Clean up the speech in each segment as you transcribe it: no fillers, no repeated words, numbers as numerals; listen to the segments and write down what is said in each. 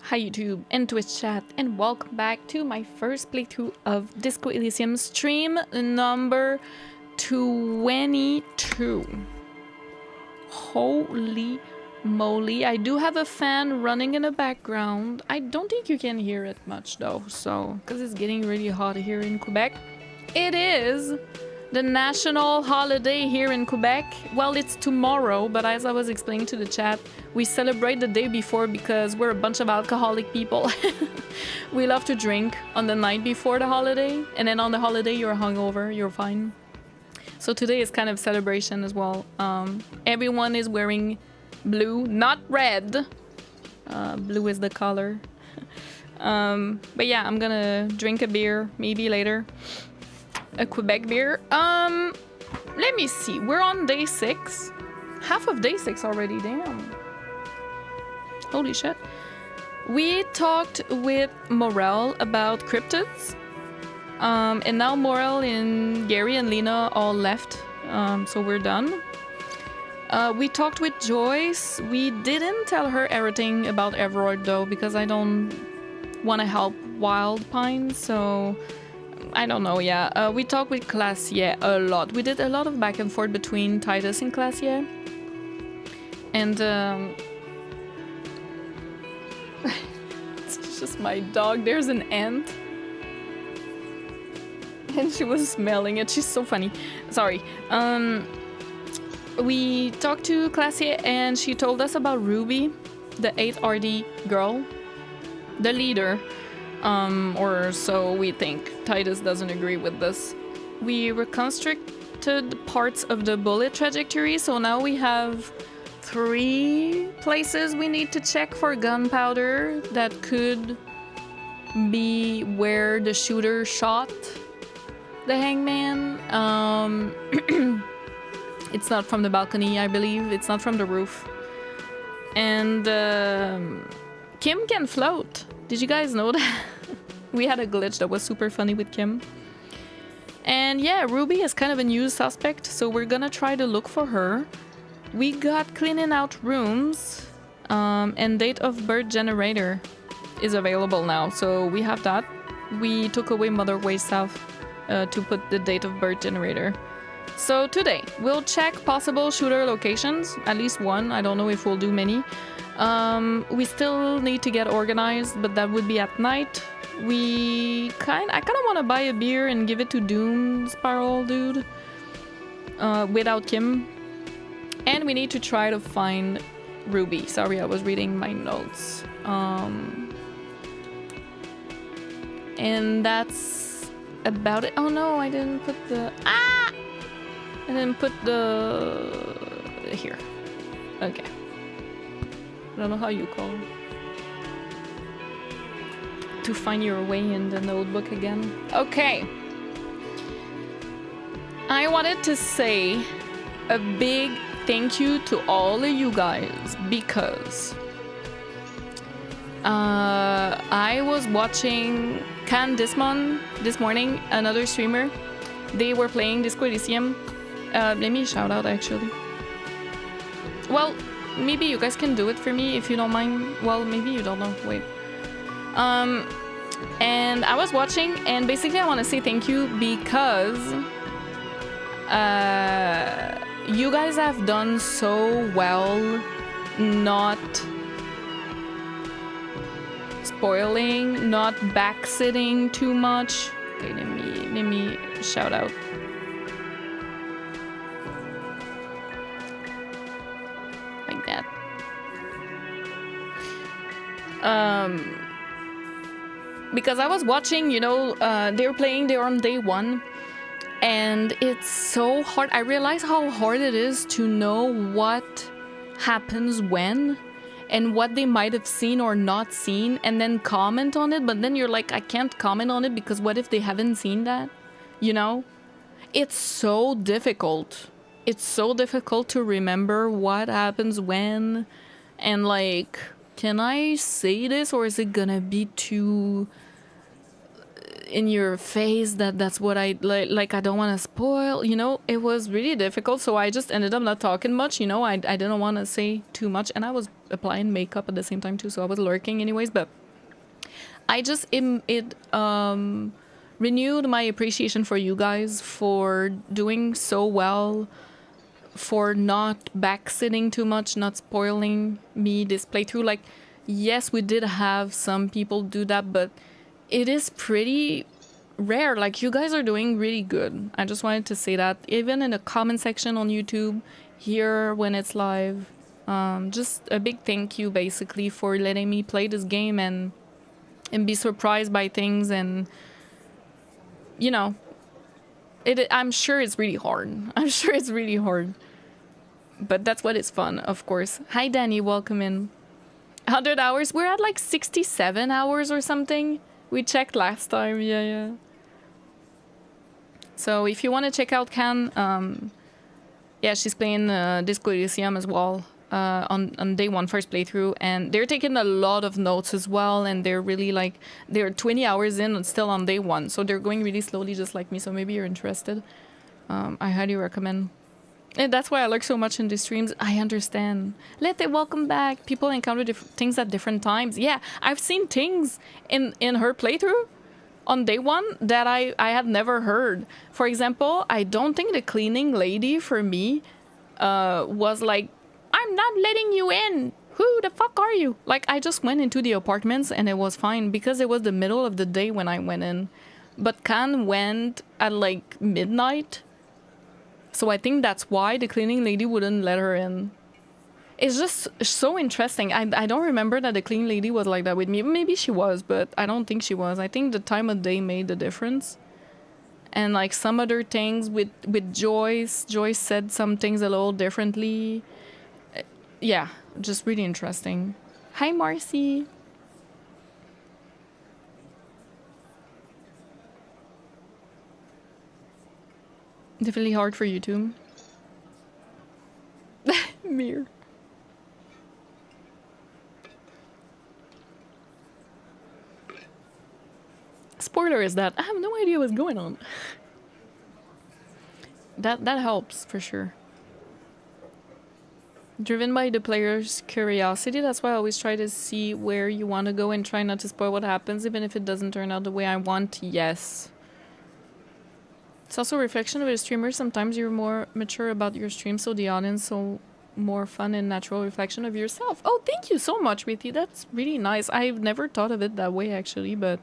Hi YouTube and Twitch chat, and welcome back to my first playthrough of Disco Elysium stream number 22. Holy moly, I do have a fan running in the background. I don't think you can hear it much though, so because it's getting really hot here in Quebec. It is the national holiday here in Quebec. Well, it's tomorrow, but as I was explaining to the chat, we celebrate the day before because we're a bunch of alcoholic people. We love to drink on the night before the holiday, and then on the holiday you're hungover, you're fine. So today is kind of celebration as well. Everyone is wearing blue, not red. Blue is the color. But yeah, I'm gonna drink a beer maybe later. A Quebec beer. Let me see. We're on day 6. Half of day 6 already. Damn. Holy shit. We talked with Morel about cryptids. And now Morel and Gary and Lena all left. So we're done. We talked with Joyce. We didn't tell her everything about Everard though, because I don't want to help Wild Pine, so I don't know, yeah. We talked with Klaasje a lot. We did a lot of back and forth between Titus and Klaasje. And it's just my dog. There's an ant. And she was smelling it. She's so funny. Sorry. We talked to Klaasje and she told us about Ruby, the 8RD girl, the leader. Or so we think. Titus doesn't agree with this. We reconstructed parts of the bullet trajectory, so now we have 3 places we need to check for gunpowder that could be where the shooter shot the hangman. It's not from the balcony, I believe. It's not from the roof. And Kim can float. Did you guys know that? We had a glitch that was super funny with Kim. And yeah, Ruby is kind of a new suspect, so we're gonna try to look for her. We got cleaning out rooms, and date of birth generator is available now, so we have that. We took away Mother Way South to put the date of birth generator. So today, we'll check possible shooter locations, at least one. I don't know if we'll do many. We still need to get organized, but that would be at night. I kind of want to buy a beer and give it to Doom Spiral dude without Kim. And we need to try to find Ruby. Sorry, I was reading my notes. And that's about it. Oh no, I didn't put the... I didn't put the... Here. Okay. I don't know how you call it. To find your way in the notebook again. Okay. I wanted to say a big thank you to all of you guys because I was watching Can Dismon this morning, another streamer. They were playing Disco Elysium. Let me shout out actually. Well, maybe you guys can do it for me if you don't mind. Well, maybe you don't know. Wait. And I was watching, and basically I want to say thank you because you guys have done so well not spoiling, not backsitting too much. Okay, let me shout out. Like that. Because I was watching, you know, they're on day 1, and it's so hard. I realize how hard it is to know what happens when and what they might have seen or not seen and then comment on it, but then you're like, I can't comment on it because what if they haven't seen that? You know? It's so difficult. It's so difficult to remember what happens when, and like, can I say this or is it gonna be too... in your face that that's what I like I don't want to spoil, you know. It was really difficult, so I just ended up not talking much, you know. I didn't want to say too much, and I was applying makeup at the same time too, so I was lurking anyways. But I just renewed my appreciation for you guys for doing so well, for not backsitting too much, not spoiling me this playthrough. Like, yes, we did have some people do that, but it is pretty rare. Like, you guys are doing really good. I just wanted to say that. Even in the comment section on YouTube, here when it's live, just a big thank you basically for letting me play this game and be surprised by things. And you know, I'm sure it's really hard. I'm sure it's really hard. But that's what is fun, of course. Hi, Danny. Welcome in. 100 hours. We're at like 67 hours or something. We checked last time. Yeah. So if you want to check out Can, yeah, she's playing Disco ELYSIUM as well on day one, first playthrough. And they're taking a lot of notes as well. And they're really like, they're 20 hours in and still on day one. So they're going really slowly, just like me. So maybe you're interested. I highly recommend. And that's why I lurk so much in these streams. I understand. Letty, welcome back. People encounter things at different times. Yeah, I've seen things in her playthrough on day one that I had never heard. For example, I don't think the cleaning lady for me was like, I'm not letting you in. Who the fuck are you? Like, I just went into the apartments and it was fine because it was the middle of the day when I went in. But Can went at like midnight. So I think that's why the cleaning lady wouldn't let her in. It's just so interesting. I don't remember that the cleaning lady was like that with me. Maybe she was, but I don't think she was. I think the time of day made the difference. And like some other things with Joyce. Joyce said some things a little differently. Yeah, just really interesting. Hi, Marcy. Definitely hard for you too. Mirror. Spoiler is that I have no idea what's going on. That helps for sure. Driven by the player's curiosity, that's why I always try to see where you want to go and try not to spoil what happens, even if it doesn't turn out the way I want. Yes. It's also a reflection of a streamer. Sometimes you're more mature about your stream, so the audience so more fun and natural reflection of yourself. Oh, thank you so much, Rithi. That's really nice. I've never thought of it that way, actually, but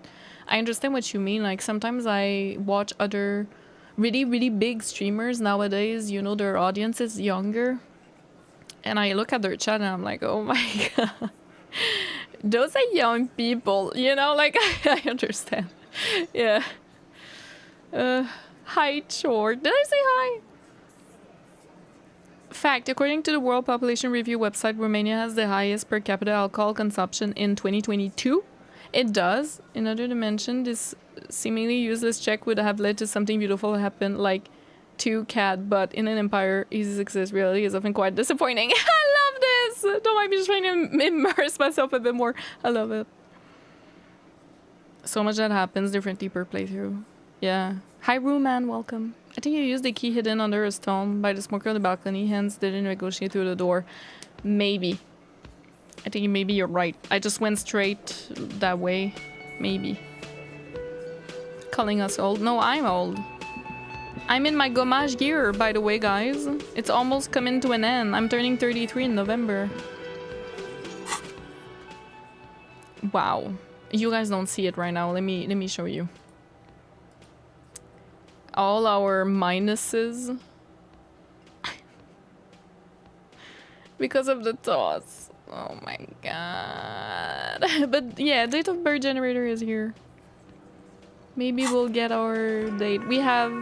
I understand what you mean. Like, sometimes I watch other really, really big streamers nowadays. You know, their audience is younger. And I look at their chat and I'm like, oh my god. Those are young people, you know? Like, I understand. Yeah. Hi, Chor. Did I say hi? Fact, according to the World Population Review website, Romania has the highest per capita alcohol consumption in 2022. It does. In other dimension, this seemingly useless check would have led to something beautiful happen, like to cat, but in an empire, easy success reality is often quite disappointing. I love this! Don't mind me just trying to immerse myself a bit more. I love it. So much that happens differently per playthrough. Yeah. Hi, Rooman, welcome. I think you used the key hidden under a stone by the smoker on the balcony, hence didn't negotiate through the door. Maybe. I think maybe you're right. I just went straight that way. Maybe. Calling us old. No, I'm old. I'm in my gommage year, by the way, guys. It's almost coming to an end. I'm turning 33 in November. Wow. You guys don't see it right now. Let me show you. All our minuses. Because of the toss. Oh my god. But yeah, date of birth generator is here. Maybe we'll get our date. We have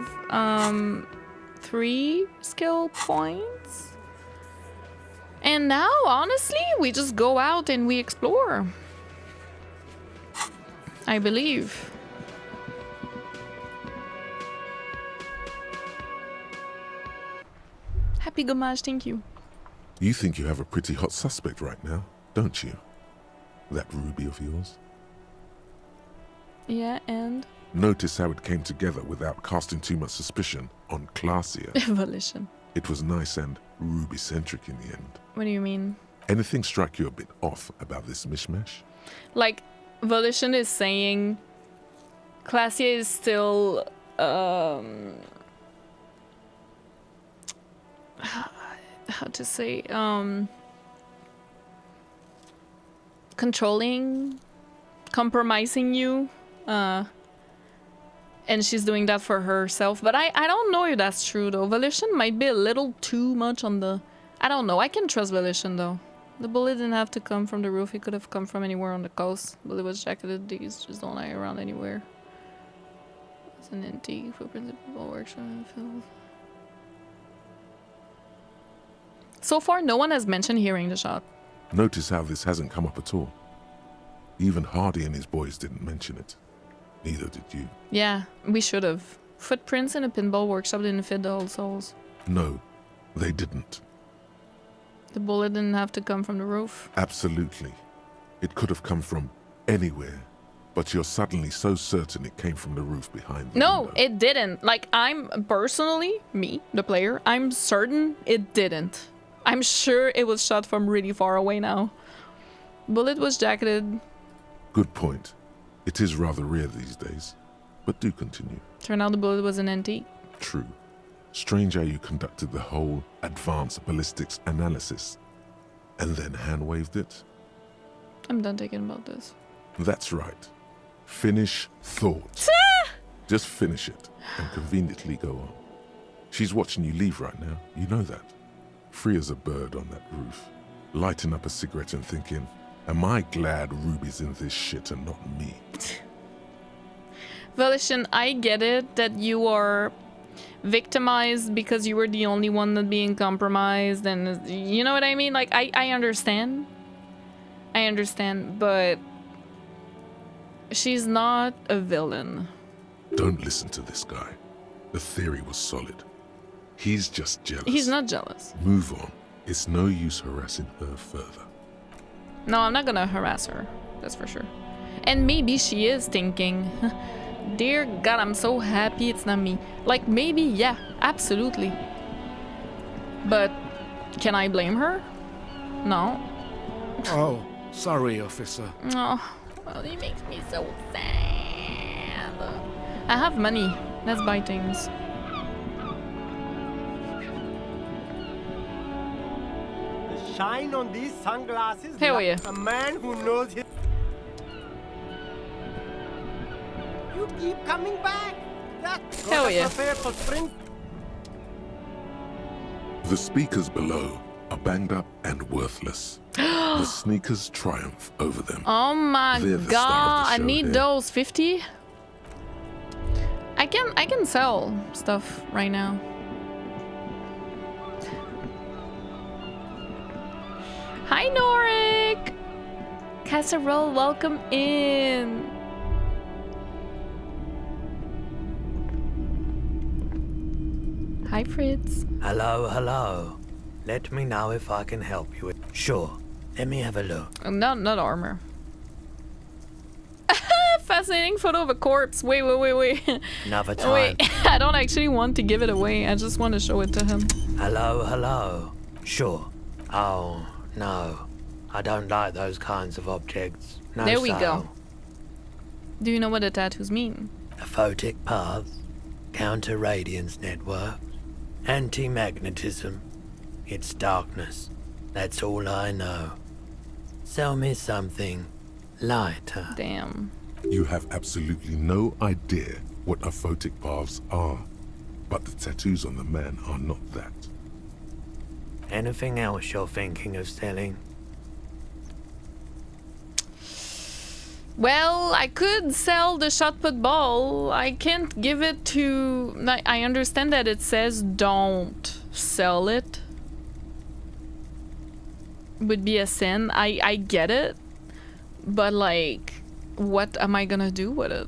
3 skill points. And now, honestly, we just go out and we explore. I believe. Happy gommage, thank you. You think you have a pretty hot suspect right now, don't you? That Ruby of yours? Yeah, and? Notice how it came together without casting too much suspicion on Klaasje. Volition. It was nice and Ruby-centric in the end. What do you mean? Anything strike you a bit off about this mishmash? Like, Volition is saying Klaasje is still how to say controlling, compromising you, and she's doing that for herself. But I don't know if that's true though. Volition might be a little too much on the, I don't know. I can trust Volition though. The bullet didn't have to come from the roof. It could have come from anywhere on the coast. Bullet was jacketed. These just don't lie around anywhere. It's an antique footprint of workshop and FELD. So far, no one has mentioned hearing the shot. Notice how this hasn't come up at all. Even Hardy and his boys didn't mention it. Neither did you. Yeah, we should have. Footprints in a pinball workshop didn't fit the old souls. No, they didn't. The bullet didn't have to come from the roof. Absolutely. It could have come from anywhere. But you're suddenly so certain it came from the roof behind the No, window. it didn't. Like, I'm personally, me, the player, I'm certain it didn't. I'm sure it was shot from really far away now. Bullet was jacketed. Good point. It is rather rare these days. But do continue. Turned out the bullet was an antique. True. Strange how you conducted the whole advanced ballistics analysis and then hand-waved it. I'm done thinking about this. That's right. Finish thought. Just finish it and conveniently go on. She's watching you leave right now. You know that. Free as a bird on that roof, lighting up a cigarette and thinking, am I glad Ruby's in this shit and not me? Volition, I get it that you are victimized because you were the only one not being compromised, and you know what I mean? Like, I understand. I understand, but she's not a villain. Don't listen to this guy. The theory was solid. He's just jealous. He's not jealous. Move on. It's no use harassing her further. No, I'm not gonna harass her. That's for sure. And maybe she is thinking, dear God, I'm so happy it's not me. Like, maybe, yeah, absolutely. But can I blame her? No. Oh, sorry, officer. Oh, well, it makes me so sad. I have money. Let's buy things. The shine on these sunglasses. Hell yeah. A man who knows his. You keep coming back. That's Hell gotta yeah. prepare for spring. The speakers below are banged up and worthless. The sneakers triumph over them. Oh my They're the God, star of the I show need here. those 50. I can sell stuff right now. Hi Norik! Casserole, welcome in. Hi Fritz. Hello, hello. Let me know if I can help you. Sure. Let me have a look. Not armor. Fascinating photo of a corpse. Wait. Another time. Wait, I don't actually want to give it away. I just want to show it to him. Hello, hello. Sure. Oh, no. I don't like those kinds of objects. No, There we so. go. Do you know what the tattoos mean? A photic path, counter-radiance network, anti-magnetism. It's darkness. That's all I know. Sell me something lighter. Damn. You have absolutely no idea what aphotic paths are, but the tattoos on the man are not that. Anything else you're thinking of selling? Well, I could sell the shot put ball. I can't give it to... I understand that it says don't sell it. Would be a sin. I get it. But like, what am I gonna do with it?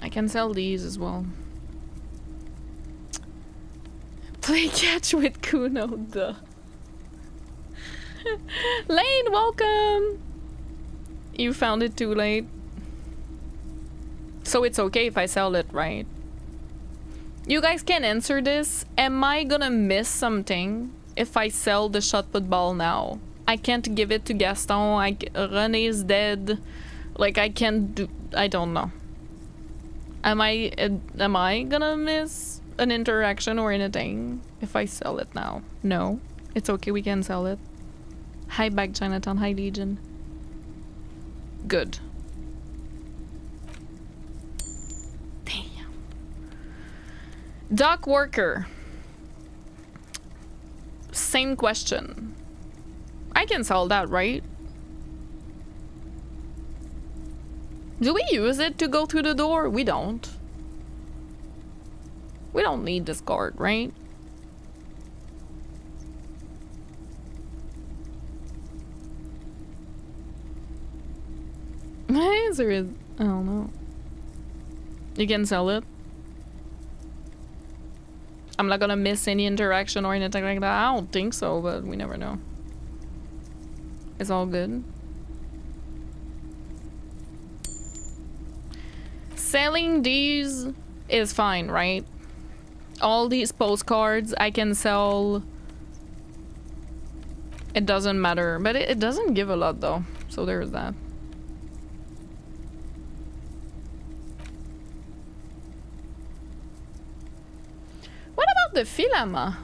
I can sell these as well. Play catch with Kuno, duh. Lane, welcome! You found it too late. So it's okay if I sell it, right? You guys can answer this. Am I gonna miss something if I sell the shot put ball now? I can't give it to Gaston. René is dead. Like, I can't do... I don't know. Am I gonna miss an interaction or anything if I sell it now? No. It's okay, we can sell it. Hi back, Chinatown. Hi, Legion. Good. Damn. Dock worker. Same question. I can sell that, right? Do we use it to go through the door? We don't. We don't need this card, right? My answer is, I don't know. You can sell it. I'm not gonna miss any interaction or anything like that. I don't think so, but we never know. It's all good. Selling these is fine, right? All these postcards I can sell. It doesn't matter, but it doesn't give a lot though. So there's that. What about the filament?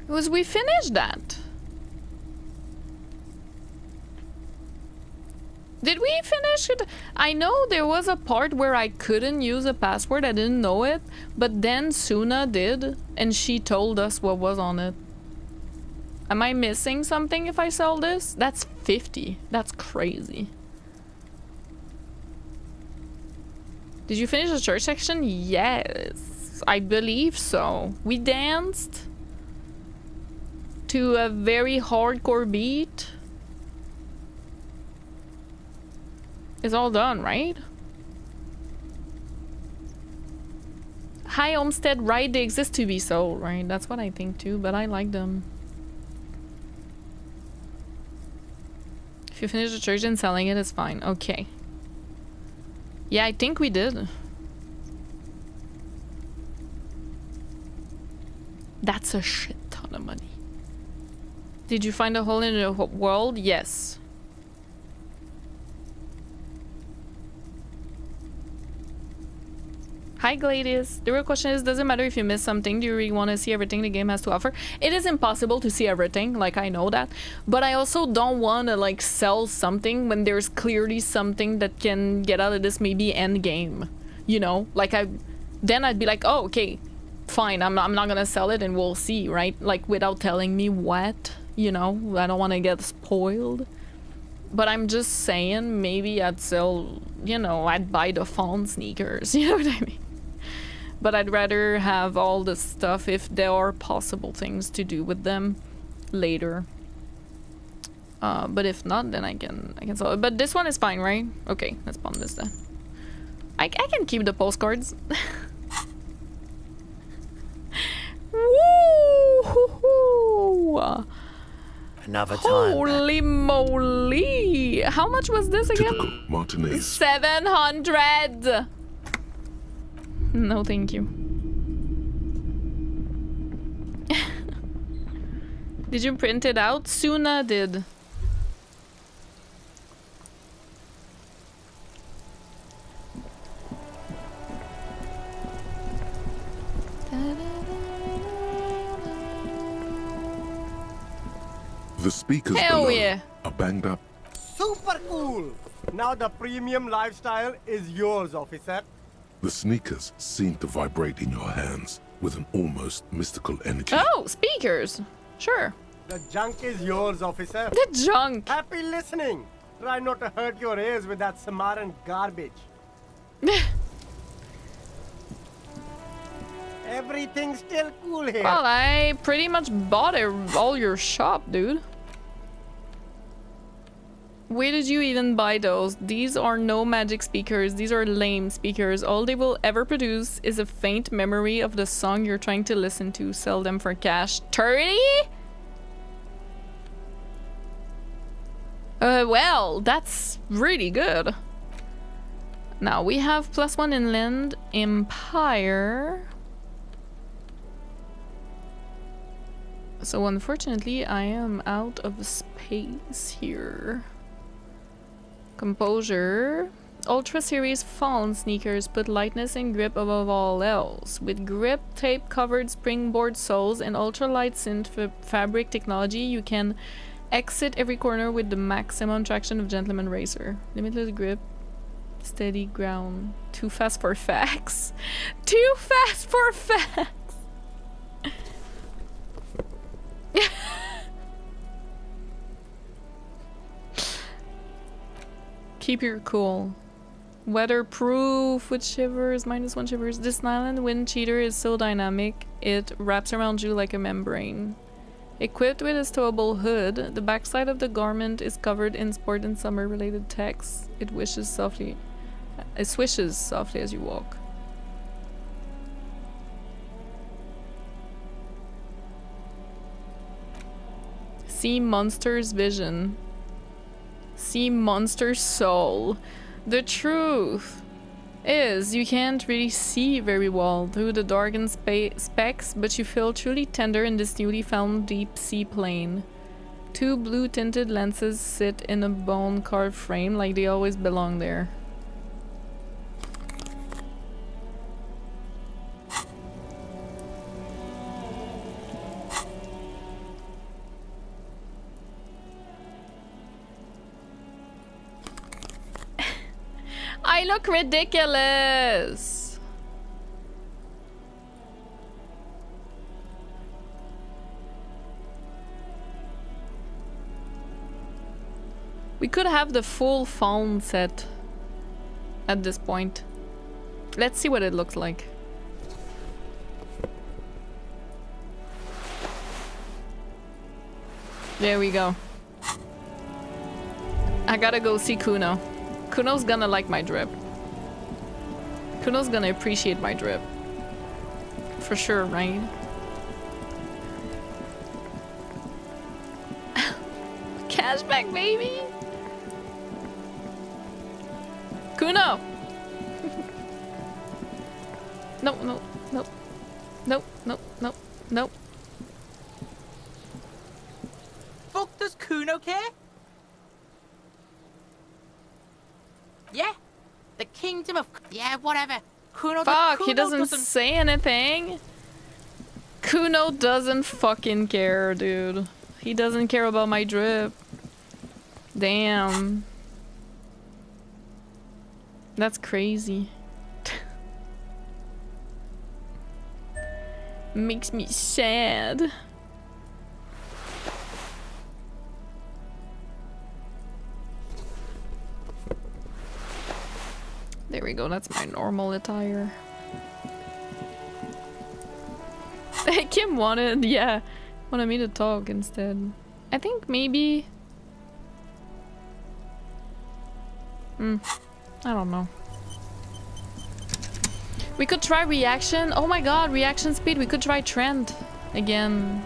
Was we finished that? Did we finish it? I know there was a part where I couldn't use a password. I didn't know it, but then Suna did, and she told us what was on it. Am I missing something if I sell this? That's 50. That's crazy. Did you finish the church section? Yes, I believe so. We danced to a very hardcore beat. It's all done, right? Hi, Homestead, right? They exist to be sold, right? That's what I think too, but I like them. If you finish the church and selling it, it's fine. Okay. Yeah, I think we did. That's a shit ton of money. Did you find a hole in the world? Yes. Hi Gladius. The real question is, does it matter if you miss something? Do you really want to see everything the game has to offer? It is impossible to see everything, like I know that. But I also don't want to like sell something when there's clearly something that can get out of this maybe end game. You know? Like then I'd be like, oh, okay, fine, I'm not gonna sell it and we'll see, right? Like without telling me what, you know? I don't want to get spoiled. But I'm just saying, maybe I'd sell, you know, I'd buy the fawn sneakers, you know what I mean? But I'd rather have all the stuff if there are possible things to do with them later. But if not, then I can sell it. But this one is fine, right? Okay, let's pawn this then. I can keep the postcards. Woo! Another time. Holy moly! How much was this again? Typical Martinez. 700! No, thank you. Did you print it out? Suna did. The speakers Hell below yeah. are banged up. Super cool! Now the premium lifestyle is yours, officer. The sneakers seem to vibrate in your hands with an almost mystical energy. Oh, speakers. Sure. The junk is yours, officer. The junk. Happy listening. Try not to hurt your ears with that Samaran garbage. Everything's still cool here. Well, I pretty much bought all your shop, dude. Where did you even buy those? These are no magic speakers. These are lame speakers. All they will ever produce is a faint memory of the song you're trying to listen to. Sell them for cash. 30? Well, that's really good. Now, we have +1 inland Empire. So unfortunately, I am out of space here. Composure. Ultra Series Fallen sneakers put lightness and grip above all else. With grip tape covered springboard soles and ultralight synth fabric technology, you can exit every corner with the maximum traction of Gentleman Racer. Limitless grip, steady ground. Too fast for facts. Too fast for facts. Keep your cool. Weatherproof with shivers, -1 shivers. This Nyland wind cheater is so dynamic, it wraps around you like a membrane. Equipped with a stowable hood, the backside of the garment is covered in sport and summer related text. It swishes softly as you walk. See Monster's vision. See Monster's soul. The truth is, you can't really see very well through the darkened specks, but you feel truly tender in this newly found deep sea plane. 2 blue tinted lenses sit in a bone carved frame like they always belong there. I look ridiculous. We could have the full phone set at this point. Let's see what it looks like. There we go. I gotta go see Kuno. Kuno's gonna like my drip. Kuno's gonna appreciate my drip. For sure, right? Cashback, baby! Kuno! No, no, no. No, no, no, no. Fuck, does Kuno care? Yeah, the kingdom of... Yeah, whatever. Kuno... Fuck, he doesn't say anything. Kuno doesn't fucking care, dude. He doesn't care about my drip. Damn. That's crazy. Makes me sad. There we go, that's my normal attire. Kim wanted me to talk instead. I think maybe... I don't know. We could try reaction. Oh my god, reaction speed. We could try trend again.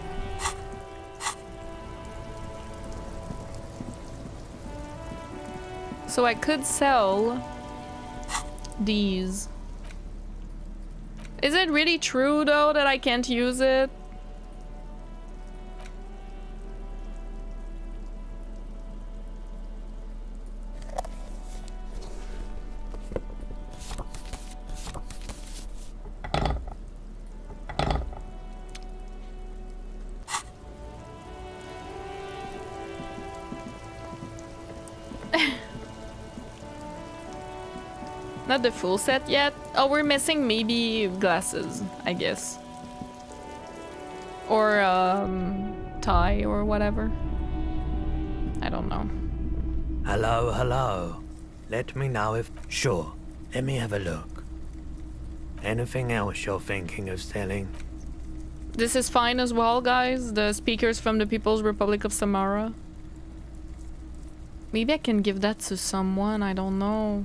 So I could sell these. Is it really true though that I can't use it? Not the full set yet. Oh, we're missing maybe glasses, I guess. Or tie or whatever. I don't know. Hello, hello. Let me know if... Sure, let me have a look. Anything else you're thinking of selling? This is fine as well, guys. The speakers from the People's Republic of Samara. Maybe I can give that to someone, I don't know.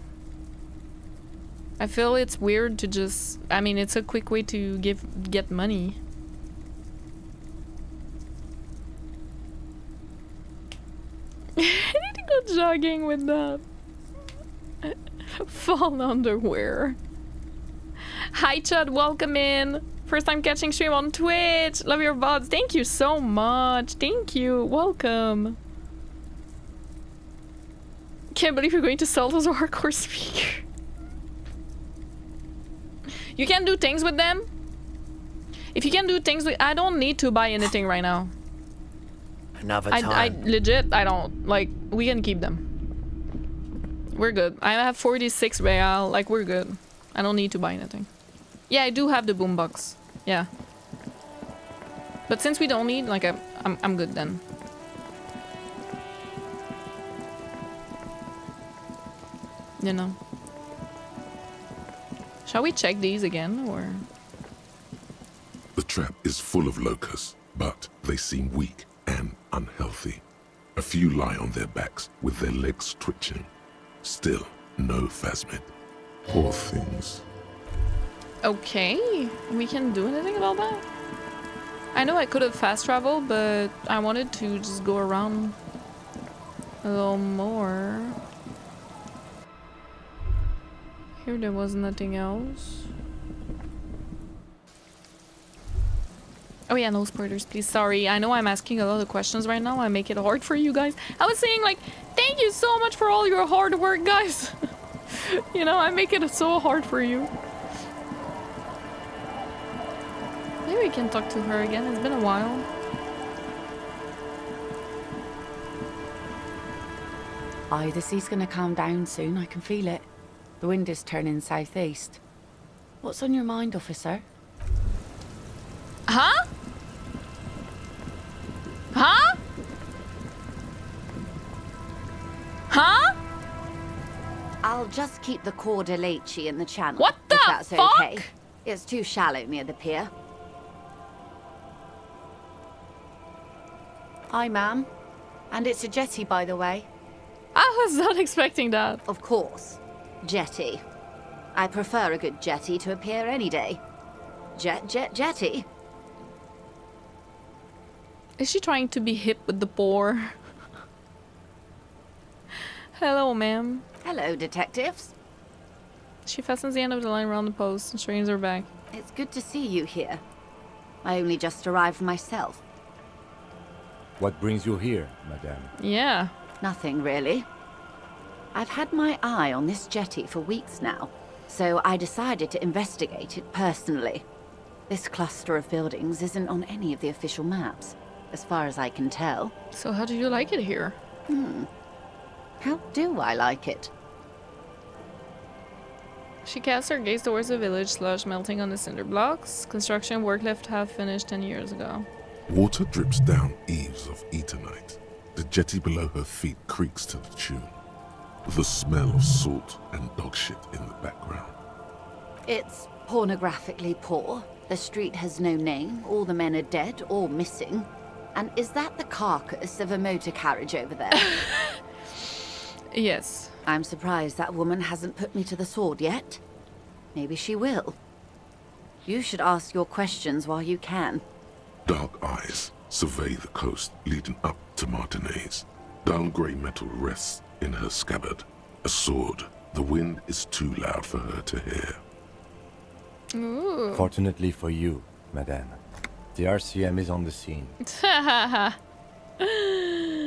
I feel it's weird to just... I mean, it's a quick way to get money. I need to go jogging with that. Fall underwear. Hi Chud, welcome in. First time catching stream on Twitch. Love your VODs. Thank you so much. Thank you. Welcome. Can't believe you're going to sell those hardcore speaker. You can do things with them. If you can do things with... I don't need to buy anything right now. Another time. I legit, I don't. Like, we can keep them. We're good. I have 46 real. Like, we're good. I don't need to buy anything. Yeah, I do have the boombox. Yeah. But since we don't need, like, I'm good then. You know. Shall we check these again, or...? The trap is full of locusts, but they seem weak and unhealthy. A few lie on their backs with their legs twitching. Still, no phasmid. Poor things. Okay, we can do anything about that? I know I could have fast traveled, but I wanted to just go around a little more. Here there was nothing else. Oh yeah, no spoilers, please. Sorry, I know I'm asking a lot of questions right now. I make it hard for you guys. I was saying, like, thank you so much for all your hard work, guys. You know, I make it so hard for you. Maybe we can talk to her again. It's been a while. Aye, the sea's gonna calm down soon. I can feel it. The wind is turning southeast. What's on your mind, officer? Huh? Huh? Huh? I'll just keep the Corda Leche in the channel. What the if that's fuck? okay. It's too shallow near the pier. Hi, ma'am. And it's a jetty, by the way. I was not expecting that. Of course. Jetty. I prefer a good jetty to a pier any day. Jetty. Is she trying to be hip with the poor? Hello, ma'am. Hello, detectives. She fastens the end of the line around the post and straightens her back. It's good to see you here. I only just arrived myself. What brings you here, madame? Yeah. Nothing, really. I've had my eye on this jetty for weeks now, so I decided to investigate it personally. This cluster of buildings isn't on any of the official maps, as far as I can tell. So how do you like it here? How do I like it? She casts her gaze towards the village, slush melting on the cinder blocks. Construction work left half finished 10 years ago. Water drips down eaves of Eternite. The jetty below her feet creaks to the tune. The smell of salt and dog shit in the background. It's pornographically poor. The street has no name, all the men are dead or missing. And is that the carcass of a motor carriage over there? Yes. I'm surprised that woman hasn't put me to the sword yet. Maybe she will. You should ask your questions while you can. Dark eyes survey the coast leading up to Martinez. Dull grey metal rests in her scabbard. A sword. The wind is too loud for her to hear. Ooh. Fortunately for you, madame, the RCM is on the scene.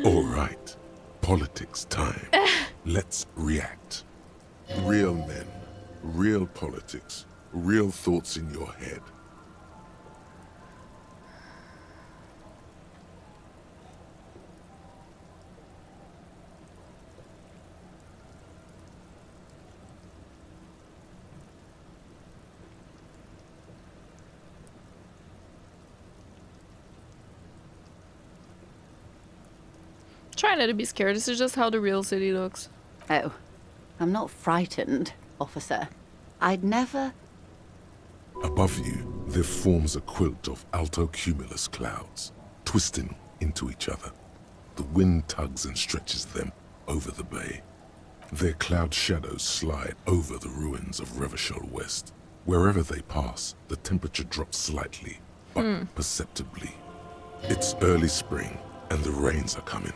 All right. Politics time. Let's react. Real men, real politics, real thoughts in your head. Try not to be scared. This is just how the real city looks. Oh, I'm not frightened, officer. I'd never... Above you, there forms a quilt of altocumulus clouds, twisting into each other. The wind tugs and stretches them, over the bay. Their cloud shadows slide over the ruins of Revachol West. Wherever they pass, the temperature drops slightly, but perceptibly. It's early spring, and the rains are coming.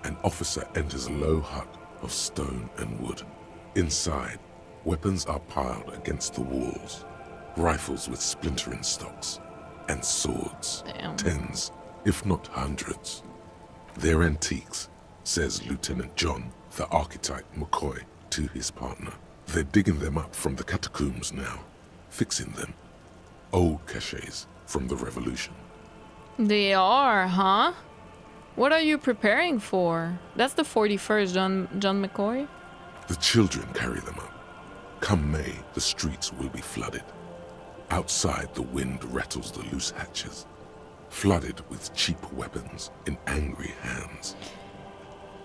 An officer enters a low hut of stone and wood. Inside, weapons are piled against the walls. Rifles with splintering stocks, and swords. Damn. Tens, if not hundreds. They're antiques, says Lieutenant John, the archetype McCoy, to his partner. They're digging them up from the catacombs now, fixing them. Old caches from the revolution. They are, huh? What are you preparing for? That's the 41st, John McCoy. The children carry them up. Come May, the streets will be flooded. Outside, the wind rattles the loose hatches, flooded with cheap weapons in angry hands.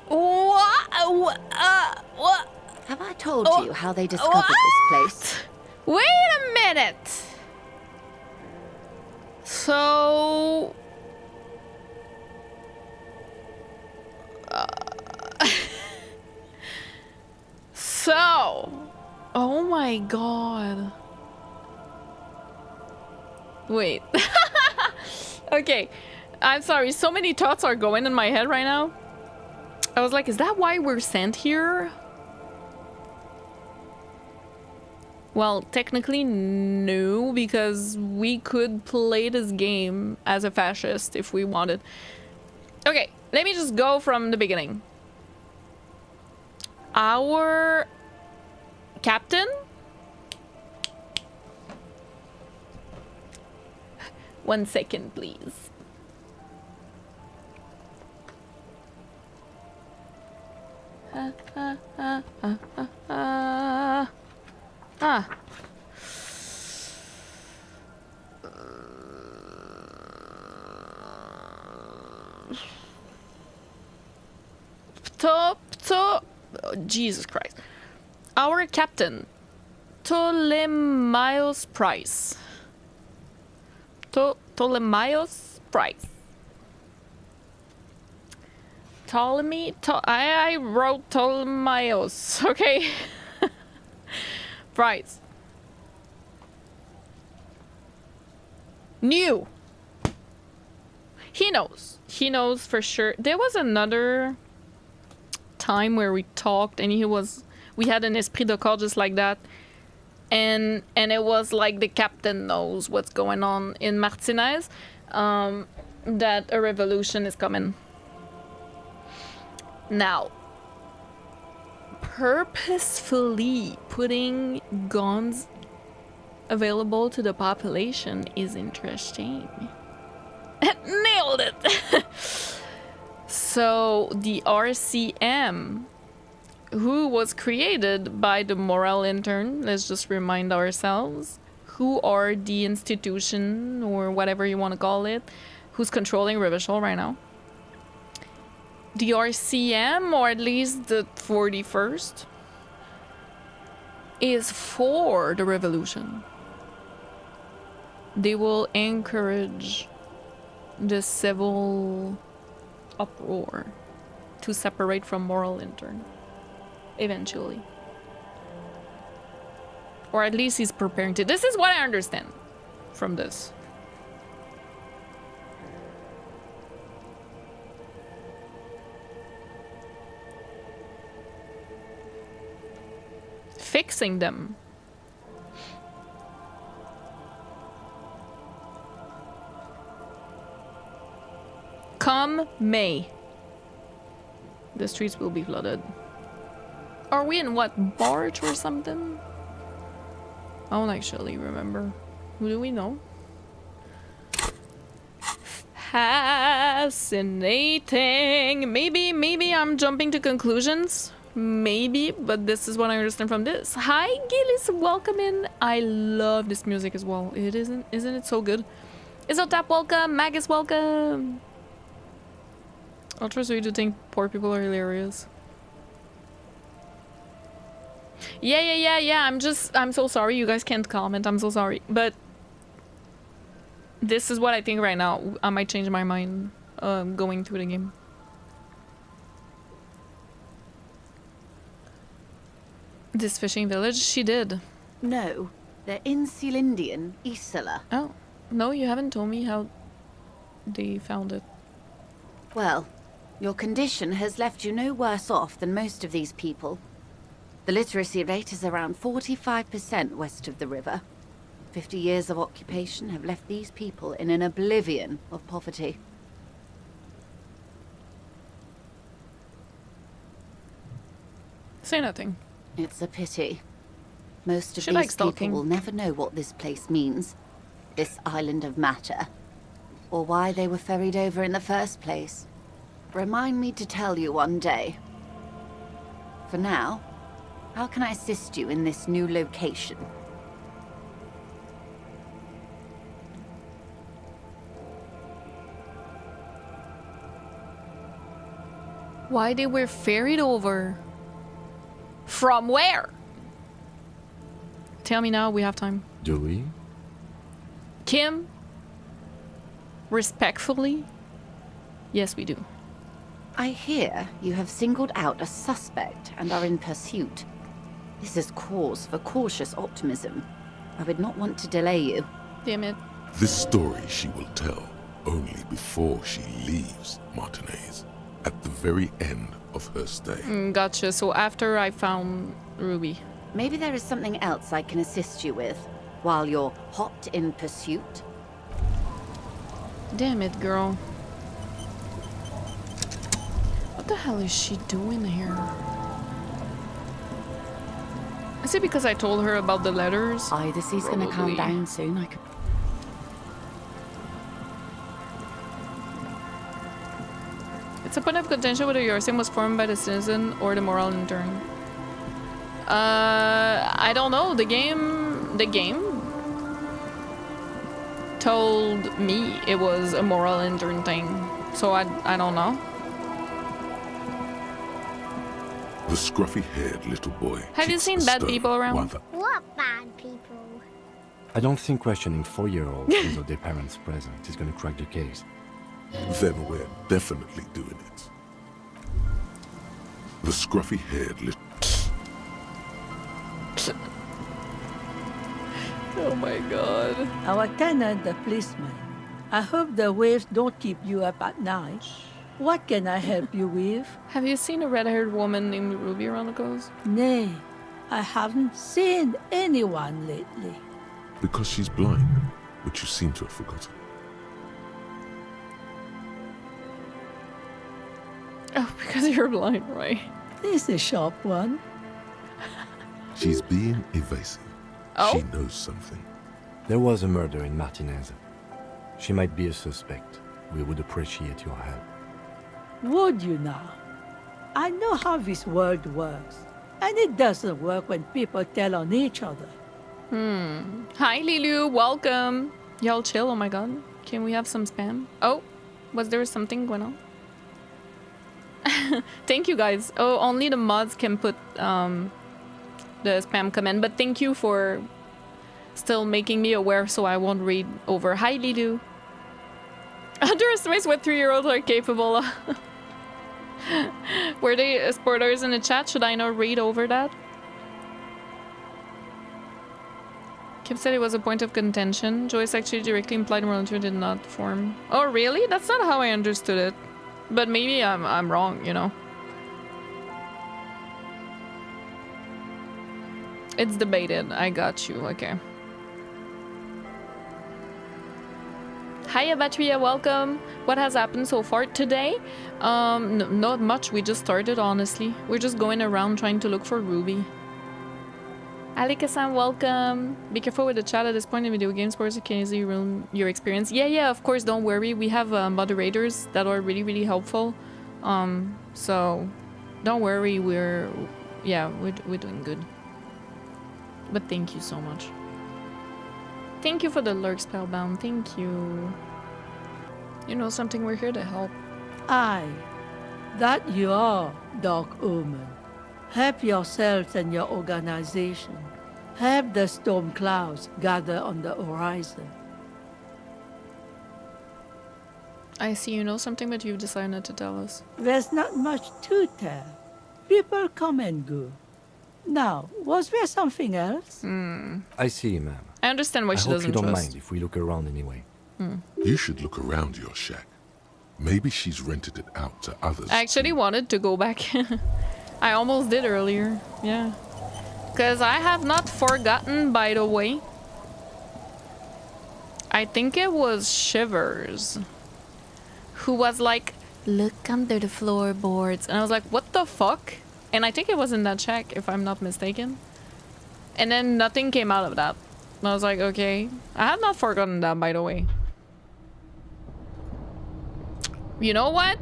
What? Have I told you how they discovered this place? Wait a minute. So... So... Oh my god. Wait. Okay. I'm sorry. So many thoughts are going in my head right now. I was like, is that why we're sent here? Well, technically no, because we could play this game as a fascist if we wanted. Okay, let me just go from the beginning. Our captain? One second, please. Jesus Christ. Our captain, Ptolemaios Price. Ptolemaios Price. I wrote Ptolemaios, okay? Price. Knew. He knows. He knows for sure. There was another time where we talked and we had an esprit de corps just like that. And it was like the captain knows what's going on in Martinez, that a revolution is coming. Now, purposefully putting guns available to the population is interesting. Nailed it! So, the RCM, who was created by the Morale Intern, let's just remind ourselves, who are the institution, or whatever you want to call it, who's controlling Revachol right now. The RCM, or at least the 41st, is for the revolution. They will encourage the civil uproar to separate from Moral Intern. Eventually. Or at least he's preparing to. This is what I understand from this. Fixing them. Come May, the streets will be flooded. Are we in what, barge or something? I don't actually remember. Who do we know? Fascinating. Maybe I'm jumping to conclusions. Maybe, but this is what I understand from this. Hi, Gillis, welcome in. I love this music as well. Isn't it so good? Isotap, welcome. Magus, welcome. Ultra sweet to think poor people are hilarious. Yeah. I'm so sorry you guys can't comment. I'm so sorry. But this is what I think right now. I might change my mind going through the game. This fishing village? She did. No, the Insulindian Isola. Oh, no, you haven't told me how they found it. Well, your condition has left you no worse off than most of these people. The literacy rate is around 45% west of the river. 50 years of occupation have left these people in an oblivion of poverty. Say nothing. It's a pity. Most of She likes these people talking. will never know what this place means, this island of matter, or why they were ferried over in the first place. Remind me to tell you one day. For now, how can I assist you in this new location? Why they were ferried over? From where? Tell me now, we have time. Do we? Kim? Respectfully? Yes, we do. I hear you have singled out a suspect and are in pursuit. This is cause for cautious optimism. I would not want to delay you. Damn it. This story she will tell only before she leaves Martinez, at the very end of her stay. Gotcha. So after I found Ruby. Maybe there is something else I can assist you with while you're hot in pursuit. Damn it, girl. What the hell is she doing here? Is it because I told her about the letters? Aye, the sea's gonna calm Probably. down soon. I could. It's a point of contention whether ELYSIUM was formed by the citizen or the moral intern. I don't know. The game told me it was a moral intern thing, so I don't know. The scruffy-haired little boy. Have you kicks seen a bad stone people around? while the- What bad people? I don't think questioning 4-year-olds without their parents present is gonna crack the case. Then we're definitely doing it. The scruffy-haired little... Oh my god. Our tenant, the policeman. I hope the waves don't keep you up at night. What can I help you with? Have you seen a red-haired woman named Ruby around the coast? Nay, I haven't seen anyone lately. Because she's blind, which you seem to have forgotten. Oh, because you're blind, right? This is a sharp one. She's being evasive. Oh? She knows something. There was a murder in Martinez. She might be a suspect. We would appreciate your help. Would you now? I know how this world works. And it doesn't work when people tell on each other. Hi, Lilu. Welcome. Y'all chill. Oh my god. Can we have some spam? Oh, was there something going on? Thank you, guys. Oh, only the mods can put the spam comment, but thank you for still making me aware so I won't read over. Hi, Lilu. Underestimates what 3-year-olds are capable of. Were they spoilers in the chat? Should I not read over that? Kim said it was a point of contention. Joyce actually directly implied Rollinger did not form. Oh, really? That's not how I understood it. But maybe I'm wrong, you know. It's debated. I got you. Okay. Hiya, Batria. Welcome. What has happened so far today? Not much. We just started, honestly. We're just going around trying to look for Ruby. Alika-san, welcome. Be careful with the chat at this point in video games, sports can easily ruin your experience. Yeah, of course, don't worry. We have moderators that are really helpful. So don't worry, we're doing good. But thank you so much. Thank you for the lurk, Spellbound. Thank you. You know something, we're here to help. Aye, that you are, Dark Omen. Help yourselves and your organization. Help the storm clouds gather on the horizon. I see you know something, but you've decided not to tell us. There's not much to tell. People come and go. Now, was there something else? I see, ma'am. I understand why I she hope doesn't you don't trust. mind if we look around anyway. You should look around your shack. Maybe she's rented it out to others. I actually wanted to go back. I almost did earlier. Yeah. Because I have not forgotten, by the way. I think it was Shivers who was like, look under the floorboards. And I was like, what the fuck? And I think it was in that shack, if I'm not mistaken. And then nothing came out of that. And I was like, okay. I have not forgotten that, by the way. You know what?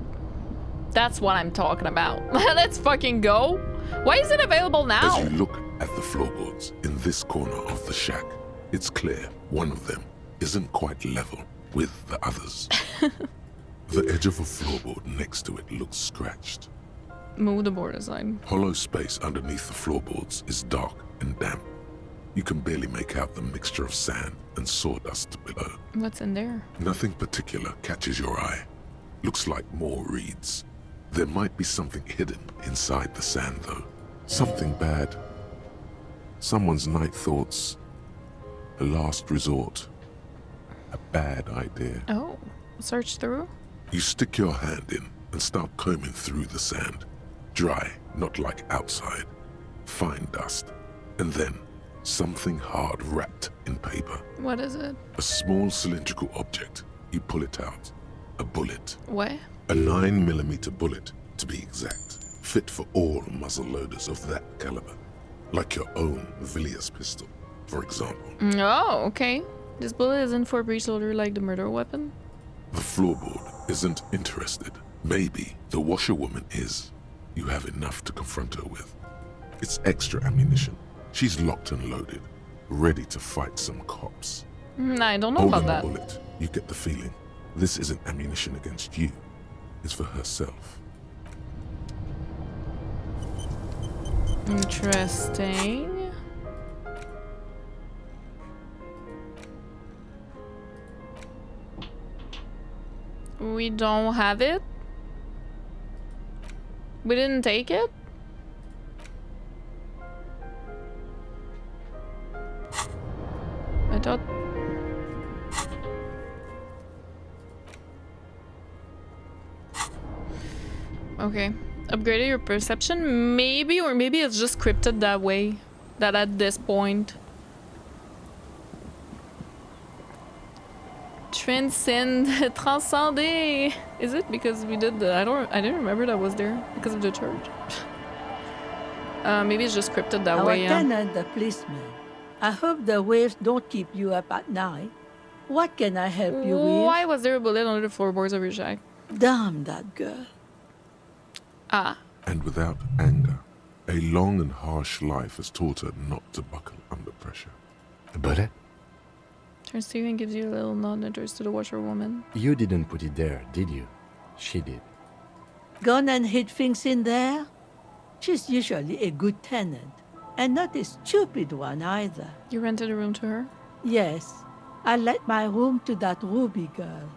That's what I'm talking about. Let's fucking go. Why is it available now? As you look at the floorboards in this corner of the shack, it's clear one of them isn't quite level with the others. The edge of a floorboard next to it looks scratched. Move the board aside. Hollow space underneath the floorboards is dark and damp. You can barely make out the mixture of sand and sawdust below. What's in there? Nothing particular catches your eye. Looks like more reeds. There might be something hidden inside the sand, though. Something bad. Someone's night thoughts. A last resort. A bad idea. Oh, search through? You stick your hand in and start combing through the sand. Dry, not like outside. Fine dust. And then something hard wrapped in paper. What is it? A small cylindrical object. You pull it out. A bullet. What? A 9mm bullet, to be exact. Fit for all muzzle loaders of that caliber. Like your own Villiers pistol, for example. Oh, okay. This bullet isn't for a breech loader like the murder weapon? The floorboard isn't interested. Maybe the washerwoman is. You have enough to confront her with. It's extra ammunition. She's locked and loaded, ready to fight some cops. I don't know Holding about that. the bullet, you get the feeling this isn't ammunition against you. It's for herself. Interesting. We don't have it? We didn't take it? I thought... Okay. Upgraded your perception? Maybe, or maybe it's just scripted that way. That at this point. Transcend, transcender. Is it because we did the... I didn't remember that was there because of the church. Maybe it's just scripted that Our way, yeah. tenant, the policeman. I hope the waves don't keep you up at night. What can I help you with? Why was there a bullet under the floorboards of your shack? Damn that girl. Ah. And without anger, a long and harsh life has taught her not to buckle under pressure. A bullet? Turns to you and gives you a little nod and turns to the washerwoman. You didn't put it there, did you? She did. Gone and hid things in there? She's usually a good tenant, and not a stupid one either. You rented a room to her? Yes, I let my room to that Ruby girl.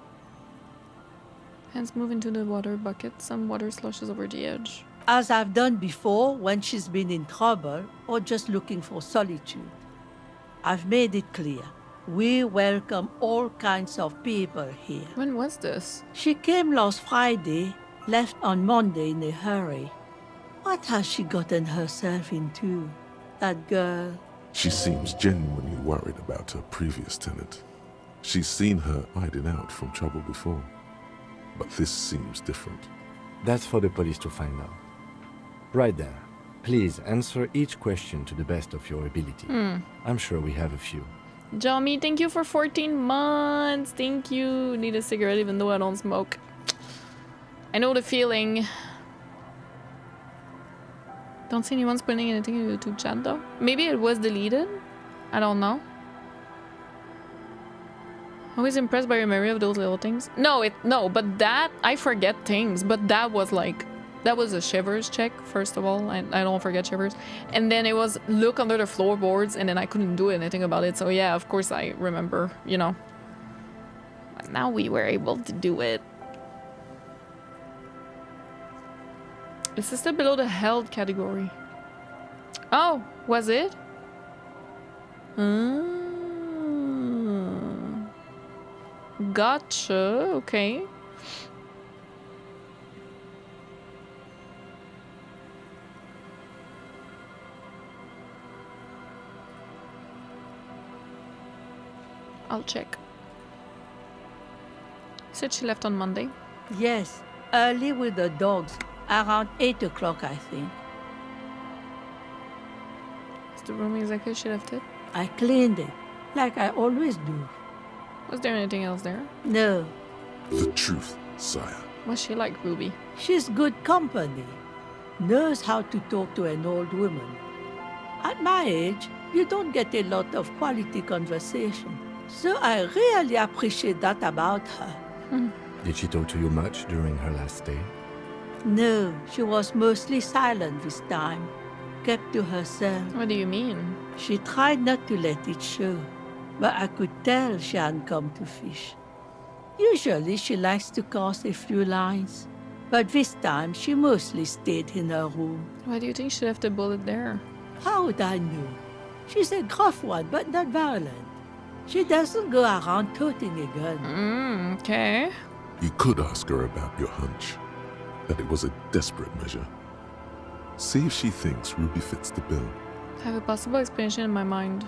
Hands move into the water bucket. Some water slushes over the edge. As I've done before when she's been in trouble or just looking for solitude. I've made it clear. We welcome all kinds of people here. When was this? She came last Friday, left on Monday in a hurry. What has she gotten herself into, that girl? She seems genuinely worried about her previous tenant. She's seen her hiding out from trouble before. But this seems different. That's for the police to find out. Right then. Please answer each question to the best of your ability. I'm sure we have a few. Johnny, thank you for 14 months. Thank you. Need a cigarette even though I don't smoke. I know the feeling. Don't see anyone's putting anything in the YouTube chat though. Maybe it was deleted. I don't know. Always impressed by your memory of those little things. No, but that, I forget things, but that was like, that was a Shivers check, first of all. I don't forget Shivers. And then it was look under the floorboards, and then I couldn't do anything about it. So yeah, of course I remember, you know. But now we were able to do it. Is this still below the held category? Oh, was it? Gotcha. Okay. I'll check. Said she left on Monday. Yes, early with the dogs. Around 8 o'clock, I think. Is the room exactly she left it? I cleaned it, like I always do. Was there anything else there? No, The truth, sire. Was she like Ruby? she's good company. Knows how to talk to an old woman. At my age, you don't get a lot of quality conversation. So I really appreciate that about her. Did she talk to you much during her last stay? No, she was mostly silent this time. Kept to herself. What do you mean? She tried not to let it show, but I could tell she hadn't come to fish. Usually she likes to cast a few lines, but this time she mostly stayed in her room. Why do you think she left a bullet there? How would I know? She's a gruff one, but not violent. She doesn't go around toting a gun. Okay. You could ask her about your hunch, that it was a desperate measure. See if she thinks Ruby fits the bill. I have a possible explanation in my mind.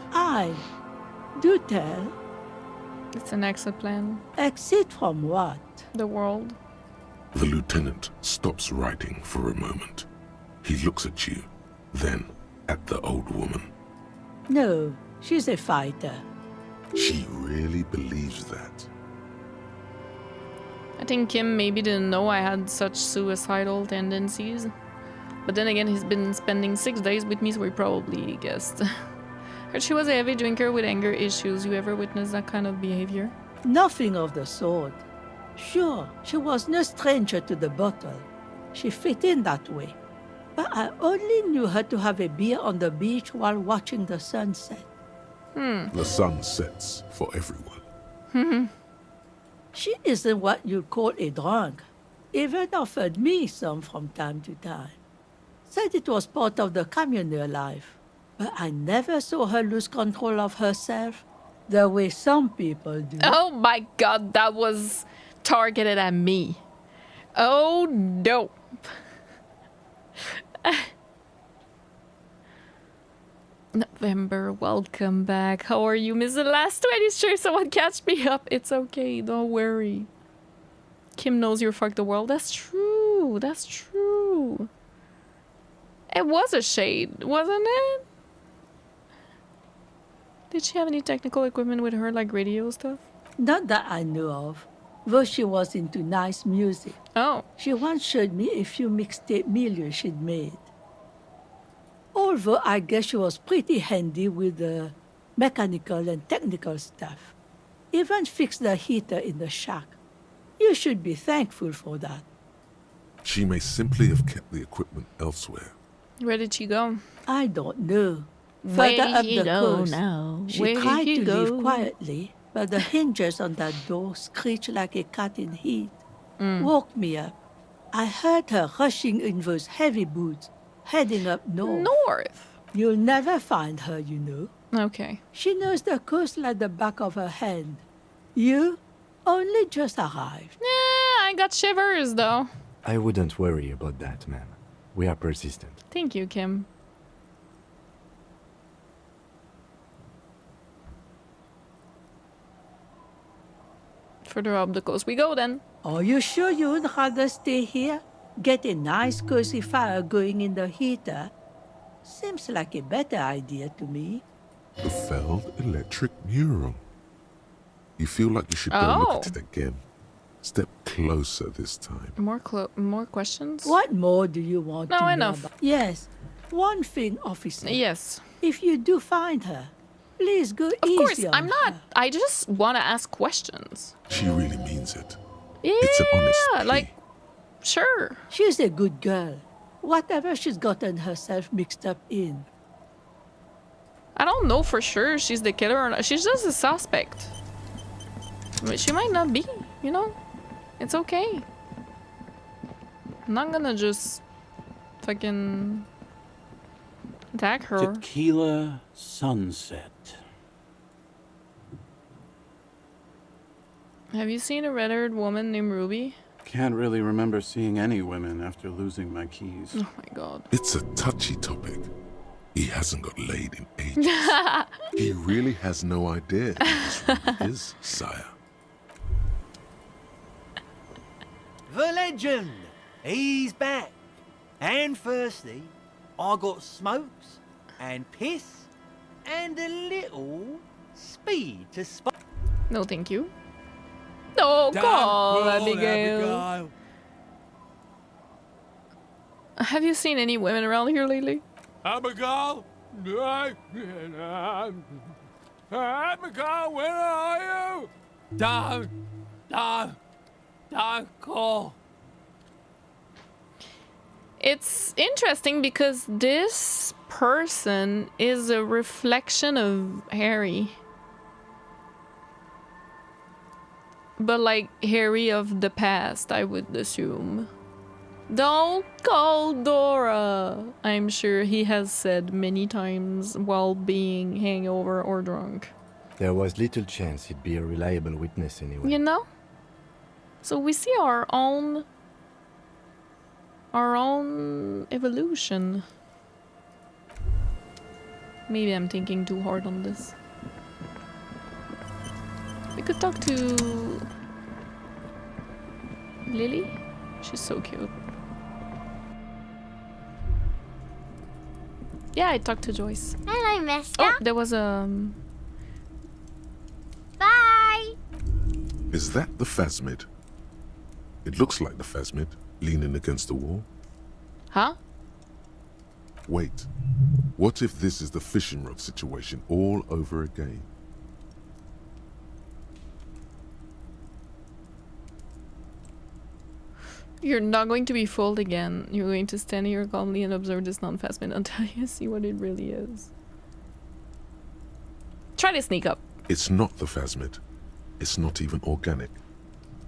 Do tell. It's an exit plan. Exit from what? The world. The lieutenant stops writing for a moment. He looks at you, then at the old woman. No, she's a fighter. She really believes that. I think Kim maybe didn't know I had such suicidal tendencies. But then again, he's been spending 6 days with me, so he probably guessed. Heard she was a heavy drinker with anger issues. You ever witnessed that kind of behavior? Nothing of the sort. Sure, she was no stranger to the bottle. She fit in that way. But I only knew her to have a beer on the beach while watching the sunset. The sun sets for everyone. She isn't what you'd call a drunk. Even offered me some from time to time. Said it was part of the communal life. But I never saw her lose control of herself the way some people do. Oh my god, that was targeted at me. Oh no. November, welcome back. How are you? Missed the last 20 streams. Someone catch me up. It's okay, don't worry. Kim knows you're fucked the world. That's true. That's true. It was a shade, wasn't it? Did she have any technical equipment with her, like radio stuff? Not that I know of, though she was into nice music. Oh. She once showed me a few mixtape milieu she'd made. Although I guess she was pretty handy with the mechanical and technical stuff. Even fixed the heater in the shack. You should be thankful for that. She may simply have kept the equipment elsewhere. Where did she go? I don't know. Where Further up did she the go coast. now? She Where tried did she to go? leave quietly, but the hinges on that door screeched like a cat in heat. Woke me up. I heard her rushing in those heavy boots, heading up north. North? You'll never find her, you know. Okay. She knows the coast like the back of her hand. You only just arrived. Yeah, I got shivers though. I wouldn't worry about that, ma'am. We are persistent. Thank you, Kim. Further up the coast we go then. Are you sure you'd rather stay here? Get a nice cozy fire going in the heater? Seems like a better idea to me. The FELD electric mural. You feel like you should go look at it again. Step closer this time. More questions? What more do you want to know? enough. About? Yes. One thing, officer. Yes. If you do find her, please go Of easy course, on I'm not. her. I just want to ask questions. She really means it. Yeah, It's an honest plea. like, sure. She's a good girl. Whatever she's gotten herself mixed up in. I don't know for sure she's the killer or not. She's just a suspect. But she might not be, you know? It's okay. I'm not gonna just fucking Attack her. Tequila sunset. Have you seen a red-haired woman named Ruby? Can't really remember seeing any women after losing my keys. Oh my god. It's a touchy topic. He hasn't got laid in ages. He really has no idea who this Ruby is, sire. The legend! He's back. And firstly, I got smokes and piss and a little speed to spot. No, thank you. Oh, God, Abigail. Have you seen any women around here lately? Abigail? Abigail, where are you? Don't call. It's interesting because this person is a reflection of Harry. But like Harry of the past, I would assume. Don't call Dora! I'm sure he has said many times while being hangover or drunk. There was little chance he'd be a reliable witness anyway. You know? So we see our own evolution. Maybe I'm thinking too hard on this. We could talk to Lily. She's so cute. Yeah, I talked to Joyce. Hello, mister. Oh, there was Bye. Is that the phasmid? It looks like the phasmid, leaning against the wall. Huh? Wait. What if this is the fishing rod situation all over again? You're not going to be fooled again. You're going to stand here calmly and observe this non-phasmid until you see what it really is. Try to sneak up. It's not the phasmid. It's not even organic.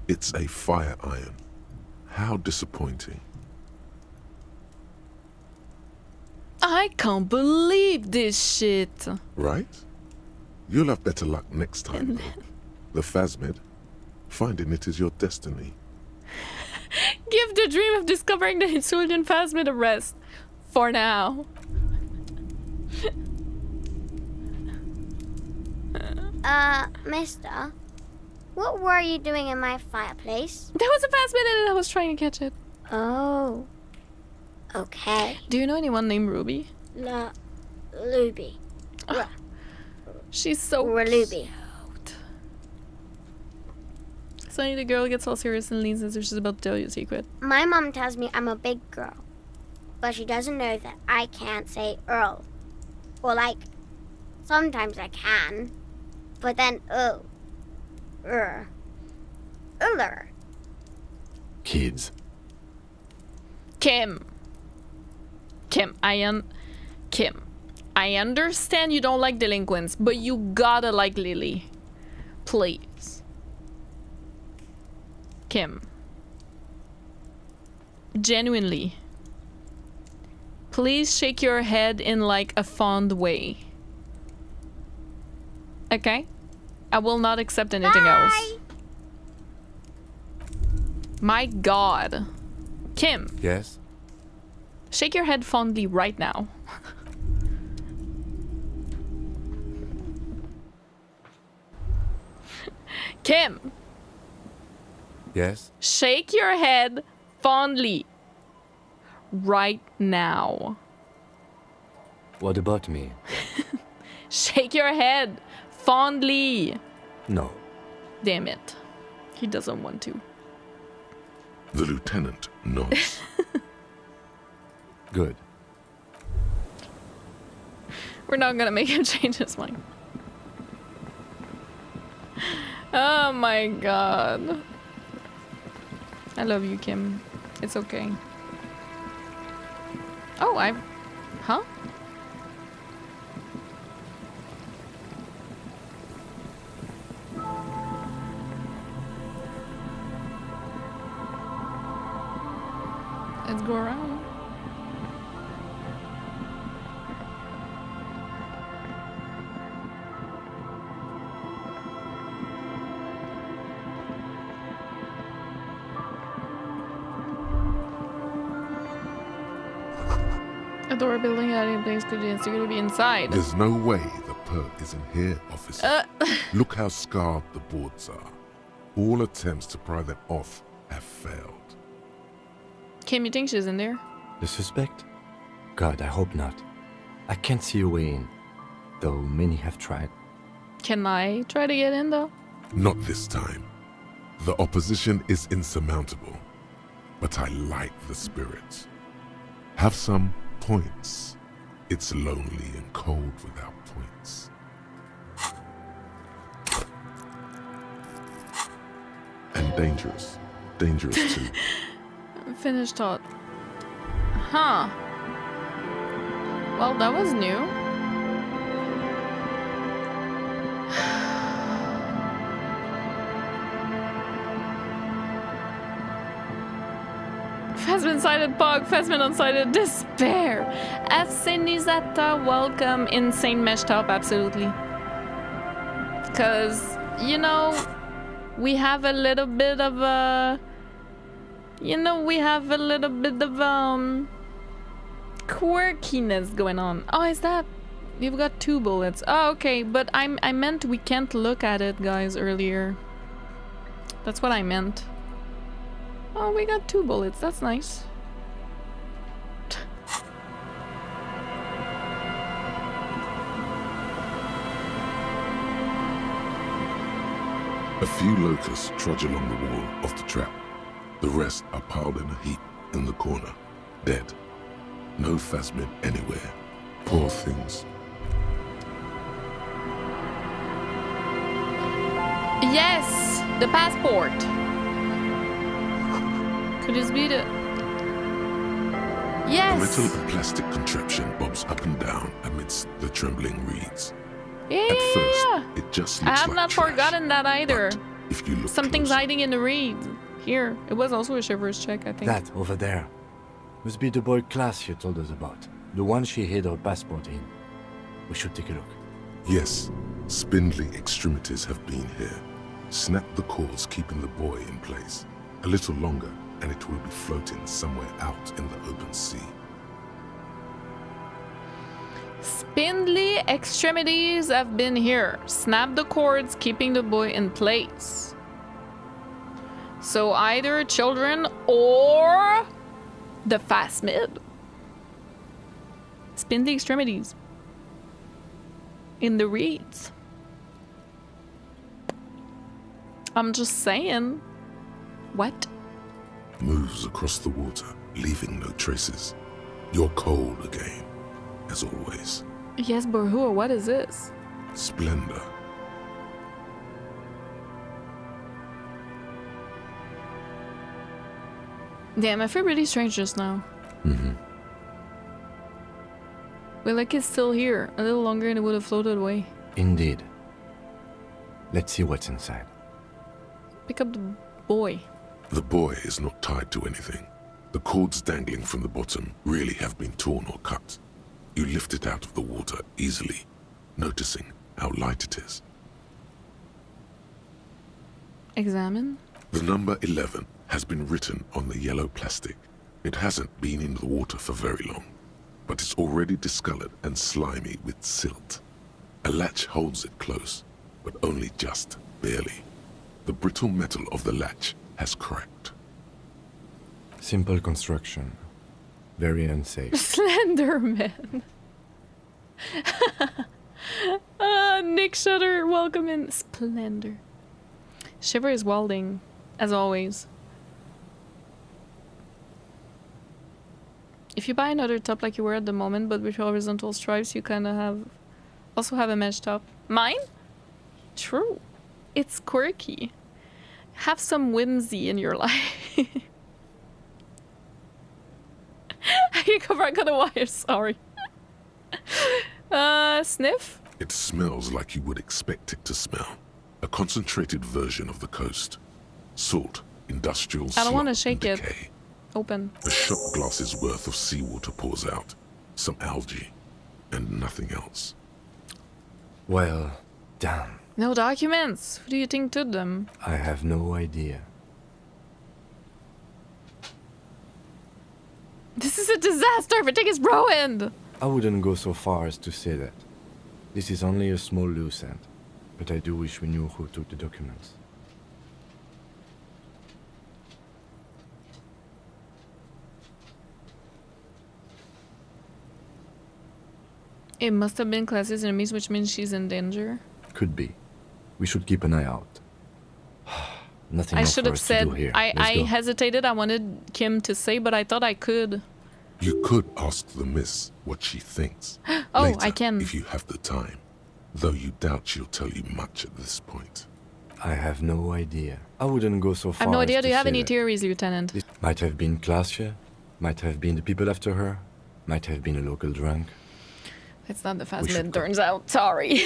It's a fire iron. How disappointing. I can't believe this shit. Right? You'll have better luck next time, though. The phasmid. Finding it is your destiny. Give the dream of discovering the Insulindian phasmid a rest. For now. Mister, what were you doing in my fireplace? There was a phasmid and I was trying to catch it. Oh. Okay. Do you know anyone named Ruby? Ruby. She's so Ruby. Suddenly the girl gets all serious and leans as if she's about to tell you a secret. My mom tells me I'm a big girl, but she doesn't know that I can't say Earl. Or like, sometimes I can, but then Uller. Kids. Kim, I understand you don't like delinquents, but you gotta like Lily. Please. Kim. Genuinely. Please shake your head in like a fond way. Okay? I will not accept anything else. My God. Kim. Yes? Shake your head fondly right now. Kim. Yes? Shake your head fondly right now. What about me? Shake your head fondly. No. Damn it. He doesn't want to. The lieutenant nods. Good. We're not gonna make him change his mind. Oh my God. I love you, Kim. It's okay. Oh, huh? Let's go around. A door building hiding place could secretly be inside. There's no way the perk is in here, officer. Look how scarred the boards are. All attempts to pry them off have failed. Kim, you think she's in there? The suspect? God, I hope not. I can't see a way in, though many have tried. Can I try to get in though? Not this time. The opposition is insurmountable, but I like the spirit. Have some points. It's lonely and cold without points. And dangerous. Dangerous too. Finished thought. Huh. Well, that was new. Phasmin sighted Pog, Phasmin unsighted Despair. Afsinizata, welcome. Insane mesh top, absolutely. Because, you know, we have a little bit of a... quirkiness going on. Oh, is that... You've got 2 bullets. Oh, okay, but I meant we can't look at it, guys, earlier. That's what I meant. Oh, we got 2 bullets. That's nice. A few locusts trudge along the wall of the trap. The rest are piled in a heap in the corner, dead. No Phasmin anywhere. Poor things. Yes! The passport! Could this be the... Yes! A metal and plastic contraption bobs up and down amidst the trembling reeds. Yeah, At first, it just looks I have like not trash, forgotten that either. if you look Something's closer, hiding in the reeds. Here, it was also a Shivers check, I think. That over there must be the boy Klaasje told us about. The one she hid her passport in. We should take a look. Yes, spindly extremities have been here. Snap the cords keeping the boy in place. A little longer, and it will be floating somewhere out in the open sea. Spindly extremities have been here. Snap the cords, keeping the boy in place. So either children or the Phasmid. Spindly extremities. In the reeds. I'm just saying. What? Moves across the water, leaving no traces. You're cold again, as always. Yes, but who or what is this? Splendor. Damn, I feel really strange just now. Mm-hmm. Well, like it's still here. A little longer and it would have floated away. Indeed. Let's see what's inside. Pick up the boy. The boy is not tied to anything. The cords dangling from the bottom really have been torn or cut. You lift it out of the water easily, noticing how light it is. Examine. The number 11 has been written on the yellow plastic. It hasn't been in the water for very long, but it's already discolored and slimy with silt. A latch holds it close, but only just barely. The brittle metal of the latch has cracked. Simple construction. Very unsafe. Slenderman. Nick Shutter, welcome in. Splendor. Shiver is welding, as always. If you buy another top like you were at the moment, but with horizontal stripes, you kind of also have a mesh top. Mine? True. It's quirky. Have some whimsy in your life. You come back on the wire, sorry. Sniff? It smells like you would expect it to smell. A concentrated version of the coast. Salt, industrial I don't want to slop shake and it. decay. Open. A shot glass's worth of seawater pours out. Some algae. And nothing else. Well, damn. No documents. Who do you think took them? I have no idea. This is a disaster. Everything is ruined. I wouldn't go so far as to say that. This is only a small loose end, but I do wish we knew who took the documents. It must have been Klaasje's enemies, which means she's in danger. Could be. We should keep an eye out. Nothing I else should for have us to said. do here. I Let's go. hesitated. I wanted Kim to say, but I thought I could. You could ask the miss what she thinks. Oh, later, I can. if you have the time. Though you doubt she'll tell you much at this point. I have no idea. I wouldn't go so I far. have no idea. as Do to you have say any that. theories, Lieutenant? This might have been Klaasje, might have been the people after her, might have been a local drunk. It's not the We fast should mid go. turns out. Sorry.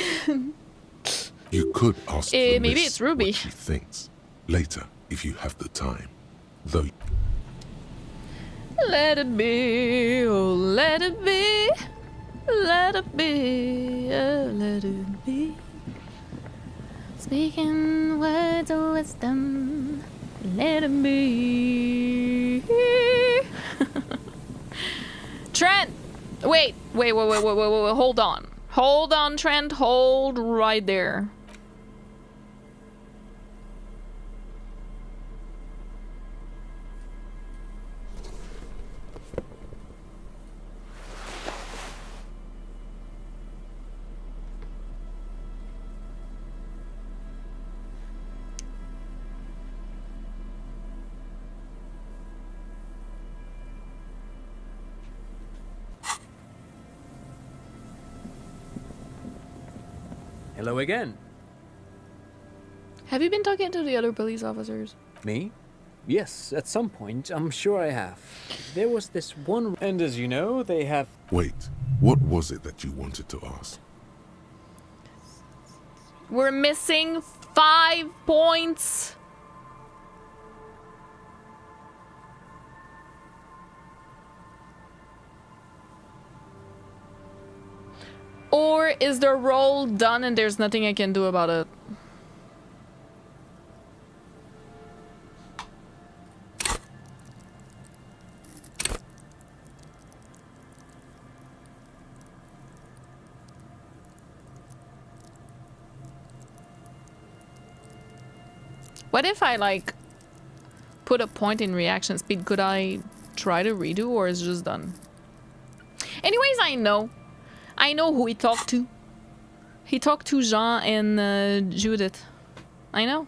You could ask the Maybe miss it's Ruby. what she thinks. Later, if you have the time. Though Let it be, oh, let it be, let it be, oh, let it be. Speaking words of wisdom, let it be. Trent! Wait, hold on. Hold on, Trent, hold right there. Hello again. Have you been talking to the other police officers? Me? Yes, at some point, I'm sure I have. There was this one, and as you know, they have... wait, what was it that you wanted to ask? We're missing 5 points. Or is the roll done and there's nothing I can do about it? What if I, like, put a point in reaction speed? Could I try to redo, or is it just done? Anyways, I know who he talked to. He talked to Jean and Judith. I know.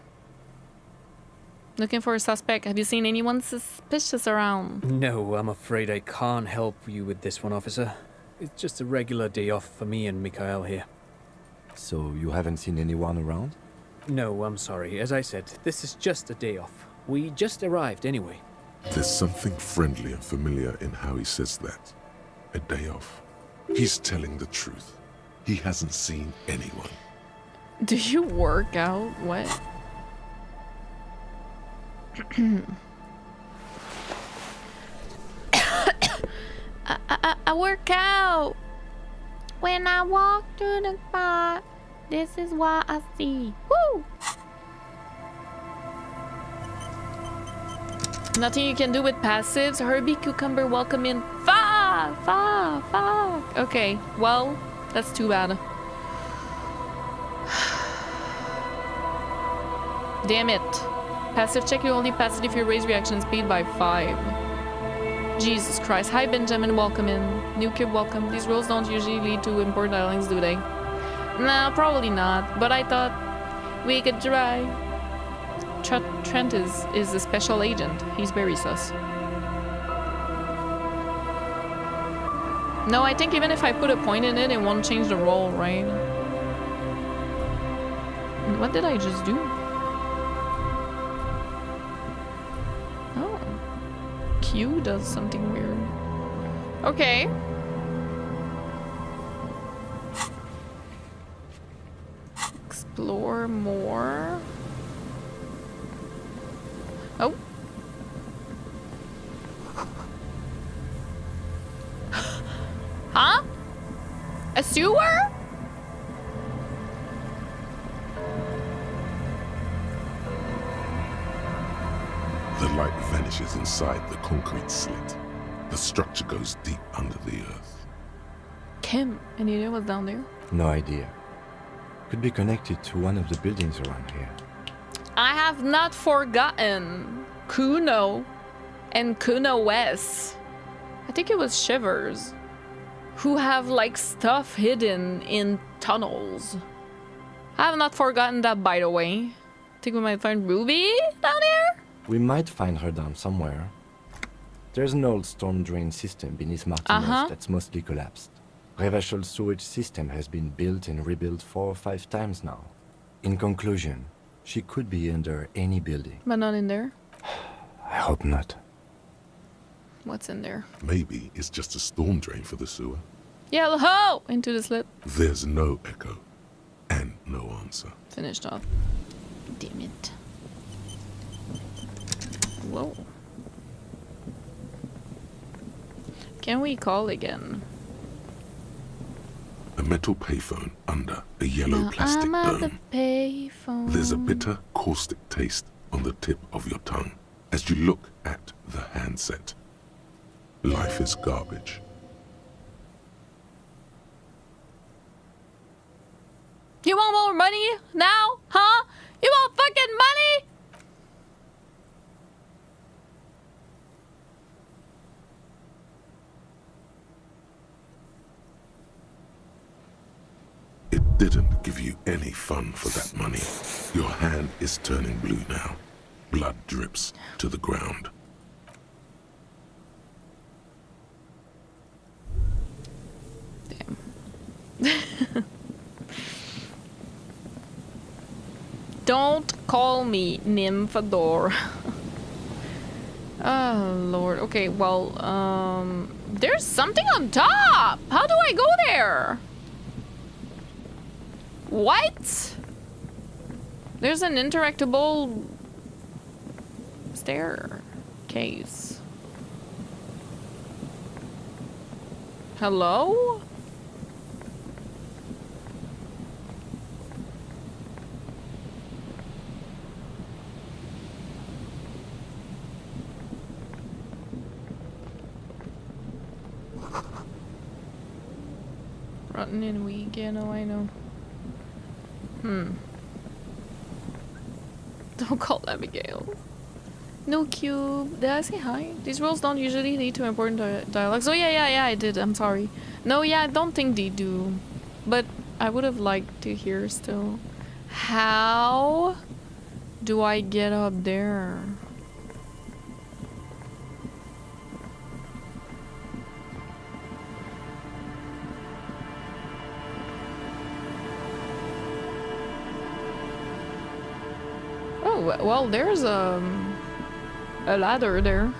Looking for a suspect. Have you seen anyone suspicious around? No, I'm afraid I can't help you with this one, officer. It's just a regular day off for me and Mikhail here. So you haven't seen anyone around? No, I'm sorry. As I said, this is just a day off. We just arrived anyway. There's something friendly and familiar in how he says that. A day off. He's telling the truth. He hasn't seen anyone. Do you work out? What? I work out. When I walk through the park, this is what I see. Woo! Nothing you can do with passives. Herbie Cucumber, welcome in. Fuck. Okay, well, that's too bad. Damn it. Passive check, you only pass it if you raise reaction speed by 5. Jesus Christ. Hi Benjamin, welcome in. New kid, welcome. These rolls don't usually lead to important dialings, do they? No, probably not. But I thought we could try. Trent is a special agent. He's very sus. No, I think even if I put a point in it, it won't change the roll, right? What did I just do? Oh. Q does something weird. Okay. Explore more. Oh. Huh? A sewer? The light vanishes inside the concrete slit. The structure goes deep under the earth. Kim, any idea what's down there? No idea. Could be connected to one of the buildings around here. I have not forgotten Kuno and Kuno West. I think it was Shivers, who have like stuff hidden in tunnels. I have not forgotten that, by the way. Think we might find Ruby down here? We might find her down somewhere. There's an old storm drain system beneath Martinez that's mostly collapsed. Revachel's sewage system has been built and rebuilt 4 or 5 times now. In conclusion, she could be under any building. But not in there. I hope not. What's in there? Maybe it's just a storm drain for the sewer. Yellow ho! Into the slit. There's no echo and no answer. Finished off. Damn it. Whoa. Can we call again? A metal payphone under a yellow Now plastic I'm at the dome. payphone. There's a bitter, caustic taste on the tip of your tongue as you look at the handset. Life is garbage. You want more money now? Huh? You want fucking money? It didn't give you any fun for that money. Your hand is turning blue now. Blood drips to the ground. Don't call me Nymphador. Oh, Lord. Okay, well, there's something on top! How do I go there? What? There's an interactable staircase. Hello? Rotten and weak, yeah, no, I know. Don't call Abigail. No cube. Did I say hi? These rules don't usually lead to important dialogues. Oh yeah, I did. I'm sorry. No, yeah, I don't think they do. But I would have liked to hear still. How do I get up there? Well, there's a ladder there,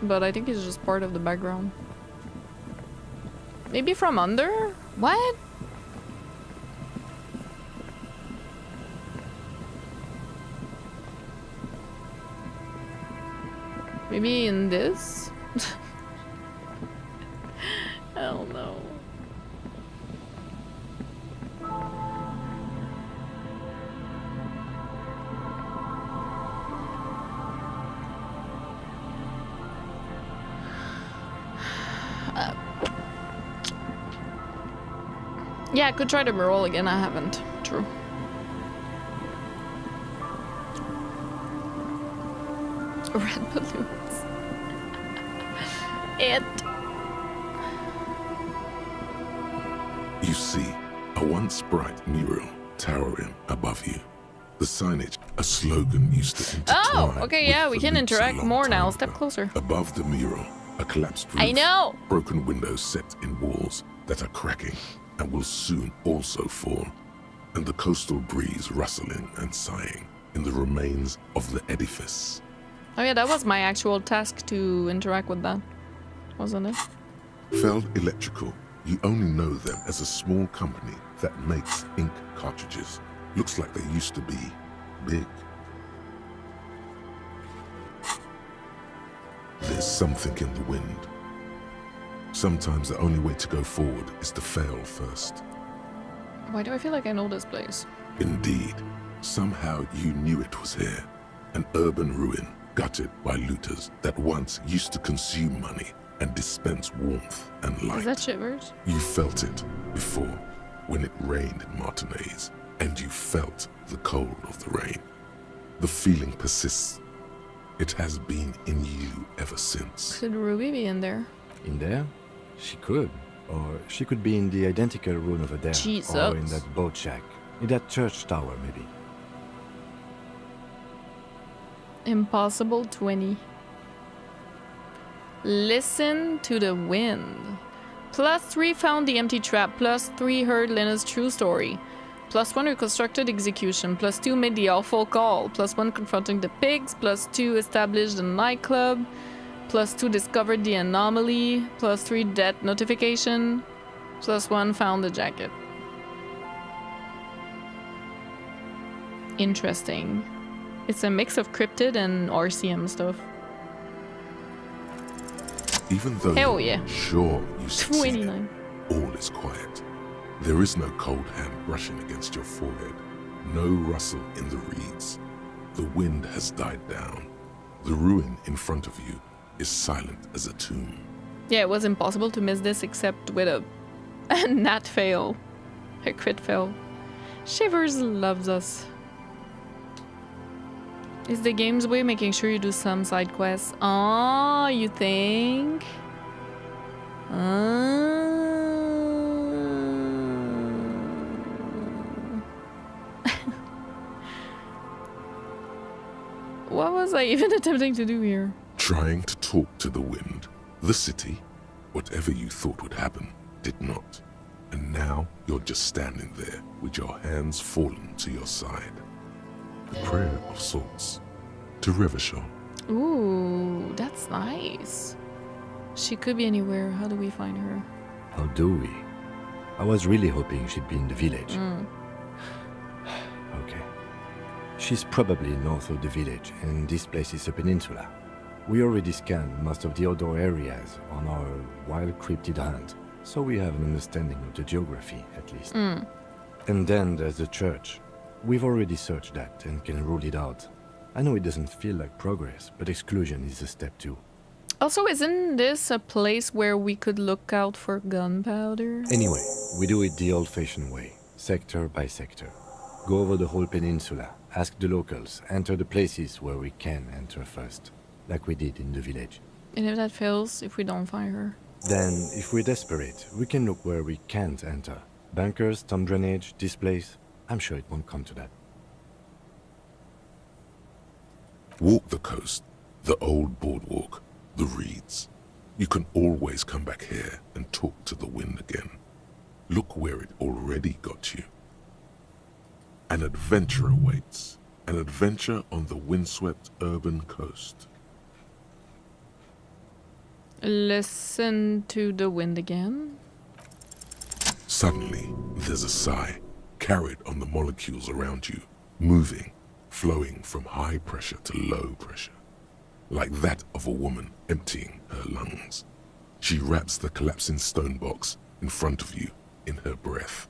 but I think it's just part of the background. Maybe from under? What? Maybe in this? I don't know. Yeah, I could try the mural again. I haven't. True. Red balloons. You see a once bright mural towering above you. The signage, a slogan used to intertwine. Oh, okay, yeah, we with can the loops interact a long more now. time Step ago. closer. Above the mural, a collapsed roof. I know. Broken windows set in walls that are cracking and will soon also fall. And the coastal breeze rustling and sighing in the remains of the edifice. Oh yeah, that was my actual task to interact with that, wasn't it? FELD Electrical, you only know them as a small company that makes ink cartridges. Looks like they used to be big. There's something in the wind. Sometimes the only way to go forward is to fail first. Why do I feel like I know this place? Indeed, somehow you knew it was here. An urban ruin gutted by looters that once used to consume money and dispense warmth and light. Is that Shivers? You felt it before when it rained in Martinez, and you felt the cold of the rain. The feeling persists. It has been in you ever since. Could Ruby be in there? In there? She could. Or she could be in the identical room over there. Jesus. Or in that boat shack. In that church tower, maybe. Impossible 20. Listen to the wind. +3 found the empty trap. +3 heard Lena's true story. +1 reconstructed execution. +2 made the awful call. +1 confronting the pigs. +2 established a nightclub. +2 discovered the anomaly. +3 death notification. +1 found the jacket. Interesting. It's a mix of cryptid and RCM stuff. Even though Hell you're yeah. sure you succeeded, 29. all is quiet. There is no cold hand brushing against your forehead, no rustle in the reeds. The wind has died down. The ruin in front of you is silent as a tomb. Yeah, it was impossible to miss this except with a nat fail. A crit fail. Shivers loves us. Is the game's way making sure you do some side quests? Oh, you think? What was I even attempting to do here? Trying to talk to the wind, the city, whatever you thought would happen, did not. And now you're just standing there with your hands fallen to your side. The prayer of sorts to Revachol. Ooh, that's nice. She could be anywhere. How do we find her? How do we? I was really hoping she'd be in the village. Okay. She's probably north of the village, and this place is a peninsula. We already scanned most of the outdoor areas on our wild cryptid hunt, so we have an understanding of the geography, at least. And then there's the church. We've already searched that and can rule it out. I know it doesn't feel like progress, but exclusion is a step too. Also, isn't this a place where we could look out for gunpowder? Anyway, we do it the old-fashioned way, sector by sector. Go over the whole peninsula, ask the locals, enter the places where we can enter first, like we did in the village. And if that fails, if we don't find her? Then, if we're desperate, we can look where we can't enter. Bunkers, storm drainage, this place. I'm sure it won't come to that. Walk the coast, the old boardwalk, the reeds. You can always come back here and talk to the wind again. Look where it already got you. An adventure awaits. An adventure on the windswept urban coast. Listen to the wind again. Suddenly, there's a sigh, carried on the molecules around you, moving, flowing from high pressure to low pressure, like that of a woman emptying her lungs. She wraps the collapsing stone box in front of you in her breath,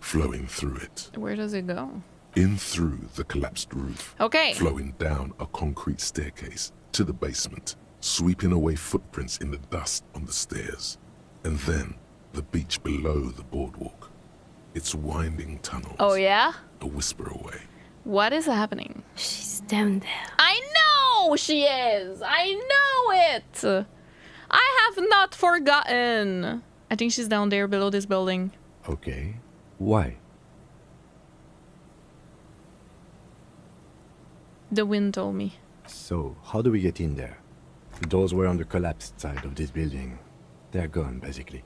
flowing through it. Where does it go? In through the collapsed roof, Okay. flowing down a concrete staircase to the basement, sweeping away footprints in the dust on the stairs, and then the beach below the boardwalk. Its winding tunnels. Oh yeah? A whisper away. What is happening? She's down there. I know she is! I know it! I have not forgotten. I think she's down there below this building. Okay. Why? The wind told me. So, how do we get in there? The doors were on the collapsed side of this building. They're gone, basically.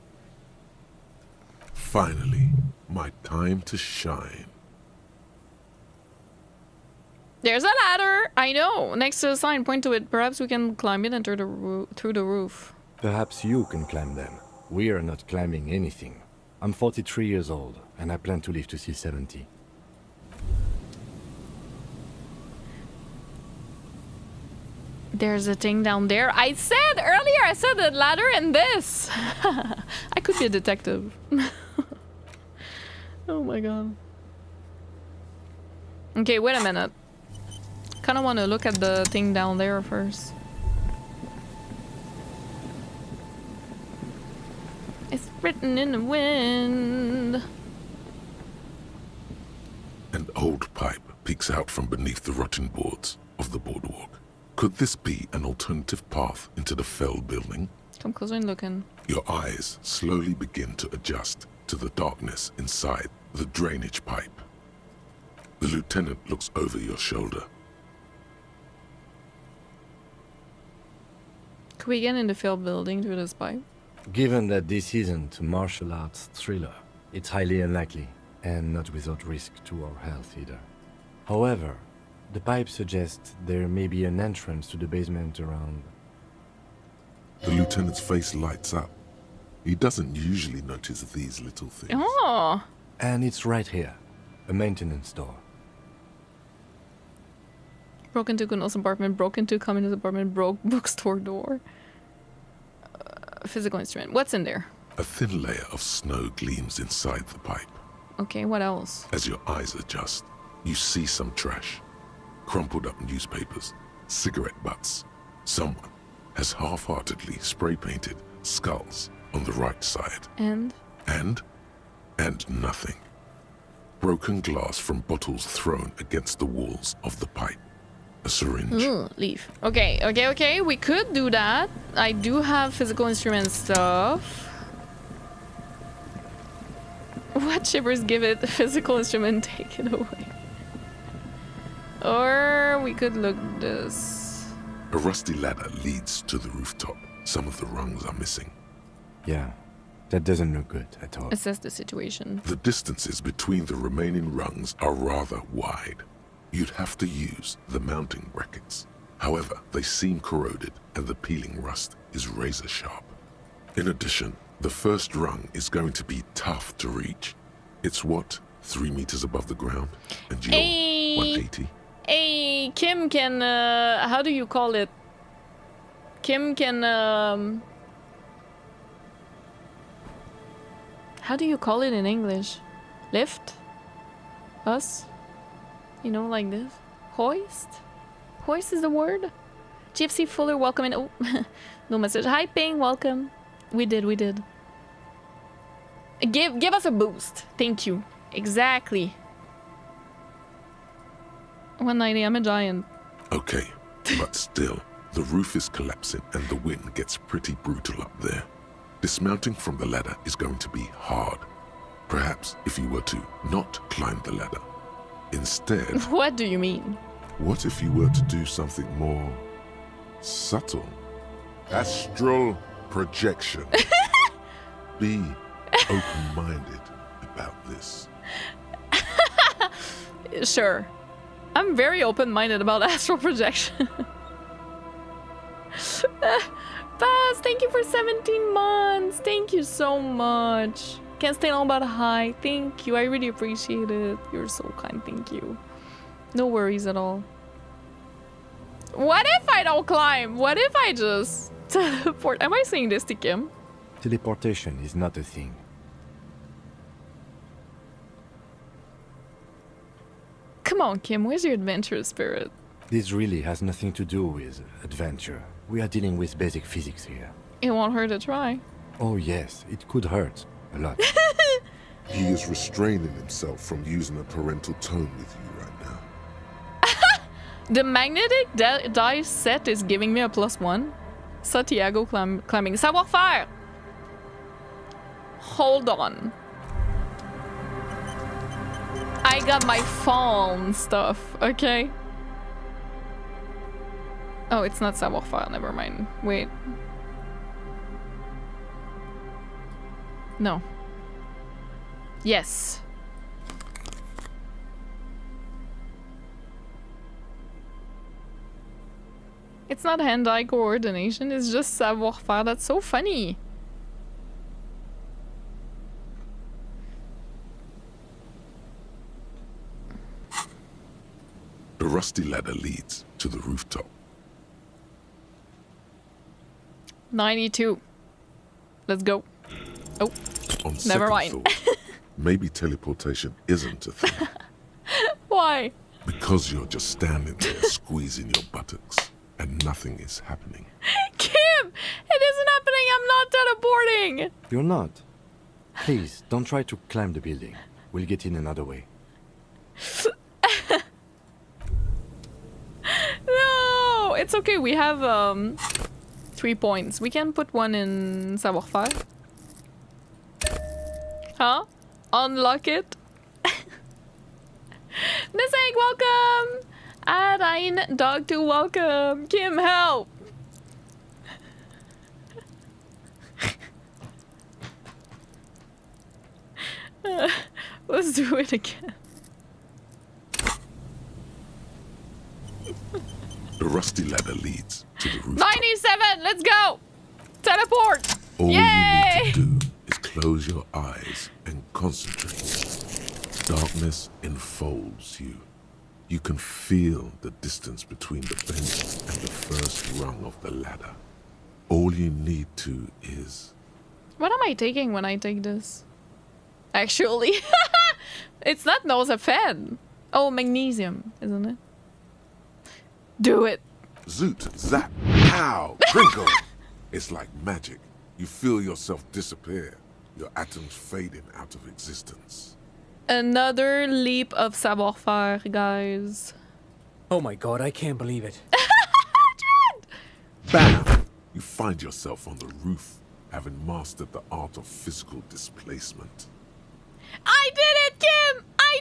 Finally, my time to shine. There's a ladder! I know! Next to the sign, point to it. Perhaps we can climb it and through the roof. Perhaps you can climb them. We are not climbing anything. I'm 43 years old, and I plan to live to see 70. There's a thing down there. I said the ladder and this! I could be a detective. Oh my god. Okay, wait a minute. Kind of want to look at the thing down there first. It's written in the wind. An old pipe peeks out from beneath the rotten boards of the boardwalk. Could this be an alternative path into the FELD building? Come closer and look in. Your eyes slowly begin to adjust to the darkness inside the drainage pipe. The lieutenant looks over your shoulder. Could we get in the FELD building through this pipe? Given that this isn't a martial arts thriller, it's highly unlikely, and not without risk to our health either. However, the pipe suggests there may be an entrance to the basement around. The lieutenant's face lights up. He doesn't usually notice these little things. Oh! And it's right here, a maintenance door. Broke into Gunno's apartment, broke into Cummins' apartment, broke bookstore door. Physical instrument. What's in there? A thin layer of snow gleams inside the pipe. Okay, what else? As your eyes adjust, you see some trash. Crumpled up newspapers, cigarette butts. Someone has half-heartedly spray-painted skulls on the right side. And nothing. Broken glass from bottles thrown against the walls of the pipe. A syringe. Ooh, leave. Okay. We could do that. I do have physical instrument stuff. What shivers give it? Physical instrument, take it away. Or we could look this. A rusty ladder leads to the rooftop. Some of the rungs are missing. Yeah, that doesn't look good at all. Assess the situation. The distances between the remaining rungs are rather wide. You'd have to use the mounting brackets. However, they seem corroded and the peeling rust is razor sharp. In addition, the first rung is going to be tough to reach. It's what, 3 meters above the ground? And you're 180? Hey, Kim can, how do you call it? Kim can, how do you call it in English? Lift? Us? You know, like this. Hoist? Hoist is the word? GFC Fuller, welcome in. Oh, no message. Hi, Ping, welcome. We did. Give us a boost. Thank you. Exactly. 190, I'm a giant. Okay, but still, the roof is collapsing and the wind gets pretty brutal up there. Dismounting from the ladder is going to be hard. Perhaps if you were to not climb the ladder. Instead... What do you mean? What if you were to do something more subtle? Astral projection. Be open-minded about this. Sure. I'm very open-minded about astral projection. Baz, thank you for 17 months. Thank you so much. Can't stay long but hi. Thank you. I really appreciate it. You're so kind. Thank you. No worries at all. What if I don't climb? What if I just teleport? Am I saying this to Kim? Teleportation is not a thing. Come on, Kim. Where's your adventurous spirit? This really has nothing to do with adventure. We are dealing with basic physics here. It won't hurt to try. Oh yes, it could hurt. A lot. He is restraining himself from using a parental tone with you right now. The magnetic dice set is giving me a +1. Santiago climbing. Savoir-faire! Hold on. I got my phone stuff, okay? Oh, it's not savoir-faire, never mind. Wait. No. Yes. It's not hand-eye coordination, it's just savoir-faire. That's so funny. The rusty ladder leads to the rooftop. 92. Let's go. Oh, On never mind. Thought, maybe teleportation isn't a thing. Why? Because you're just standing there squeezing your buttocks and nothing is happening. Kim! It isn't happening! I'm not teleporting! You're not. Please, don't try to climb the building. We'll get in another way. No! It's okay, we have 3 points. We can put one in savoir-faire. Huh? Unlock it? Nisang, welcome! Arain, dog to welcome. Kim, help! Let's do it again. The rusty ladder leads to the roof. 97! Let's go! Teleport! All Yay! you need to do is close your eyes and concentrate. Darkness enfolds you. You can feel the distance between the bench and the first rung of the ladder. All you need to is... What am I taking when I take this? Actually, it's not nosaphen. Oh, magnesium, isn't it? Do it. Zoot, zap, pow, crinkle. It's like magic. You feel yourself disappear, your atoms fading out of existence. Another leap of savoir-faire, guys. Oh my god, I can't believe it. Bam! You find yourself on the roof, having mastered the art of physical displacement. I did it, Kim! I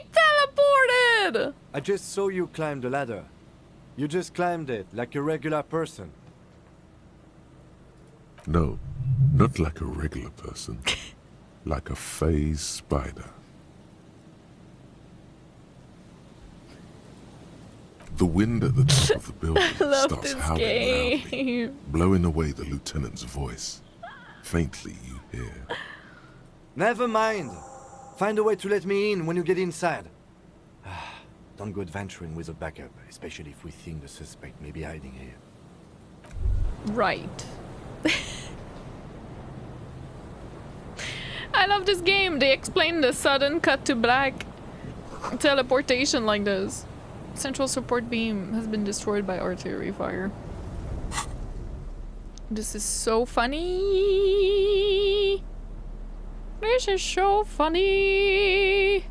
teleported! I just saw you climb the ladder. You just climbed it like a regular person. No, not like a regular person. Like a phase spider. The wind at the top of the building starts howling loudly, blowing away the lieutenant's voice. Faintly you hear. Never mind. Find a way to let me in when you get inside. Don't go adventuring with a backup, especially if we think the suspect may be hiding here. Right. I love this game. They explain the sudden cut to black teleportation like this. Central support beam has been destroyed by artillery fire. This is so funny. This is so funny.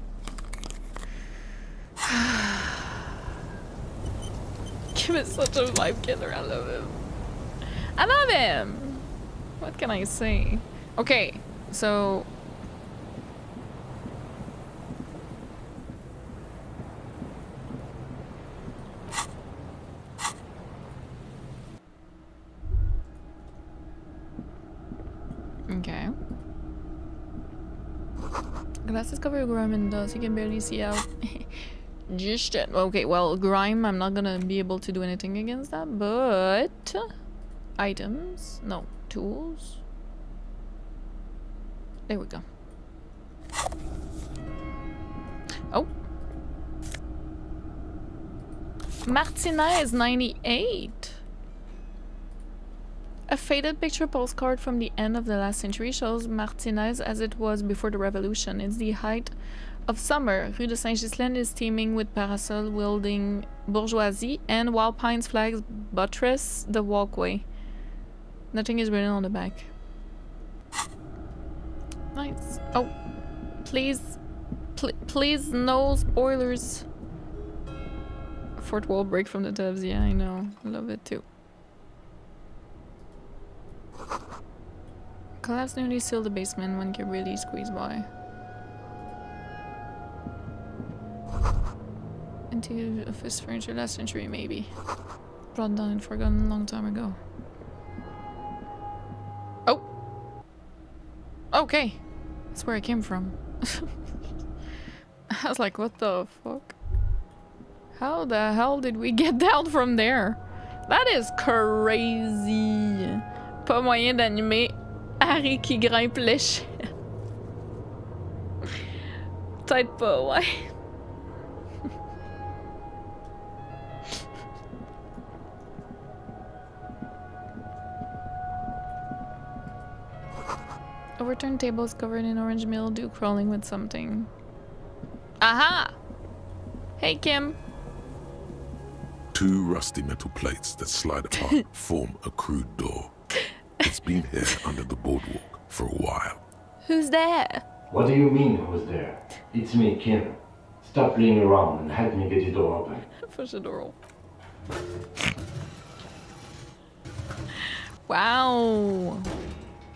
Kim is such a vibe killer. I love him. I love him. What can I say? Okay, so okay. Glasses cover grime and dust. You can barely see out. Just okay. Well, grime. I'm not gonna be able to do anything against that. But items. No tools. There we go. Oh. Martinez 98. A faded picture postcard from the end of the last century shows Martinez as it was before the revolution. It's the height of summer. Rue de Saint-Ghislain is teeming with parasol-wielding bourgeoisie, and wild pines flags buttress the walkway. Nothing is written on the back. Nice. Oh, please, please, no spoilers. Fourth wall break from the devs. Yeah, I know. I love it too. Collapse nearly sealed the basement. One can really squeeze by. Into office furniture last century, maybe. Brought down and forgotten a long time ago. Oh! Okay! That's where I came from. I was like, what the fuck? How the hell did we get down from there? That is crazy! Pas moyen d'animer Harry qui grimpe l'échelle. Peut-être pas, ouais. Overturned tables covered in orange mildew crawling with something. Aha! Hey, Kim. 2 rusty metal plates that slide apart form a crude door. It's been here under the boardwalk for a while. Who's there? What do you mean, who's there? It's me, Kim. Stop playing around and help me get the door open. Push the door. Wow.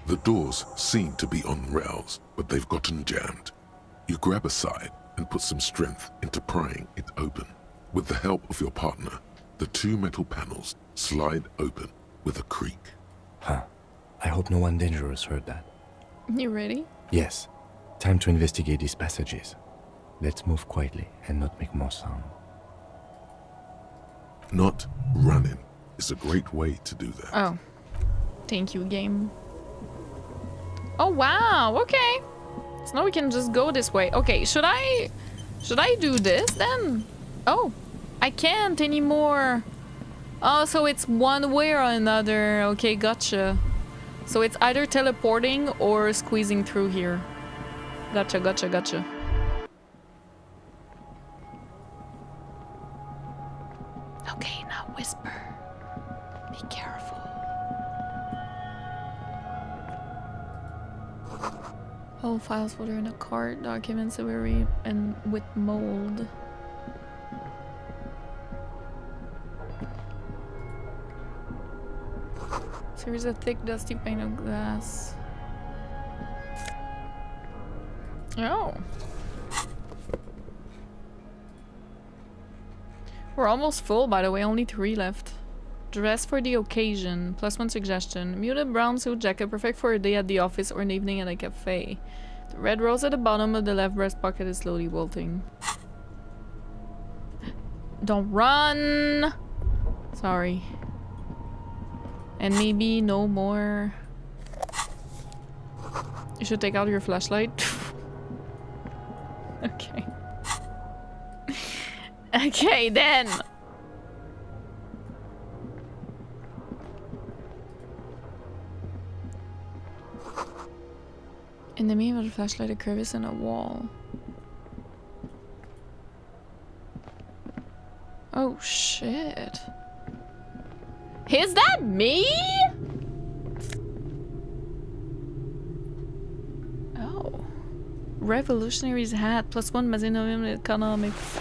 The doors seem to be on rails, but they've gotten jammed. You grab a side and put some strength into prying it open. With the help of your partner, the 2 metal panels slide open with a creak. Huh. I hope no one dangerous heard that. You ready? Yes. Time to investigate these passages. Let's move quietly and not make more sound. Not running is a great way to do that. Oh. Thank you, game. Oh, wow. Okay. So now we can just go this way. Okay, should I do this then? Oh, I can't anymore. Oh, so it's one way or another. Okay, gotcha. So it's either teleporting or squeezing through here. Gotcha, gotcha, gotcha. Okay, now whisper. Be careful. All files folder in a cart, documents that were and with mold. Series of thick, dusty pane of glass. Oh. We're almost full, by the way. Only 3 left. Dress for the occasion. +1 suggestion. Muted brown suit jacket, perfect for a day at the office or an evening at a cafe. The red rose at the bottom of the left breast pocket is slowly wilting. Don't run! Sorry. And maybe no more. You should take out your flashlight. Okay. Okay, then. In the middle of the flashlight, a crevice in a wall. Oh shit. Is that me? Oh. Revolutionary's hat, +1 Mazinovium economics.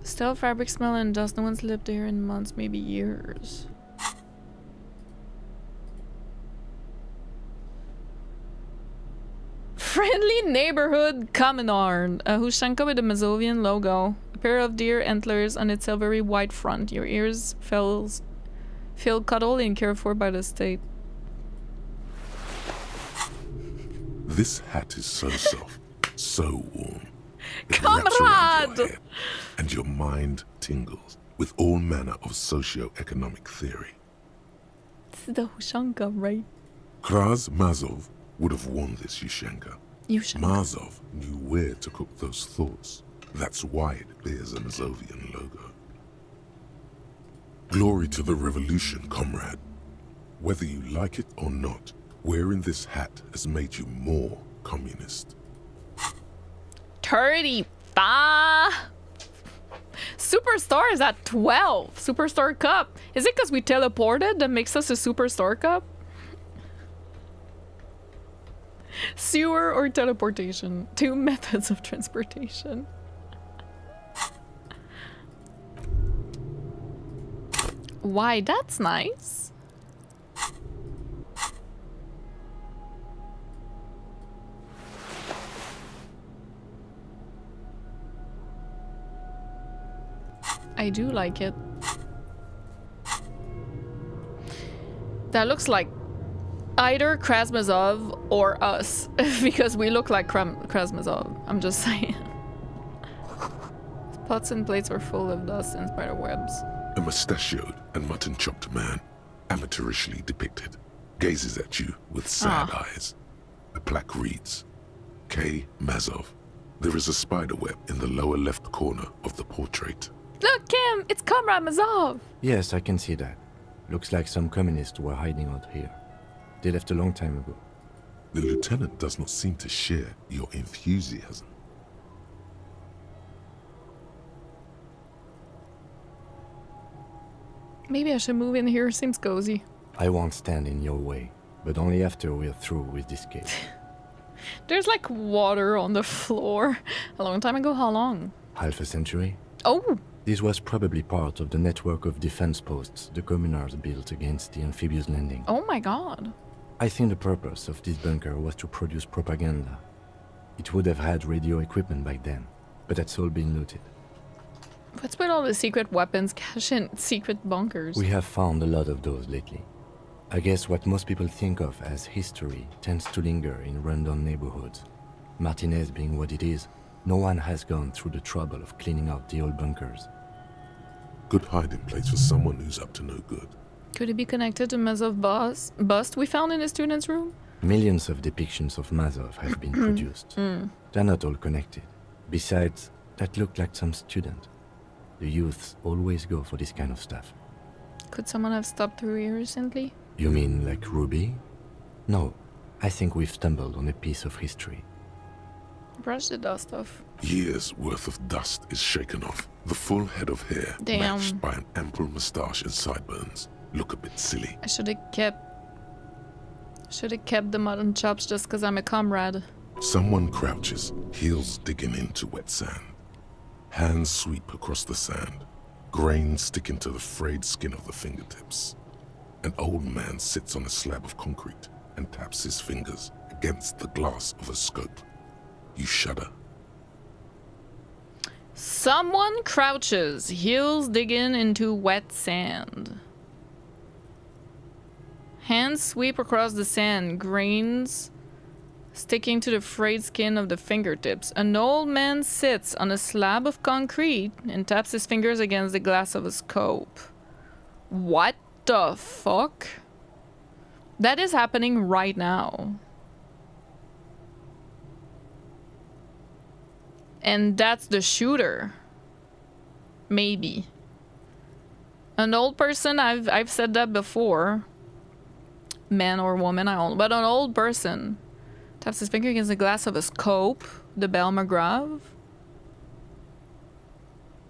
Stale fabric smell and dust. No one's lived there in months, maybe years. Friendly neighborhood commoner. A Hushanka with a Mazovian logo. A pair of deer antlers on its silvery white front. Your ears feel cuddled and cared for by the state. This hat is so soft, so warm. It wraps around your head, and your mind tingles with all manner of socio-economic theory. This is the Hushanka, right? Kraz Mazov would have worn this Yushenka. Mazov knew where to cook those thoughts. That's why it bears a Mazovian logo. Glory to the revolution, comrade. Whether you like it or not, wearing this hat has made you more communist. 35. Superstar is at 12. Superstar cup. Is it because we teleported that makes us a superstar cup? Sewer or teleportation? 2 methods of transportation. Why, that's nice. I do like it. That looks like either Krasmazov or us, because we look like Krasmazov. I'm just saying. Pots and plates are full of dust and spider webs. A mustachioed and mutton-chopped man, amateurishly depicted, gazes at you with sad eyes. A plaque reads, K. Mazov. There is a spider web in the lower left corner of the portrait. Look, Kim! It's Comrade Mazov! Yes, I can see that. Looks like some communists were hiding out here. They left a long time ago. The lieutenant does not seem to share your enthusiasm. Maybe I should move in here. Seems cozy. I won't stand in your way, but only after we're through with this case. There's like water on the floor. A long time ago? How long? Half a century? Oh! This was probably part of the network of defense posts the communards built against the amphibious landing. Oh my god. I think the purpose of this bunker was to produce propaganda. It would have had radio equipment back then, but that's all been looted. What's with all the secret weapons cached in secret bunkers? We have found a lot of those lately. I guess what most people think of as history tends to linger in rundown neighborhoods. Martinez being what it is, no one has gone through the trouble of cleaning out the old bunkers. Good hiding place for someone who's up to no good. Could it be connected to Mazov bust we found in the student's room? Millions of depictions of Mazov have been produced. They're not all connected. Besides, that looked like some student. The youths always go for this kind of stuff. Could someone have stopped through here recently? You mean like Ruby? No, I think we've stumbled on a piece of history. Brush the dust off. Years worth of dust is shaken off. The full head of hair matched by an ample moustache and sideburns. Look a bit silly. I should have kept the mutton chops just because I'm a comrade. Someone crouches, heels digging into wet sand. Hands sweep across the sand, grains sticking to the frayed skin of the fingertips. An old man sits on a slab of concrete and taps his fingers against the glass of a scope. You shudder. Someone crouches, heels digging into wet sand. Hands sweep across the sand, grains sticking to the frayed skin of the fingertips. An old man sits on a slab of concrete and taps his fingers against the glass of a scope. What the fuck? That is happening right now. And that's the shooter. Maybe. An old person, I've said that before. Man or woman, I don't know. But an old person taps his finger against the glass of a scope, the Belle McGraw.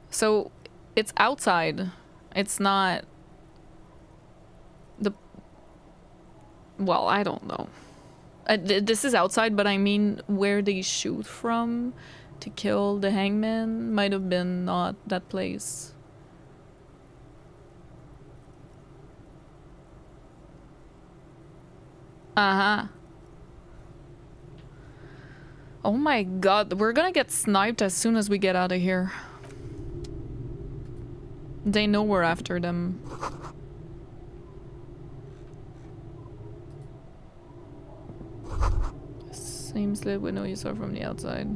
So it's outside. It's not the... Well, I don't know. This is outside, but I mean where they shoot from to kill the hangman might have been not that place. Uh-huh. Oh my god, we're gonna get sniped as soon as we get out of here. They know we're after them. Seems lit with no use from the outside.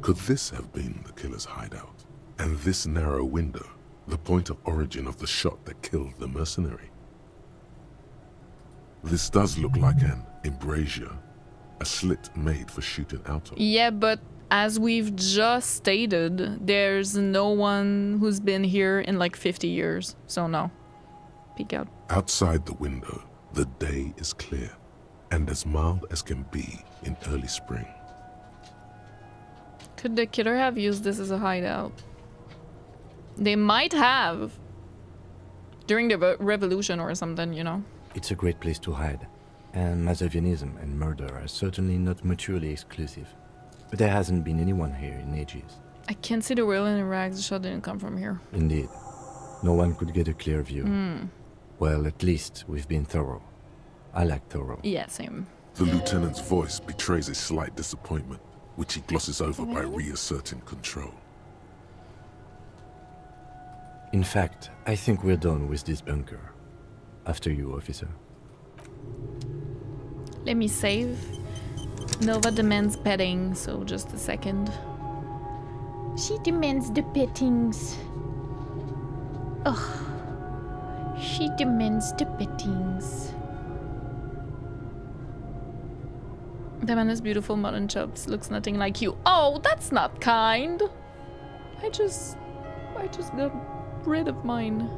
Could this have been the killer's hideout? And this narrow window, the point of origin of the shot that killed the mercenary? This does look like an embrasure, a slit made for shooting out of. Yeah, but as we've just stated, there's no one who's been here in like 50 years, so no. Peek out. Outside the window, the day is clear and as mild as can be in early spring. Could the killer have used this as a hideout? They might have. During the revolution or something, you know. It's a great place to hide. And Mazovianism and murder are certainly not mutually exclusive. But there hasn't been anyone here in ages. I can't see the wheel in the rags. The shot didn't come from here. Indeed. No one could get a clear view. Well, at least we've been thorough. I like thorough. Yeah, same. The lieutenant's voice betrays a slight disappointment, which he glosses over by reasserting control. In fact, I think we're done with this bunker. After you, officer. Let me save. Nova demands petting, so just a second. She demands the pettings. Ugh. She demands the pettings. The man has beautiful mutton chops. Looks nothing like you. Oh, that's not kind. I just got rid of mine.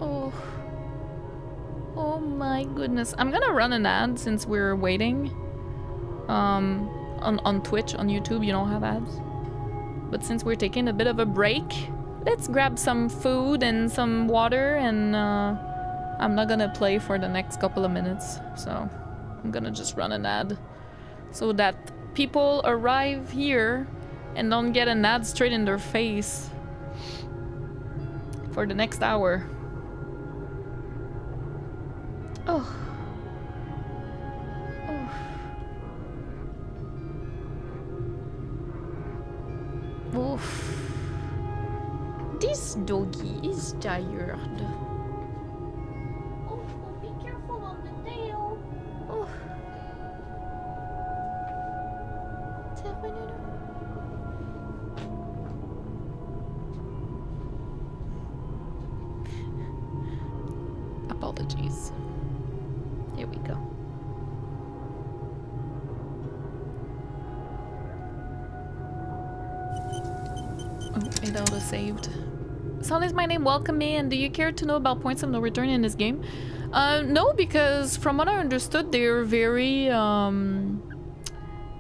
Oh. Oh my goodness. I'm gonna run an ad since we're waiting. on Twitch, on YouTube, you don't have ads. But since we're taking a bit of a break, let's grab some food and some water, and I'm not gonna play for the next couple of minutes, so I'm gonna just run an ad so that people arrive here and don't get an ad straight in their face for the next hour. Oh. Oof. This doggy is tired. Oh, be careful on the tail. Oh. Apologies. Here we go. Oh, it auto-saved. Son is my name, welcome in. Do you care to know about points of no return in this game? No, because from what I understood, they're very,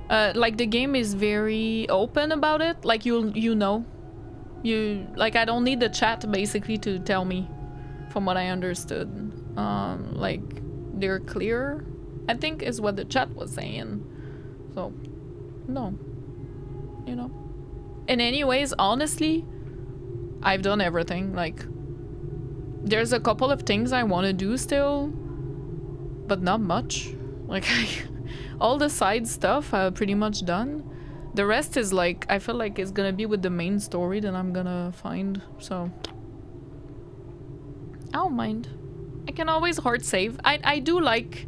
like the game is very open about it. Like you know. Like I don't need the chat basically to tell me, from what I understood. Like they're clear, I think is what the chat was saying. So, no. You know. And anyways, honestly, I've done everything. Like, there's a couple of things I want to do still, but not much. Like, all the side stuff I've pretty much done. The rest is like, I feel like it's gonna be with the main story that I'm gonna find, so I don't mind. I can always hard save. I do like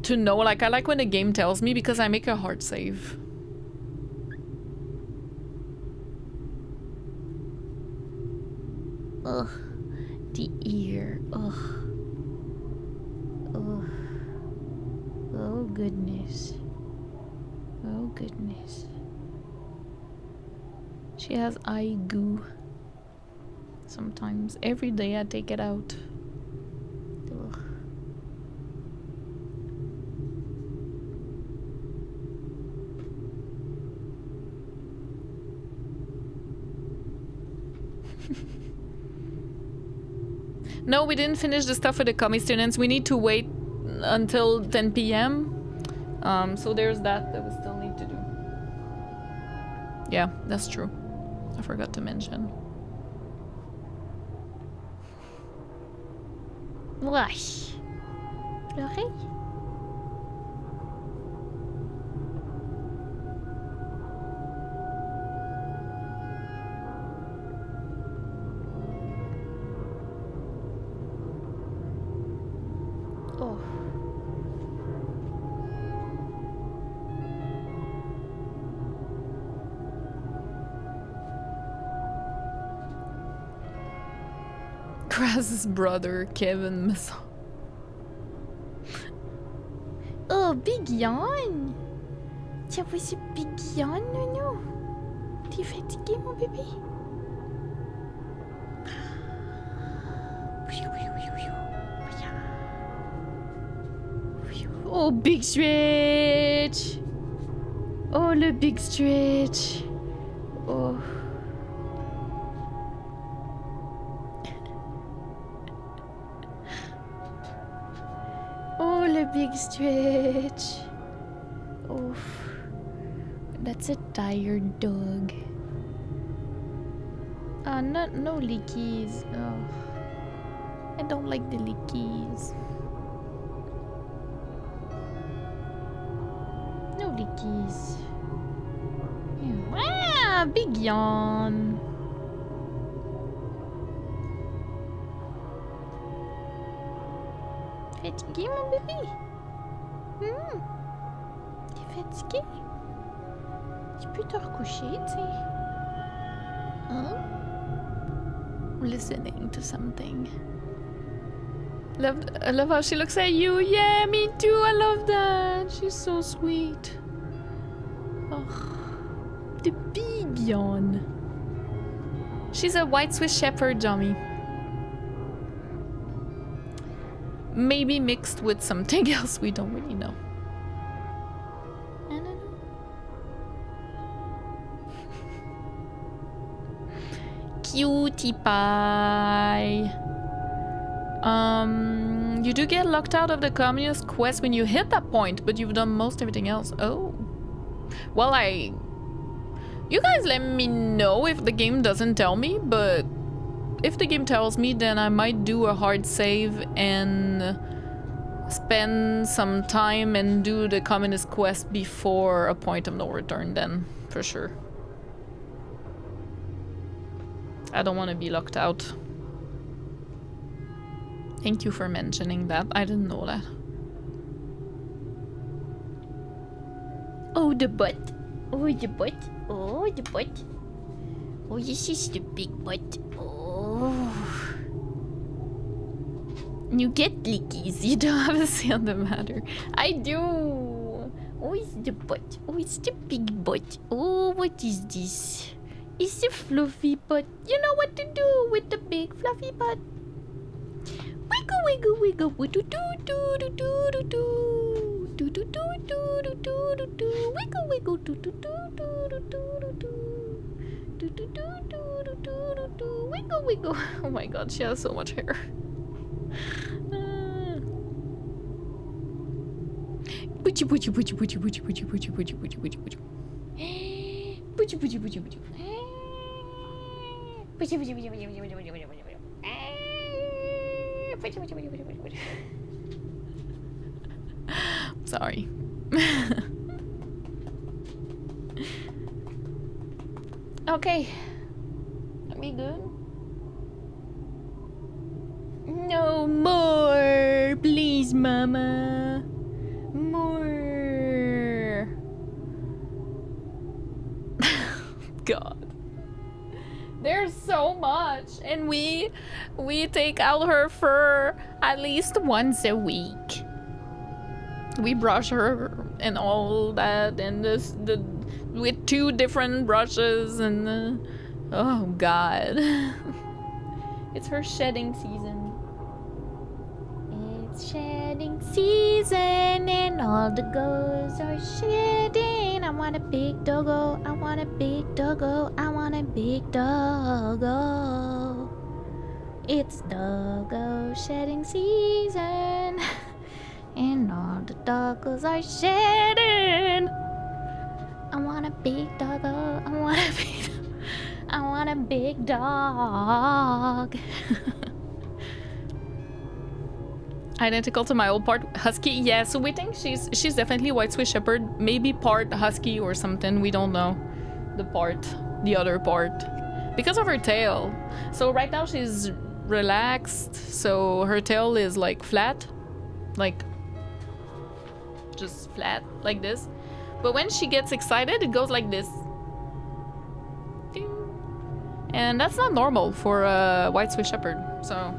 to know, like, I like when the game tells me because I make a hard save. Ugh, the ear. Ugh. Ugh. Oh goodness. Oh goodness. She has eye goo. Sometimes. Every day I take it out. Ugh. No, we didn't finish the stuff with the commie students. We need to wait until 10 p.m. So there's that we still need to do. Yeah, that's true. I forgot to mention. Why? Pleurer? Oh. Kras's brother, Kevin Masson. Oh, big yawn. Tu as vu ce big yawn, Nounou? T'es fatigué, mon bébé? Oh, big stretch. Oh, le big stretch. Oh. Oh, le big stretch. Oh. That's a tired dog. No lickies. Oh. I don't like the lickies. No lickies. Ah, big yawn. Fatigué, mon bébé? T'es fatigué? Tu peux te recoucher, tu sais. Hein? Listening to something. I love how she looks at you. Yeah, me too. I love that. She's so sweet. Oh, the big yawn. She's a white Swiss Shepherd, Johnny. Maybe mixed with something else we don't really know. cutie pie. You do get locked out of the communist quest when you hit that point, but you've done most everything else. Oh. Well, you guys let me know if the game doesn't tell me, but if the game tells me, then I might do a hard save and spend some time and do the communist quest before a point of no return then, for sure. I don't want to be locked out. Thank you for mentioning that. I didn't know that. Oh, the butt. Oh, the butt. Oh, the butt. Oh, this is the big butt. Oh. You get lickies. You don't have a say on the matter. I do. Oh, it's the butt. Oh, it's the big butt. Oh, what is this? It's the fluffy butt. You know what to do with the big fluffy butt. Wiggle, wiggle, wiggle. Do do do do do do do. Do do do do do do do do. Wiggle, wiggle. Do do do do do do do do. Do do do do do do do. Wiggle, wiggle. Oh my god, she has so much hair. Butchie, butchie, butchie, butchie, butchie, butchie, butchie, butchie, butchie, butchie, butchie. Butchie, butchie, butchie, butchie. Butchie, butchie, butchie, butchie, butchie, butchie, butchie, butchie. Sorry. Okay. Are we good? No more, please, Mama. More. God. There's so much, and we take out her fur at least once a week. We brush her and all that, and with 2 different brushes, and oh god. It's her shedding season. It's shedding season and all the girls are shedding. I want a big doggo, I want a big doggo, I want a big doggo. It's doggo shedding season and all the doggos are shedding. I want a big doggo, I want a big I want a big dog. Identical to my old part husky. Yeah, so we think she's definitely white Swiss shepherd, maybe part husky or something. We don't know the other part because of her tail. So right now she's relaxed, so her tail is like flat, like just flat like this. But when she gets excited, it goes like this. Ding. And that's not normal for a white Swiss shepherd. So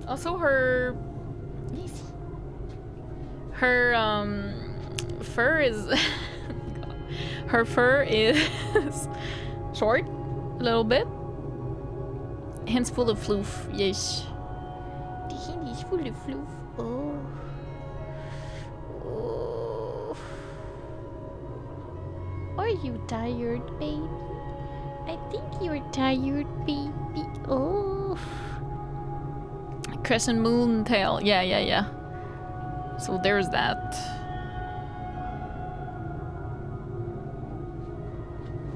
also her fur is her fur is short a little bit. Hands full of floof. Yes. The hand is full of floof. Oh. Oh. Are you tired, baby? I think you're tired, baby. Oh. Crescent moon tail. Yeah. So there's that.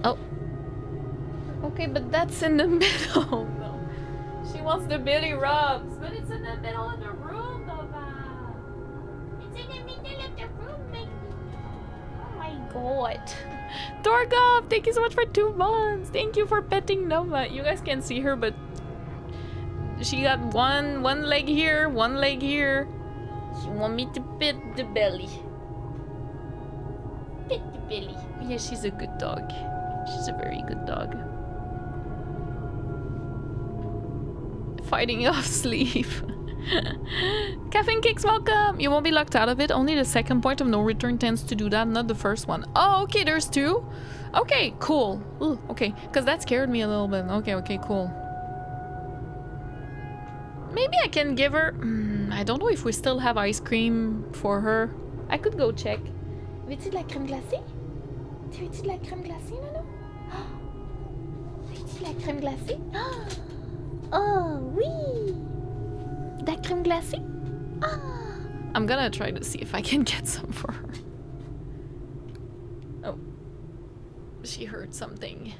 Oh. Okay, but that's in the middle. No. She wants the belly rubs, but it's in the middle of the room, Nova. It's in the middle of the room, baby. Oh my god. Dorgov, thank you so much for 2 months. Thank you for petting Nova. You guys can't see her, but she got one leg here, one leg here. She want me to pet the belly. Pet the belly. Yeah, she's a good dog. She's a very good dog. Fighting off sleep. Caffeine Kicks, welcome! You won't be locked out of it. Only the second point of no return tends to do that, not the first one. Oh, okay, there's 2. Okay, cool. Ooh, okay, because that scared me a little bit. Okay, cool. Maybe I can give her... I don't know if we still have ice cream for her. I could go check. Veux-tu de la crème glacée? Tu veux-tu de la crème glacée, Nono? Veux-tu veux la crème glacée? Oh oui! La crème glacée? Ah! I'm gonna try to see if I can get some for her. Oh. She heard something.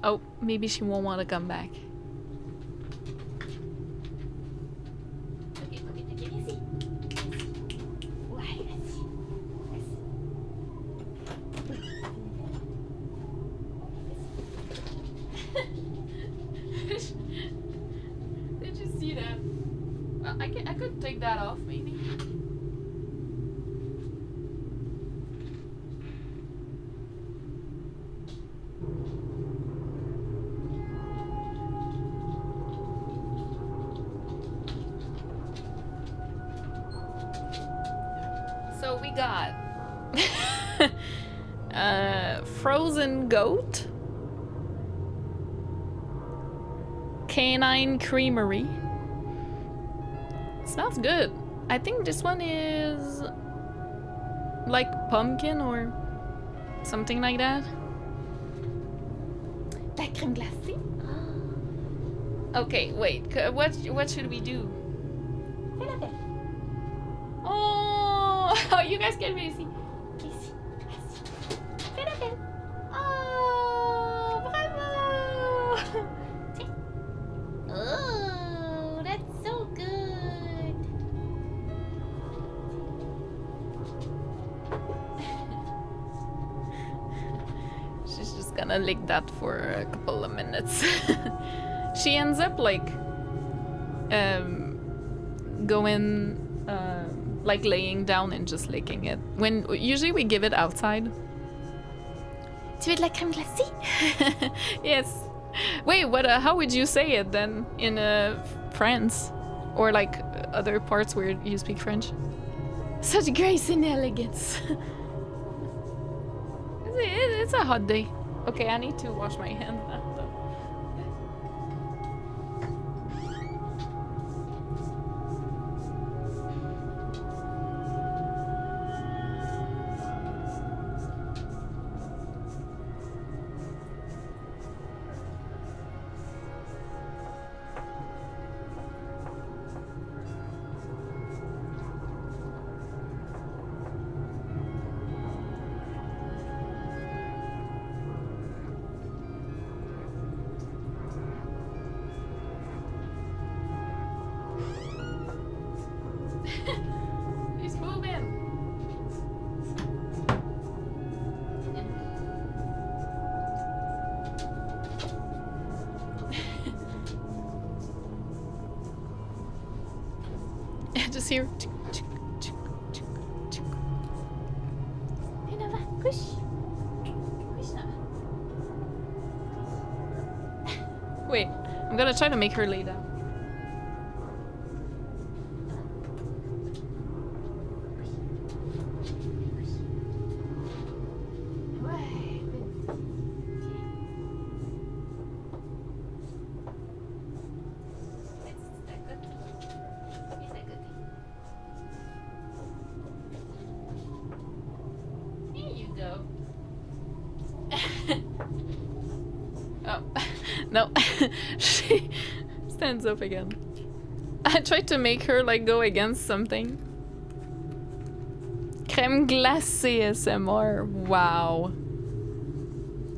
Oh, maybe she won't want to come back. Did you see that? I could take that off maybe. So we got frozen goat, canine creamery. Smells good. I think this one is like pumpkin or something like that. La crème glacée? Okay, wait. What should we do? Oh, you guys can really see. Ici. Fais la belle. Oh, bravo! Oh, that's so good. She's just gonna lick that for a couple of minutes. She ends up like going like laying down and just licking it. When usually we give it outside. Tu veux de la crème glacée? Yes. Wait, what? How would you say it then in France, or like other parts where you speak French? Such grace and elegance. It's a hot day. Okay, I need to wash my hands now. He's moving. Just hear. Viens, va, couche. Couche, là. Wait, I'm gonna try to make her lay down. No, she stands up again. I tried to make her like go against something. Crème glacée ASMR. Wow.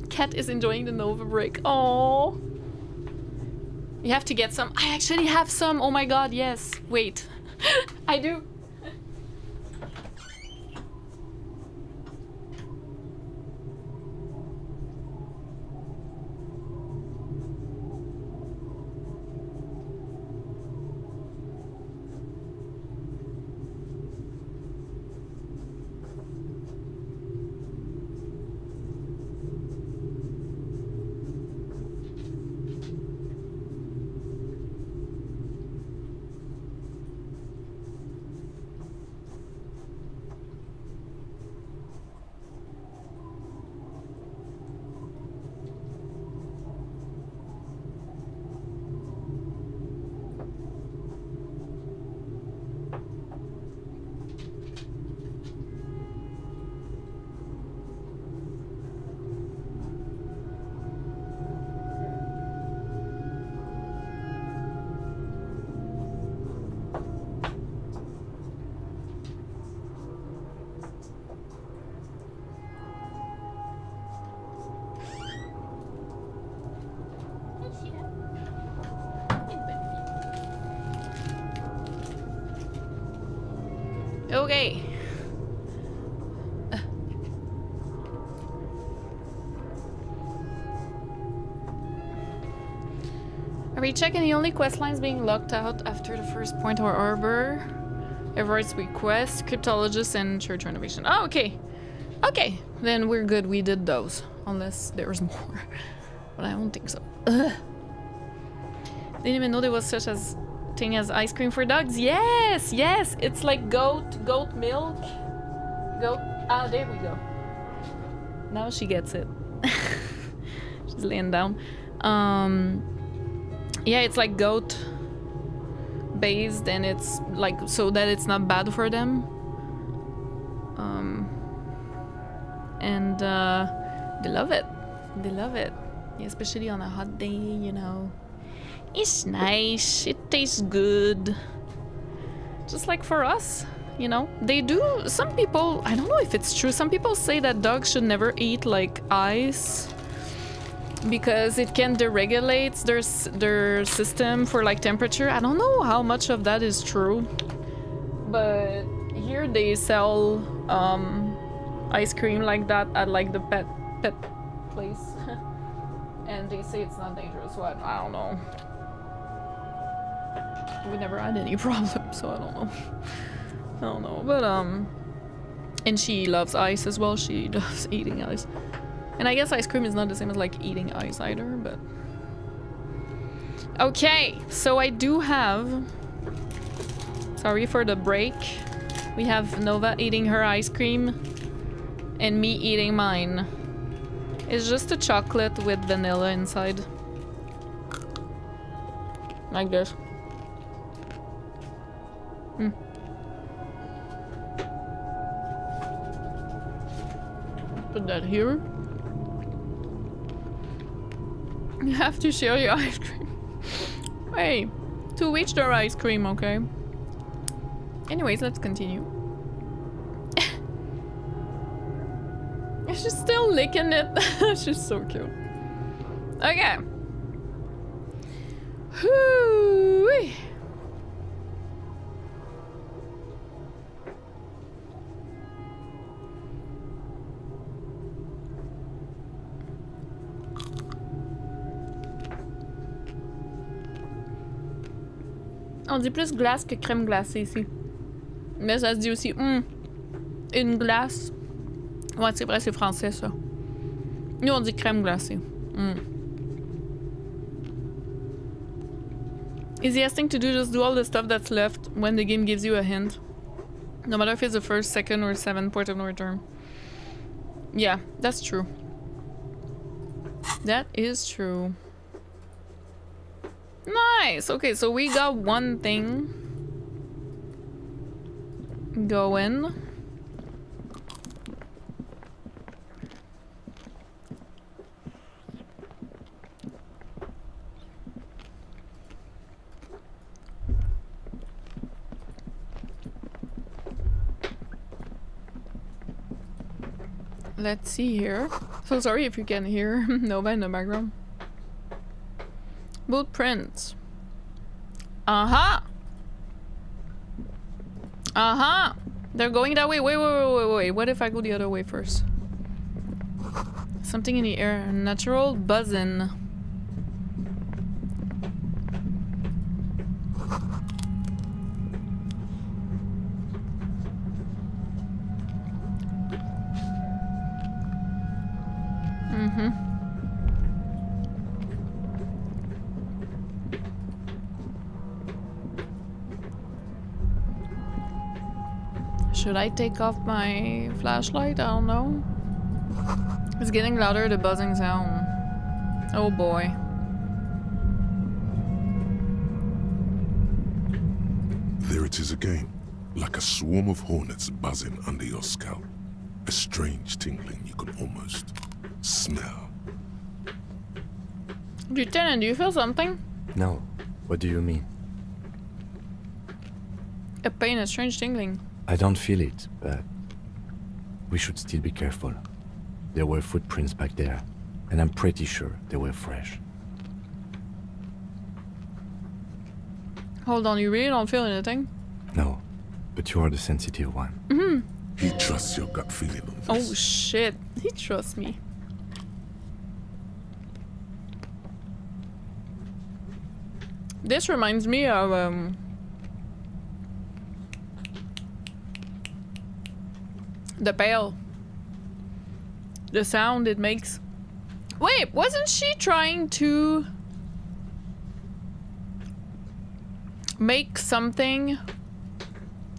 Cat is enjoying the Nova break. Oh. You have to get some. I actually have some. Oh my god, yes. Wait. I do. Okay. Are we checking the only quest lines being locked out after the first point or arbor? Everett's request, cryptologist, and church renovation. Oh, okay. Okay, then we're good. We did those. Unless there's more. But I don't think so. Ugh. Didn't even know there was such a thing as ice cream for dogs. Yes, yes. It's like goat milk. Ah, there we go. Now she gets it. She's laying down. Yeah, it's like goat based, and it's like so that it's not bad for them. And they love it. They love it. Yeah, especially on a hot day, you know. It's nice. It tastes good. Just like for us, you know. They do. Some people, I don't know if it's true. Some people say that dogs should never eat like ice because it can deregulate their system for like temperature. I don't know how much of that is true, but here they sell ice cream like that at like the pet place. And they say it's not dangerous, so I don't know. We never had any problems, so I don't know. But and she loves ice as well. She loves eating ice. And I guess ice cream is not the same as like eating ice either, but okay, so I do have, sorry for the break, we have Nova eating her ice cream and me eating mine. It's just a chocolate with vanilla inside. Like this. Put that here. You have to share your ice cream. Hey, to each their ice cream, okay? Anyways, let's continue. She's still licking it. She's so cute. Okay. Hoo-wee. On dit plus glace que crème glacée ici. Mais ça se dit aussi une glace. Ouais, c'est vrai, c'est français ça. Nous on dit crème glacée. Easiest thing to do, just do all the stuff that's left when the game gives you a hint. No matter if it's the first, second, or 7th port of no return. Yeah, that's true. That is true. Nice! Okay, so we got one thing going. Let's see here. So sorry if you can hear Nova in the background. Boot prints. Uh-huh. Uh-huh. They're going that way. Wait. What if I go the other way first? Something in the air. Natural buzzing. Should I take off my flashlight? I don't know. It's getting louder, the buzzing sound. Oh boy. There it is again, like a swarm of hornets buzzing under your scalp. A strange tingling you can almost smell. Lieutenant, do you feel something? No. What do you mean? A pain, a strange tingling. I don't feel it, but we should still be careful. There were footprints back there, and I'm pretty sure they were fresh. Hold on, you really don't feel anything? No. but you are the sensitive one. He trusts your gut feeling on this. Oh shit, he trusts me. This reminds me of the pail. The sound it makes. Wait, wasn't she trying to make something?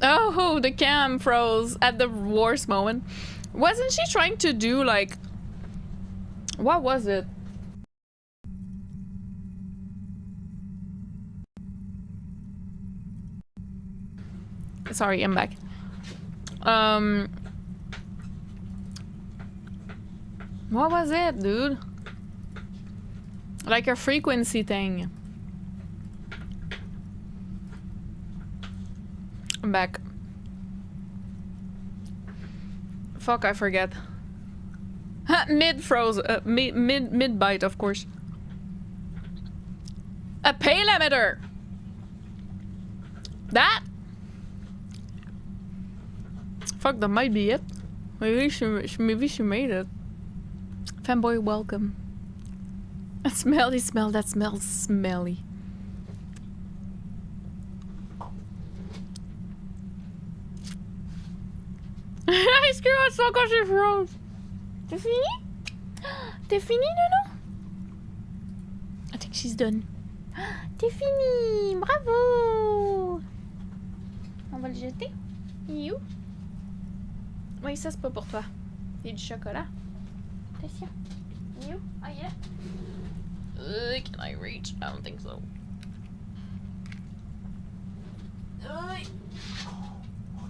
Oh, the cam froze at the worst moment. Wasn't she trying to do like... What was it? Sorry, I'm back. What was it, dude? Like a frequency thing. I'm back. Fuck, I forget. Mid-froze, mid-bite, of course. A pay limiter! That? Fuck, that might be it. Maybe she made it. Fanboy, welcome. A smelly smell, that smells smelly. I screw up so quand she froze. T'es fini? T'es fini, Nono? I think she's done. T'es fini! Bravo! On va le jeter. You? Oui, ça c'est pas pour toi. C'est du chocolat. Attention. You? Oh yeah. Can I reach? I don't think so.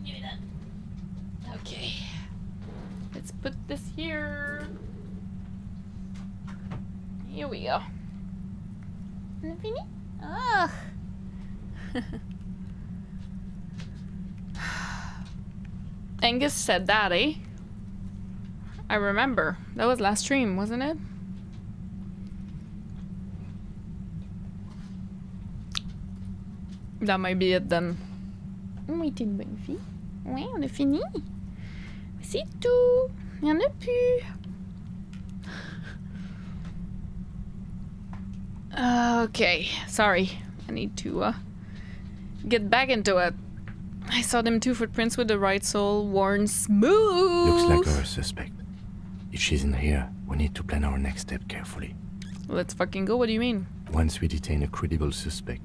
Give me that. Okay. Let's put this here. Here we go. On a fini? Ugh. Angus said that, eh? I remember. That was last stream, wasn't it? That might be it then. Oui, t'es une bonne fille. Ouais, on a fini. C'est tout. Il y en a plus. Okay, sorry. I need to get back into it. I saw them 2 footprints with the right sole worn smooth. Looks like our suspect. If she's in here, we need to plan our next step carefully. Let's fucking go. What do you mean? Once we detain a credible suspect,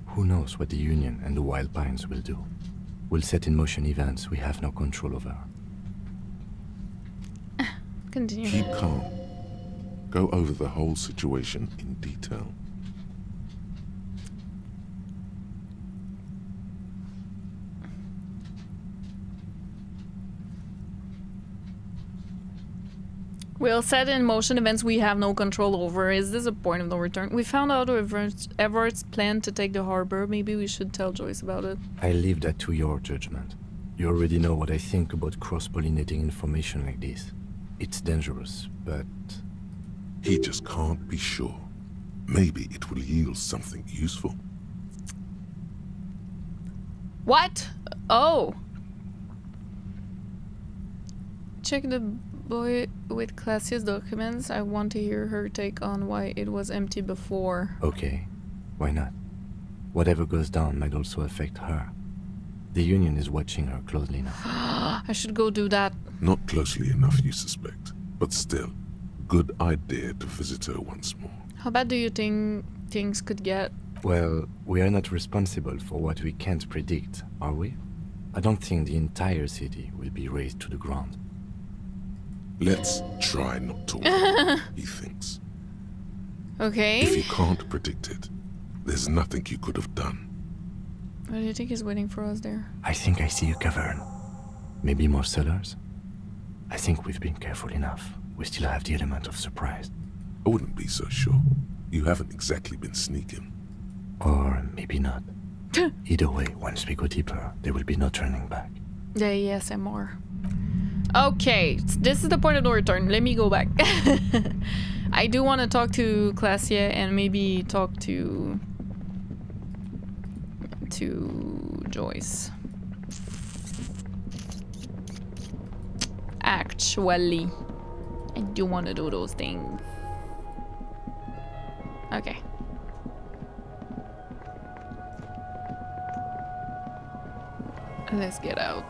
who knows what the Union and the Wild Pines will do? We'll set in motion events we have no control over. Continue. Keep calm. Go over the whole situation in detail. We'll set in motion events we have no control over. Is this a point of no return? We found out Everett's plan to take the harbor. Maybe we should tell Joyce about it. I leave that to your judgment. You already know what I think about cross-pollinating information like this. It's dangerous, but... He just can't be sure. Maybe it will yield something useful. What? Oh. Check the boy with Klaasje's documents. I want to hear her take on why it was empty before. Okay, why not? Whatever goes down might also affect her. The Union is watching her closely now. I should go do that. Not closely enough, you suspect. But still, good idea to visit her once more. How bad do you think things could get? Well, we are not responsible for what we can't predict, are we? I don't think the entire city will be razed to the ground. Let's try not to worry, he thinks. Okay. If you can't predict it, there's nothing you could have done. What do you think is waiting for us there? I think I see a cavern. Maybe more cellars? I think we've been careful enough. We still have the element of surprise. I wouldn't be so sure. You haven't exactly been sneaking. Or maybe not. Either way, once we go deeper, there will be no turning back. The ASMR. Okay, this is the point of no return. Let me go back. I do want to talk to Klaasje and maybe talk to Joyce. actually. I do want to do those things. Okay. Let's get out.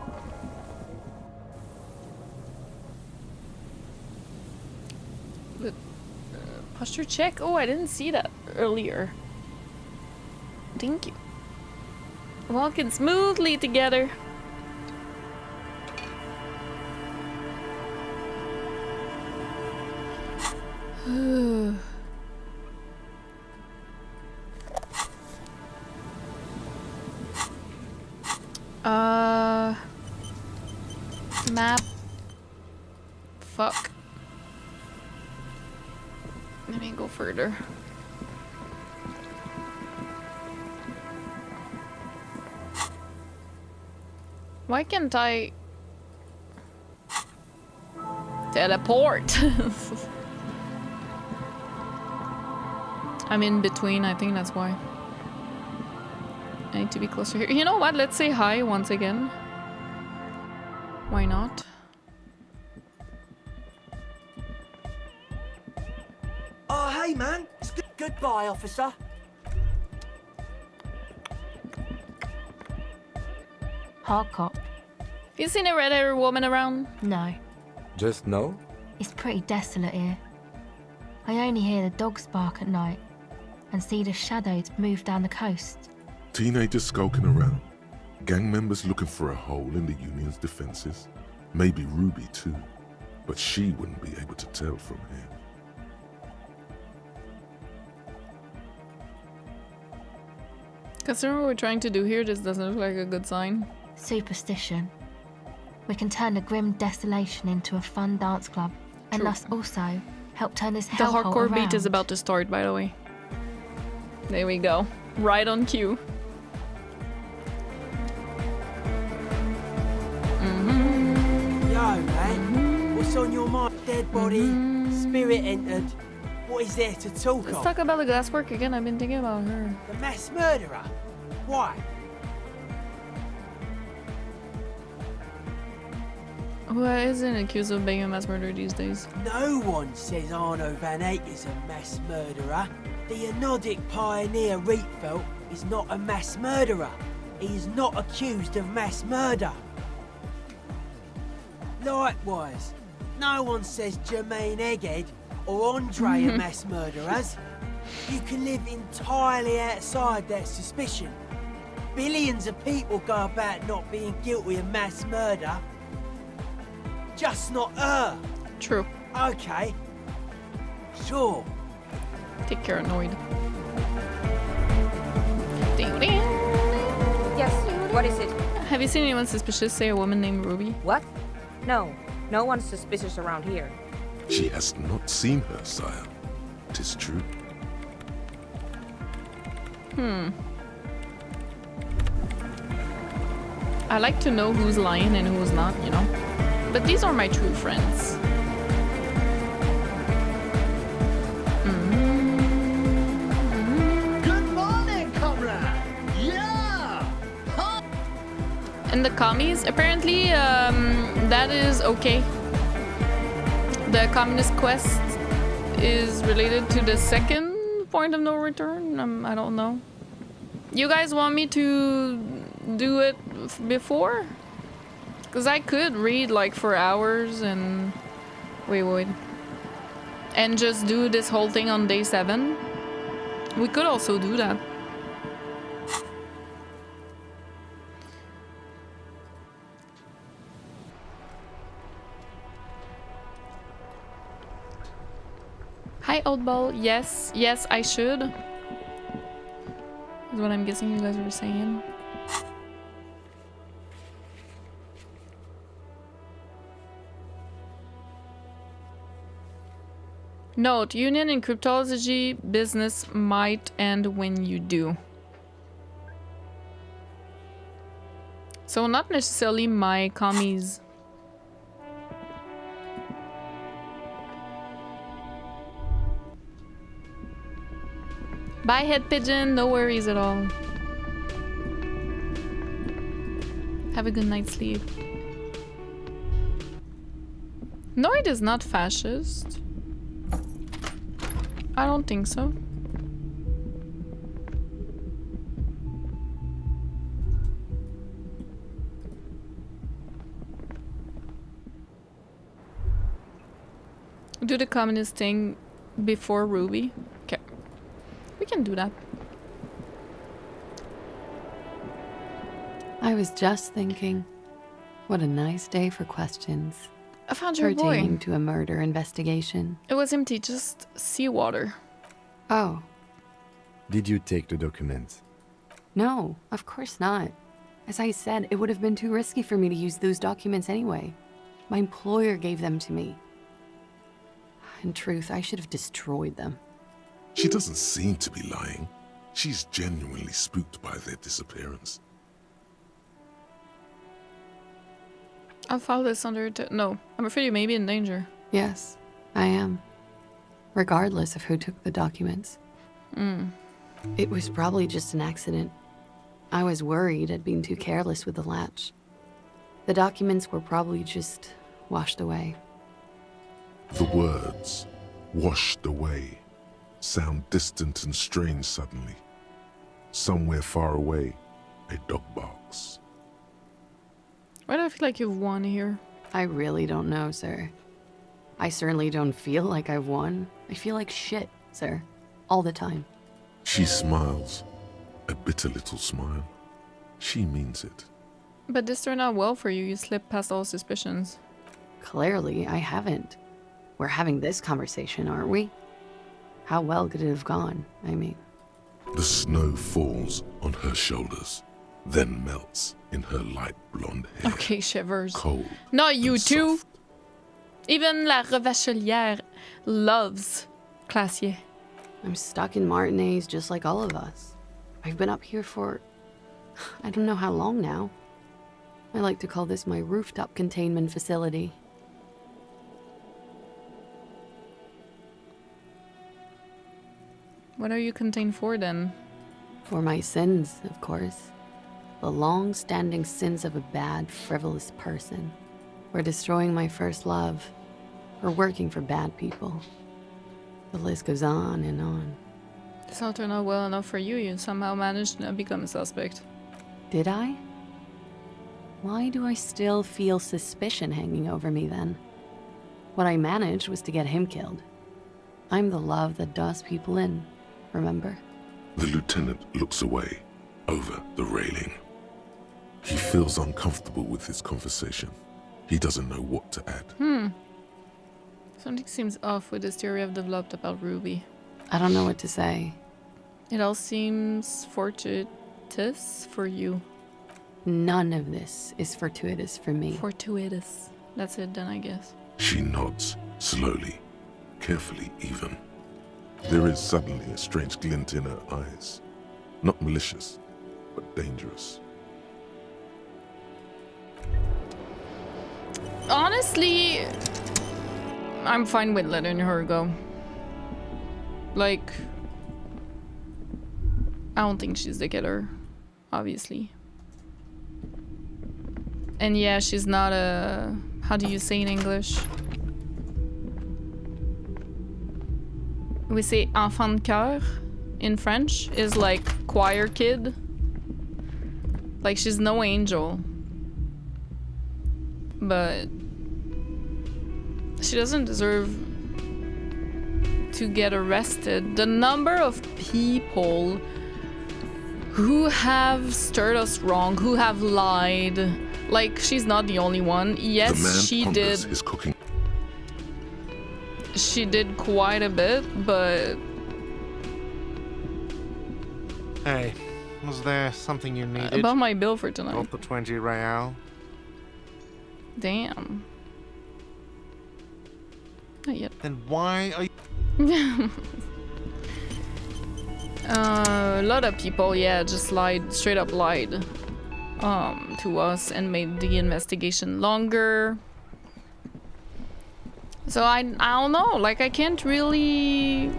But, posture check? Oh, I didn't see that earlier. Thank you. Walking smoothly together. Map. Fuck. Let me go further. Why can't I teleport? I'm in between, I think that's why. I need to be closer here. You know what? Let's say hi once again. Why not? Oh, hey, man. It's goodbye, officer. Hard cop. You seen a red-haired woman around? No. Just no? It's pretty desolate here. I only hear the dogs bark at night and see the shadows move down the coast. Teenagers skulking around. Gang members looking for a hole in the Union's defenses. Maybe Ruby too. But she wouldn't be able to tell from here. Considering what we're trying to do here, this doesn't look like a good sign. Superstition. We can turn the grim desolation into a fun dance club, and True. thus also help turn this The hellhole hardcore beat around. is about to start, by the way. There we go. Right on cue. Yo, man. What's on your mind? Dead body, spirit entered. What is there to talk Let's of? talk about the glasswork again. I've been thinking about her. The mass murderer? Why? Who isn't accused of being a mass murderer these days? No one says Arno van Eyck is a mass murderer. The Anodic pioneer Rietveld is not a mass murderer. He is not accused of mass murder. Likewise, no one says Jermaine Egghead or Andre are mass murderers. You can live entirely outside that suspicion. Billions of people go about not being guilty of mass murder. Just not her. True. Okay. Sure. Take care, Annoyed. Yes, what is it? Have you seen anyone suspicious, say a woman named Ruby? What? No, no one's suspicious around here. She has not seen her, sire. 'Tis true. I like to know who's lying and who's not, you know? But these are my true friends. Good morning, comrade. Yeah. And the commies, apparently, that is okay. The communist quest is related to the second point of no return. I don't know. You guys want me to do it before? Because I could read like for hours and... Wait. And just do this whole thing on day 7. We could also do that. Hi, Oldball. Yes, I should. Is what I'm guessing you guys were saying. Note, union in cryptology business might end when you do. So not necessarily my commies. Bye, head pigeon. No worries at all. Have a good night's sleep. No, it is not fascist. I don't think so. Do the communist thing before Ruby. Okay. We can do that. I was just thinking, what a nice day for questions. I found your boy. Pertaining to a murder investigation. It was empty, just seawater. Oh. Did you take the documents? No, of course not. As I said, it would have been too risky for me to use those documents anyway. My employer gave them to me. In truth, I should have destroyed them. She doesn't seem to be lying. She's genuinely spooked by their disappearance. I'll file this under... No, I'm afraid you may be in danger. Yes, I am. Regardless of who took the documents. It was probably just an accident. I was worried I'd been too careless with the latch. The documents were probably just washed away. The words, washed away, sound distant and strange suddenly. Somewhere far away, a dog barks. Why do I feel like you've won here? I really don't know, sir. I certainly don't feel like I've won. I feel like shit, sir. All the time. She smiles, a bitter little smile. She means it. But this turned out well for you. You slipped past all suspicions. Clearly, I haven't. We're having this conversation, aren't we? How well could it have gone, I mean? The snow falls on her shoulders, then melts in her light blonde hair. Okay, shivers. Cold. Not you too. Even La Revachelière loves Klaasje. I'm stuck in Martinez just like all of us. I've been up here for... I don't know how long now. I like to call this my rooftop containment facility. What are you contained for then? For my sins, of course. The long-standing sins of a bad, frivolous person. For destroying my first love. For working for bad people. The list goes on and on. This all turned out well enough for you. You somehow managed to become a suspect. Did I? Why do I still feel suspicion hanging over me then? What I managed was to get him killed. I'm the love that does people in, remember? The lieutenant looks away, over the railing. He feels uncomfortable with this conversation. He doesn't know what to add. Something seems off with this theory I've developed about Ruby. I don't know what to say. It all seems fortuitous for you. None of this is fortuitous for me. Fortuitous. That's it then, I guess. She nods, slowly, carefully even. There is suddenly a strange glint in her eyes. Not malicious, but dangerous. Honestly, I'm fine with letting her go. Like, I don't think she's the killer, obviously. And yeah, she's not a... How do you say in English? We say enfant de cœur in French, is like choir kid. Like, she's no angel. But she doesn't deserve to get arrested. The number of people who have stirred us wrong, who have lied. Like, she's not the only one. Yes, she did. His cooking. She did quite a bit, but... Hey, was there something you needed? About my bill for tonight. About the 20 real? Damn. Not yet. Then why are you... A lot of people, yeah, just lied, straight up lied to us and made the investigation longer. So I don't know, like, I can't really...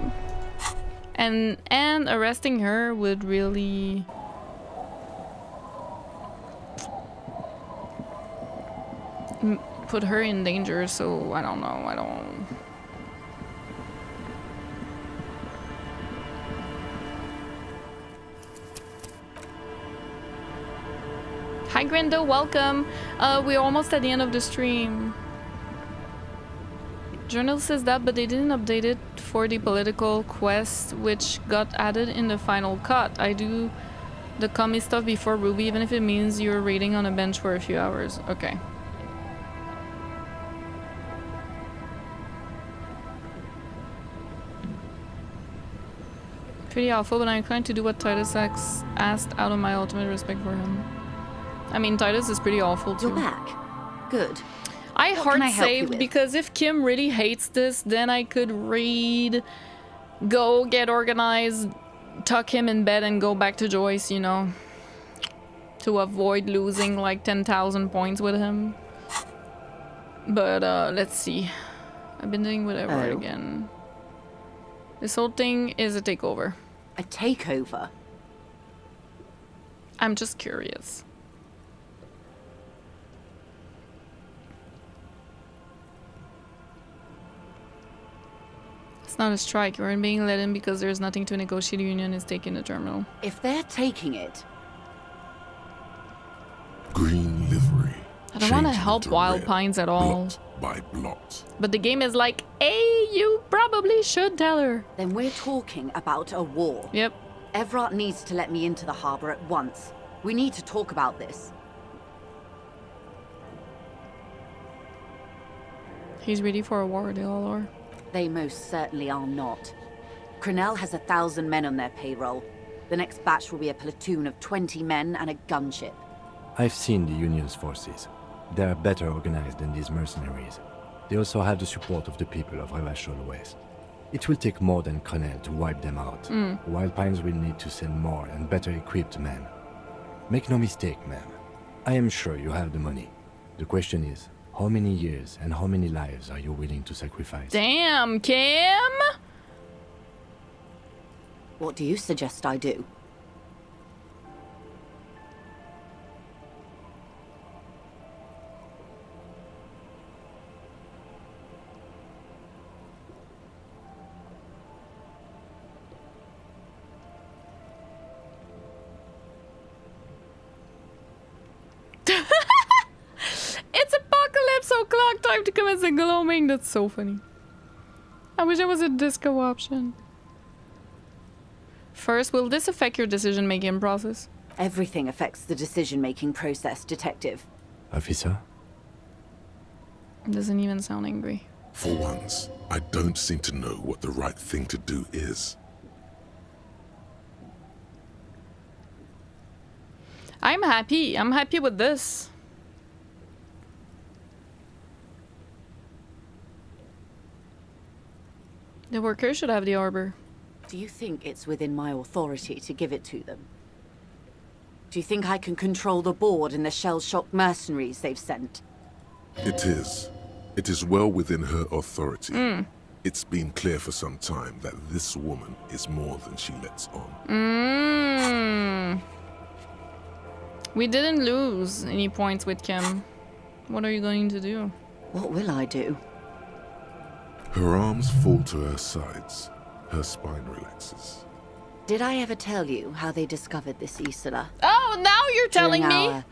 And arresting her would really... put her in danger, so I don't know. I don't... Hi Grendo, welcome. We're almost at the end of the stream. Journal says that, but they didn't update it for the political quest, which got added in the final cut. I do the commie stuff before Ruby, even if it means you're raiding on a bench for a few hours. Okay. Pretty awful, but I'm inclined to do what Titus asked out of my ultimate respect for him. I mean, Titus is pretty awful too. You're back. Good. I hard saved because if Kim really hates this, then I could read, go get organized, tuck him in bed and go back to Joyce, you know, to avoid losing like 10,000 points with him. But let's see. I've been doing whatever again. This whole thing is a takeover. A takeover? I'm just curious. It's not a strike. We're being let in because there's nothing to negotiate. The union is taking the terminal. If they're taking it... Green livery. I don't want to help Wild Pines at all. Blot by blot. But the game is like, hey, you probably should tell her. Then we're talking about a war. Yep. Evrart needs to let me into the harbor at once. We need to talk about this. He's ready for a war, they all are. They most certainly are not. Crenell has 1,000 men on their payroll. The next batch will be a platoon of 20 men and a gunship. I've seen the Union's forces. They are better organized than these mercenaries. They also have the support of the people of Revachol West. It will take more than Crenell to wipe them out. Wild Pines will need to send more and better equipped men. Make no mistake, ma'am. I am sure you have the money. The question is, how many years and how many lives are you willing to sacrifice? Damn, Kim! What do you suggest I do? It's apocalypse o'clock, time to commence the gloaming. That's so funny. I wish there was a disco option. First, will this affect your decision-making process? Everything affects the decision-making process, Detective. Officer? Doesn't even sound angry. For once, I don't seem to know what the right thing to do is. I'm happy. I'm happy with this. The workers should have the arbor. Do you think it's within my authority to give it to them? Do you think I can control the board and the shell-shocked mercenaries they've sent? It is. It is well within her authority. It's been clear for some time that this woman is more than she lets on. We didn't lose any points with Kim. What are you going to do? What will I do? Her arms fall to her sides. Her spine relaxes. Did I ever tell you how they discovered this Isola? Oh, now you're telling During me? our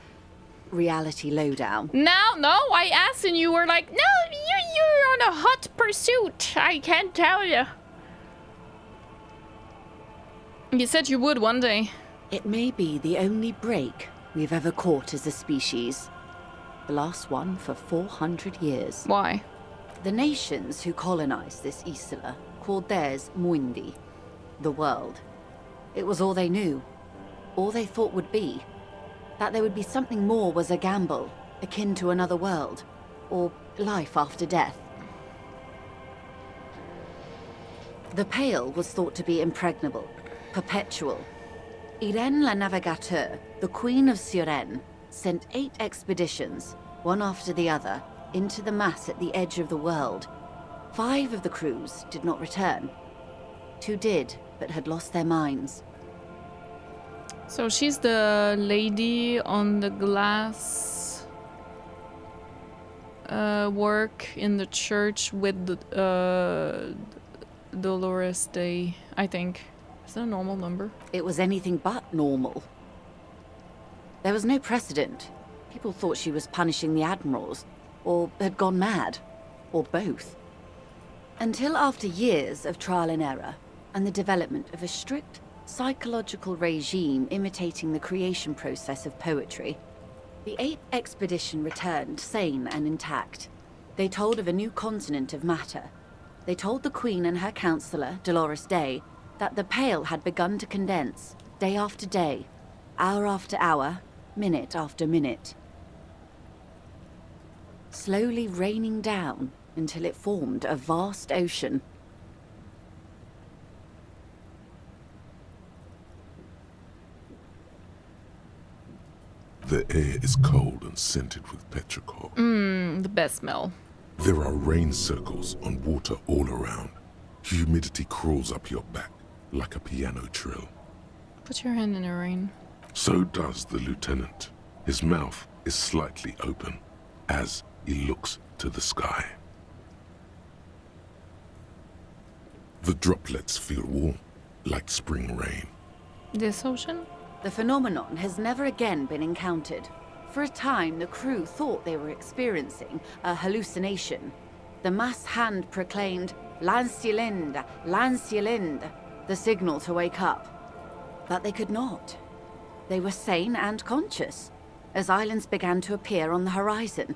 reality lowdown. Now, no, I asked and you were like, no, you're on a hot pursuit. I can't tell you. You said you would one day. It may be the only break we've ever caught as a species. The last one for 400 years. Why? The nations who colonized this Isola called theirs Muindi, the world. It was all they knew, all they thought would be. That there would be something more was a gamble, akin to another world, or life after death. The Pale was thought to be impregnable, perpetual. Irene la Navigateur, the Queen of Suren, sent 8 expeditions, one after the other, into the mass at the edge of the world. 5 of the crews did not return. 2 did, but had lost their minds. So she's the lady on the glass work in the church with the, Dolores Day, I think. Is that a normal number? It was anything but normal. There was no precedent. People thought she was punishing the admirals, or had gone mad, or both. Until after years of trial and error, and the development of a strict psychological regime imitating the creation process of poetry, the 8th expedition returned sane and intact. They told of a new continent of matter. They told the Queen and her counselor, Dolores Day, that the Pale had begun to condense, day after day, hour after hour, minute after minute, slowly raining down until it formed a vast ocean. The air is cold and scented with petrichor. The best smell. There are rain circles on water all around. Humidity crawls up your back like a piano trill. Put your hand in the rain. So does the lieutenant. His mouth is slightly open as he looks to the sky. The droplets feel warm, like spring rain. This ocean? The phenomenon has never again been encountered. For a time, the crew thought they were experiencing a hallucination. The mass hand proclaimed, "L'Insulinde, l'Insulinde," the signal to wake up. But they could not. They were sane and conscious, as islands began to appear on the horizon.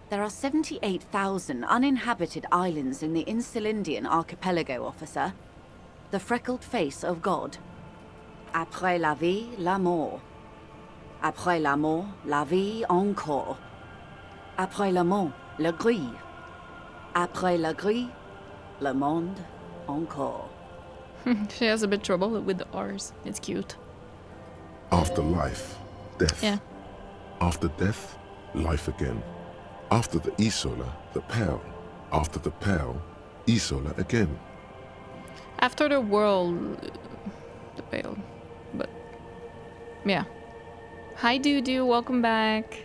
There are 78,000 uninhabited islands in the Insulindian archipelago, officer. The freckled face of God. Après la vie, la mort. Après la mort, la vie encore. Après la mort, la grille. Après la grille, le monde encore. She has a bit trouble with the R's. It's cute. After life, death. Yeah. After death, life again. After the Isola, the Pale. After the Pale, Isola again. After the world, the Pale. But, yeah. Hi, Doo-Doo. Welcome back.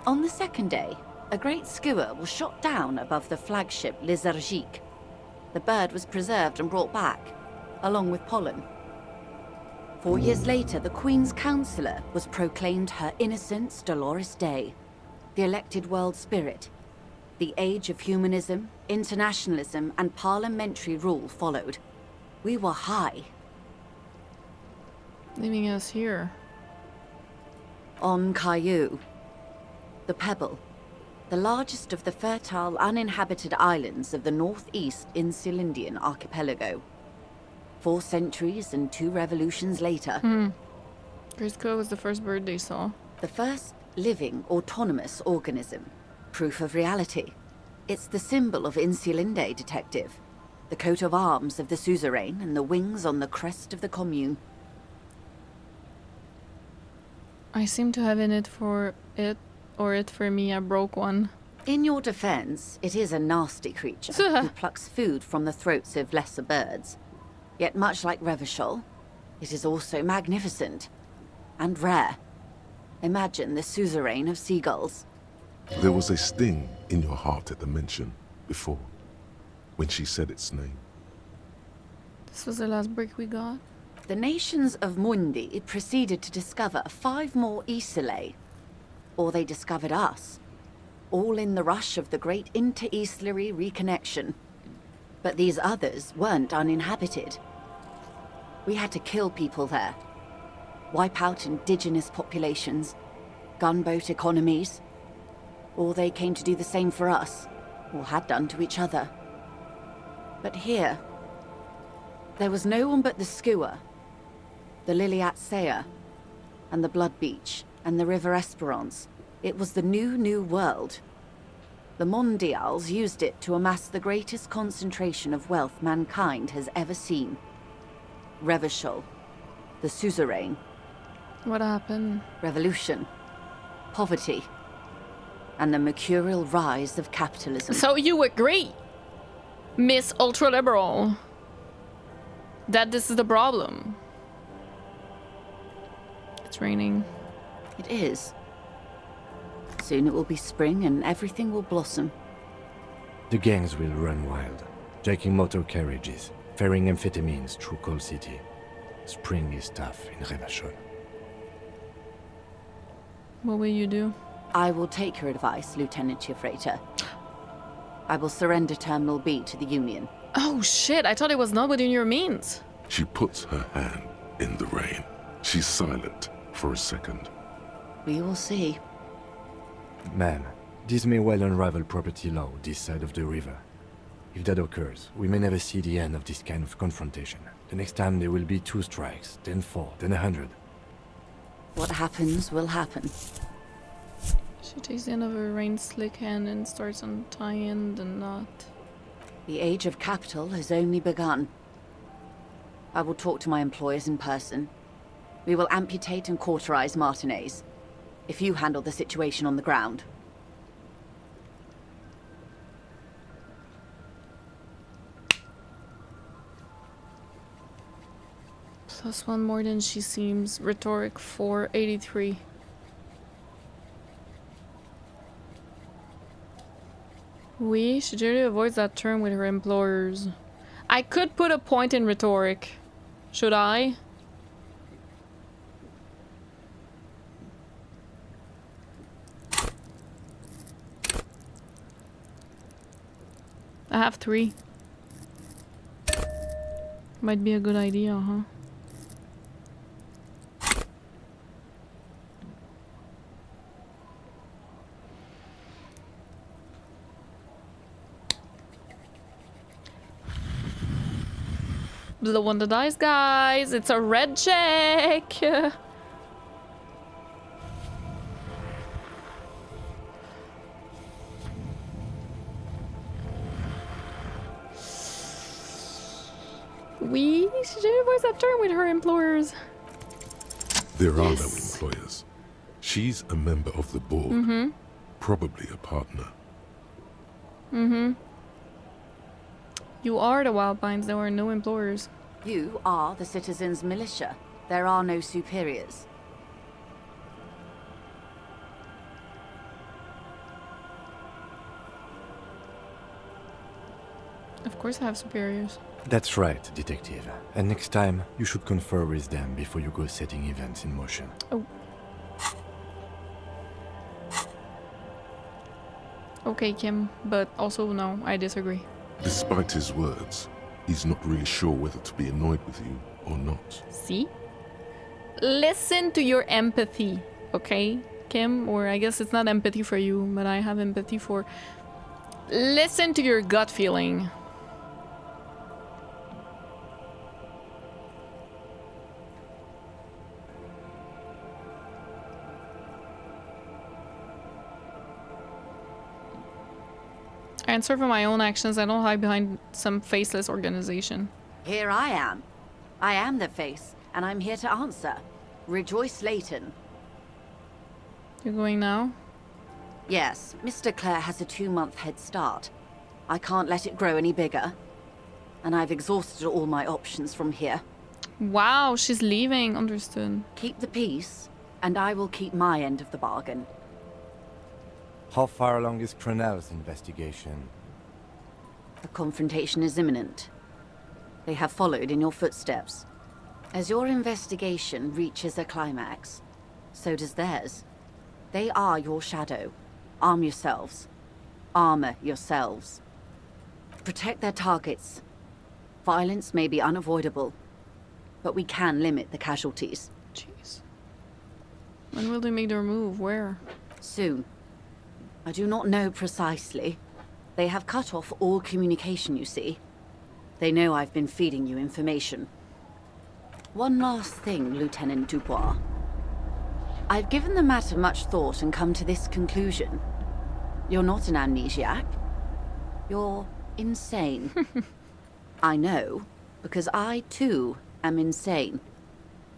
On the second day, a great skua was shot down above the flagship Lysergique. The bird was preserved and brought back, along with pollen. 4 years later, the Queen's Counsellor was proclaimed Her Innocence Dolores Day, the elected world spirit. The age of humanism, internationalism, and parliamentary rule followed. We were high. Leaving us here. On Caillou, the Pebble, the largest of the fertile, uninhabited islands of the northeast Insulindian archipelago. 4 centuries and 2 revolutions later. Crisco was the first bird they saw. The first living, autonomous organism. Proof of reality. It's the symbol of Insulinde, detective. The coat of arms of the suzerain and the wings on the crest of the commune. I seem to have in it for it, or it for me. I broke one. In your defense, it is a nasty creature who plucks food from the throats of lesser birds. Yet much like Revachol, it is also magnificent and rare. Imagine the suzerain of seagulls. There was a sting in your heart at the mention before, when she said its name. This was the last brick we got. The nations of Mundi proceeded to discover 5 more Isolae. Or they discovered us. All in the rush of the great inter-Islary reconnection. But these others weren't uninhabited. We had to kill people there. Wipe out indigenous populations. Gunboat economies. Or they came to do the same for us. Or had done to each other. But here, there was no one but the skua, the Liliat Sea, and the Blood Beach, and the River Esperance. It was the new world. The Mondials used it to amass the greatest concentration of wealth mankind has ever seen. Revachol, the suzerain. What happened? Revolution. Poverty. And the mercurial rise of capitalism. So you agree, Miss Ultraliberal, that this is the problem? it's raining. It is. Soon it will be spring and everything will blossom. The gangs will run wild, jacking motor carriages, ferrying amphetamines through Coal City. Spring is tough in Revachol. What will you do? I will take your advice, Lieutenant Chiefrater. I will surrender Terminal B to the Union. Oh shit, I thought it was not within your means. She puts her hand in the rain. She's silent for a second. We will see. Ma'am, this may well unravel property law this side of the river. If that occurs, we may never see the end of this kind of confrontation. The next time there will be 2 strikes, then 4, then 100. What happens will happen. She takes the end of her rain slick hand and starts untying the knot. The age of capital has only begun. I will talk to my employers in person. We will amputate and cauterize Martinez. If you handle the situation on the ground. +1 more than she seems. Rhetoric 483. She generally avoids that term with her employers. I could put a point in rhetoric. Should I? I have 3. Might be a good idea, huh? Blow on the dice, guys. It's a red check. She did avoid that term with her employers. There are no employers. She's a member of the board. Probably a partner. You are the Wildbines. There are no employers. You are the citizens' militia. There are no superiors. Of course I have superiors. That's right, Detective. And next time, you should confer with them before you go setting events in motion. Oh. Okay, Kim, but also no, I disagree. Despite his words, he's not really sure whether to be annoyed with you or not. See? Listen to your empathy, okay, Kim? Or I guess it's not empathy for you, but I have empathy for... Listen to your gut feeling. I answer for my own actions. I don't hide behind some faceless organization. Here I am. I am the face, and I'm here to answer. Rejoice Layton. You're going now? Yes, Mr. Clare has a 2-month head start. I can't let it grow any bigger. And I've exhausted all my options from here. Wow, she's leaving. Understood. Keep the peace, and I will keep my end of the bargain. How far along is Cronell's investigation? The confrontation is imminent. They have followed in your footsteps. As your investigation reaches a climax, so does theirs. They are your shadow. Arm yourselves. Armor yourselves. Protect their targets. Violence may be unavoidable, but we can limit the casualties. Jeez. When will they make their move? Where? Soon. I do not know precisely. They have cut off all communication, you see. They know I've been feeding you information. One last thing, Lieutenant Dubois. I've given the matter much thought and come to this conclusion. You're not an amnesiac. You're insane. I know, because I too am insane.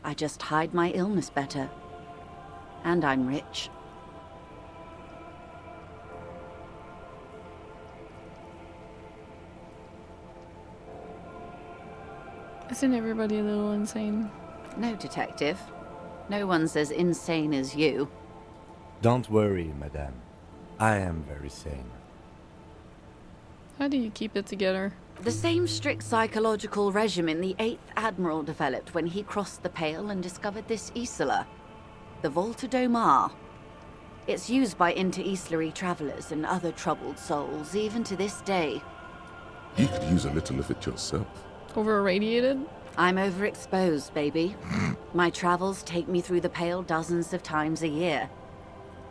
I just hide my illness better. And I'm rich. Isn't everybody a little insane? No, Detective. No one's as insane as you. Don't worry, madame. I am very sane. How do you keep it together? The same strict psychological regimen the 8th Admiral developed when he crossed the Pale and discovered this Isola, the Volta do Mar. It's used by inter-Islary travelers and other troubled souls, even to this day. You could use a little of it yourself. Over-irradiated? I'm overexposed, baby. My travels take me through the Pale dozens of times a year.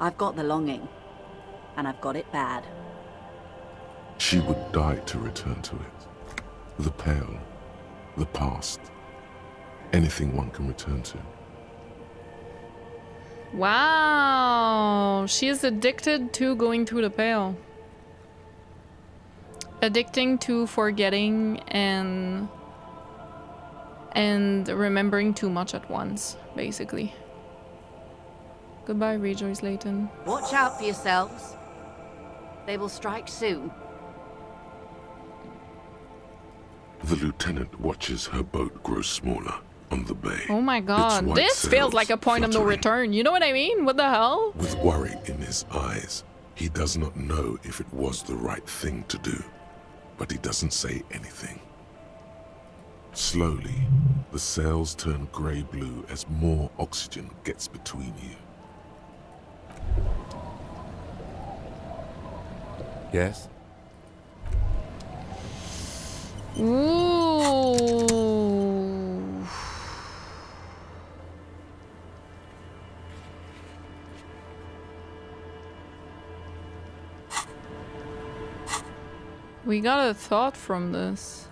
I've got the longing, and I've got it bad. She would die to return to it. The Pale, the past, anything one can return to. Wow, she is addicted to going through the Pale. Addicting to forgetting and remembering too much at once, basically. Goodbye, Joyce Layton. Watch out for yourselves. They will strike soon. The lieutenant watches her boat grow smaller on the bay. Oh my god, this feels like a point of no return. You know what I mean? What the hell? With worry in his eyes, he does not know if it was the right thing to do, but he doesn't say anything. Slowly, the sails turn grey-blue as more oxygen gets between you. Yes? Ooh. We got a thought from this.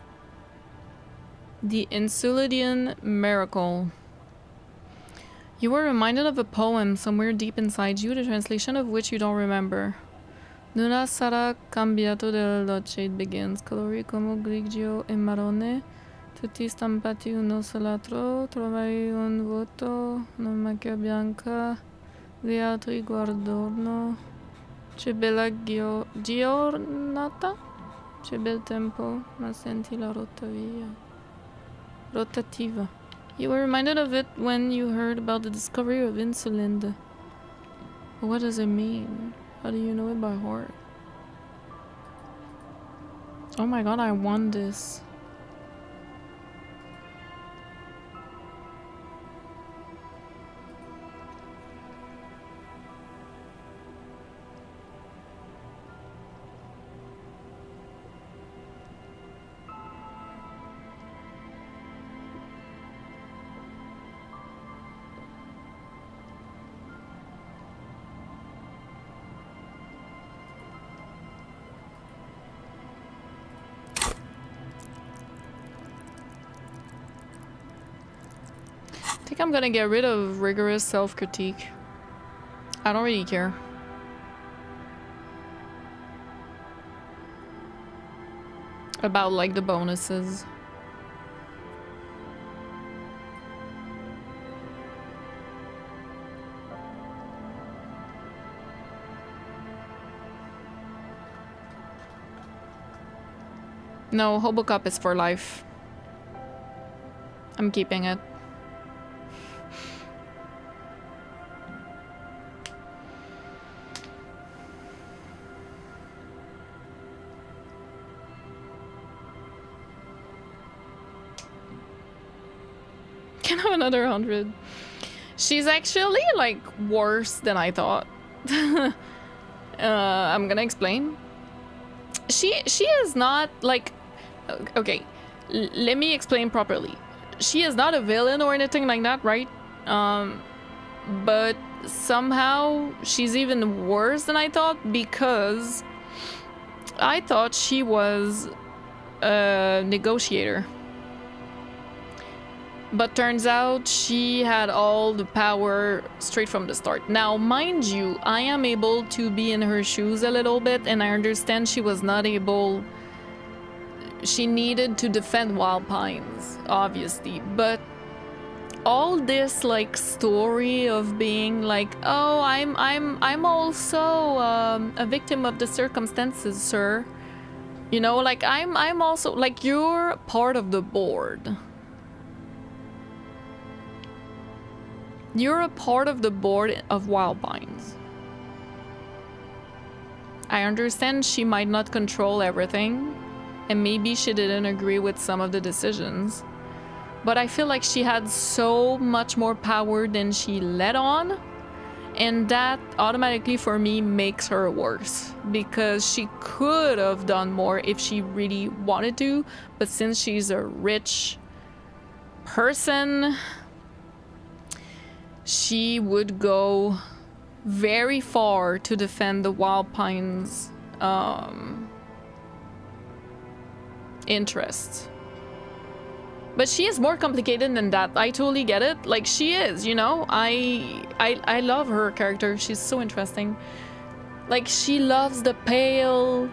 The Insulindian Miracle. You were reminded of a poem somewhere deep inside you, the translation of which you don't remember. Nulla sarà cambiato della noce, it begins. Colori come grigio e marrone, tutti stampati uno sull'altro, trovai un vuoto, una macchia bianca, gli altri guardano. C'è bella giornata, c'è bel tempo, ma senti la rotativa. You were reminded of it when you heard about the discovery of insulin. What does it mean? How do you know it by heart? Oh my god, I won this. I think I'm gonna get rid of rigorous self-critique. I don't really care. About like the bonuses. No, Hobocup is for life. I'm keeping it. Can have another 100. She's actually like worse than I thought. I'm gonna explain. She is not like okay. Let me explain properly. She is not a villain or anything like that, right? But somehow she's even worse than I thought because I thought she was a negotiator. But turns out she had all the power straight from the start. Now, mind you, I am able to be in her shoes a little bit, and I understand she was not able... She needed to defend Wild Pines, obviously, but all this like story of being like, oh, I'm also a victim of the circumstances, sir. You know, like I'm also like you're part of the board. You're a part of the board of Wild Pines. I understand she might not control everything, and maybe she didn't agree with some of the decisions, but I feel like she had so much more power than she let on, and that automatically for me makes her worse, because she could have done more if she really wanted to, but since she's a rich person, she would go very far to defend the Wild Pines interests. But she is more complicated than that. I totally get it. Like, she is, you know? I love her character. She's so interesting. Like, she loves the pale.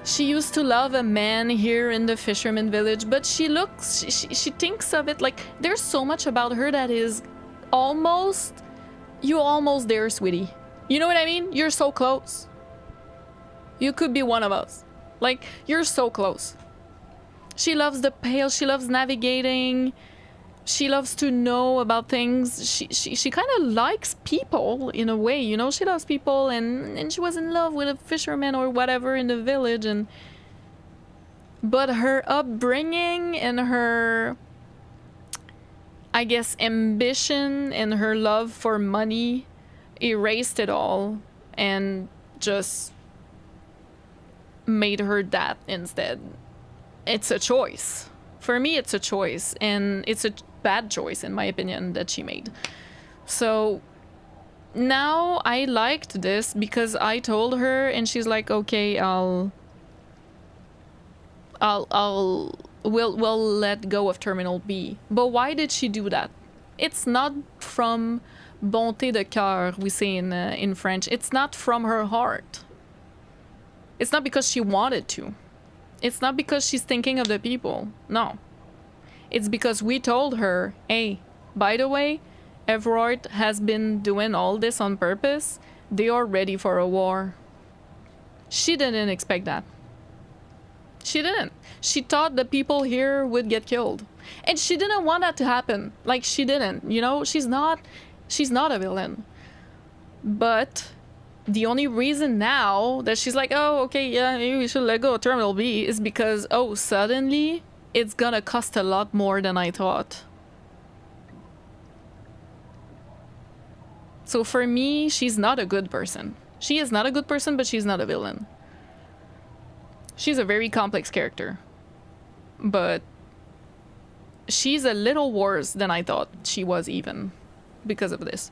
She used to love a man here in the fisherman village, but she looks, she thinks of it like there's so much about her that is almost, you almost there, sweetie. You know what I mean? You're so close. You could be one of us. Like, you're so close. She loves the pale, she loves navigating, she loves to know about things. She kind of likes people in a way, you know? She loves people, and she was in love with a fisherman or whatever in the village, and but her upbringing and her, I guess, ambition and her love for money erased it all and just made her that instead. It's a choice. For me, it's a choice, and it's a bad choice in my opinion that she made. So now I liked this because I told her, and she's like, okay, we'll let go of Terminal B. But why did she do that? It's not from bonté de cœur, we say in French. It's not from her heart. It's not because she wanted to. It's not because she's thinking of the people. No. It's because we told her, hey, by the way, Everard has been doing all this on purpose. They are ready for a war. She didn't expect that. She didn't. She thought the people here would get killed. And she didn't want that to happen. Like, she didn't, you know? She's not a villain. But the only reason now that she's like, oh, okay, yeah, maybe we should let go of Terminal B is because, oh, suddenly it's gonna cost a lot more than I thought. So for me, she's not a good person. She is not a good person, but she's not a villain. She's a very complex character. But she's a little worse than I thought she was even because of this.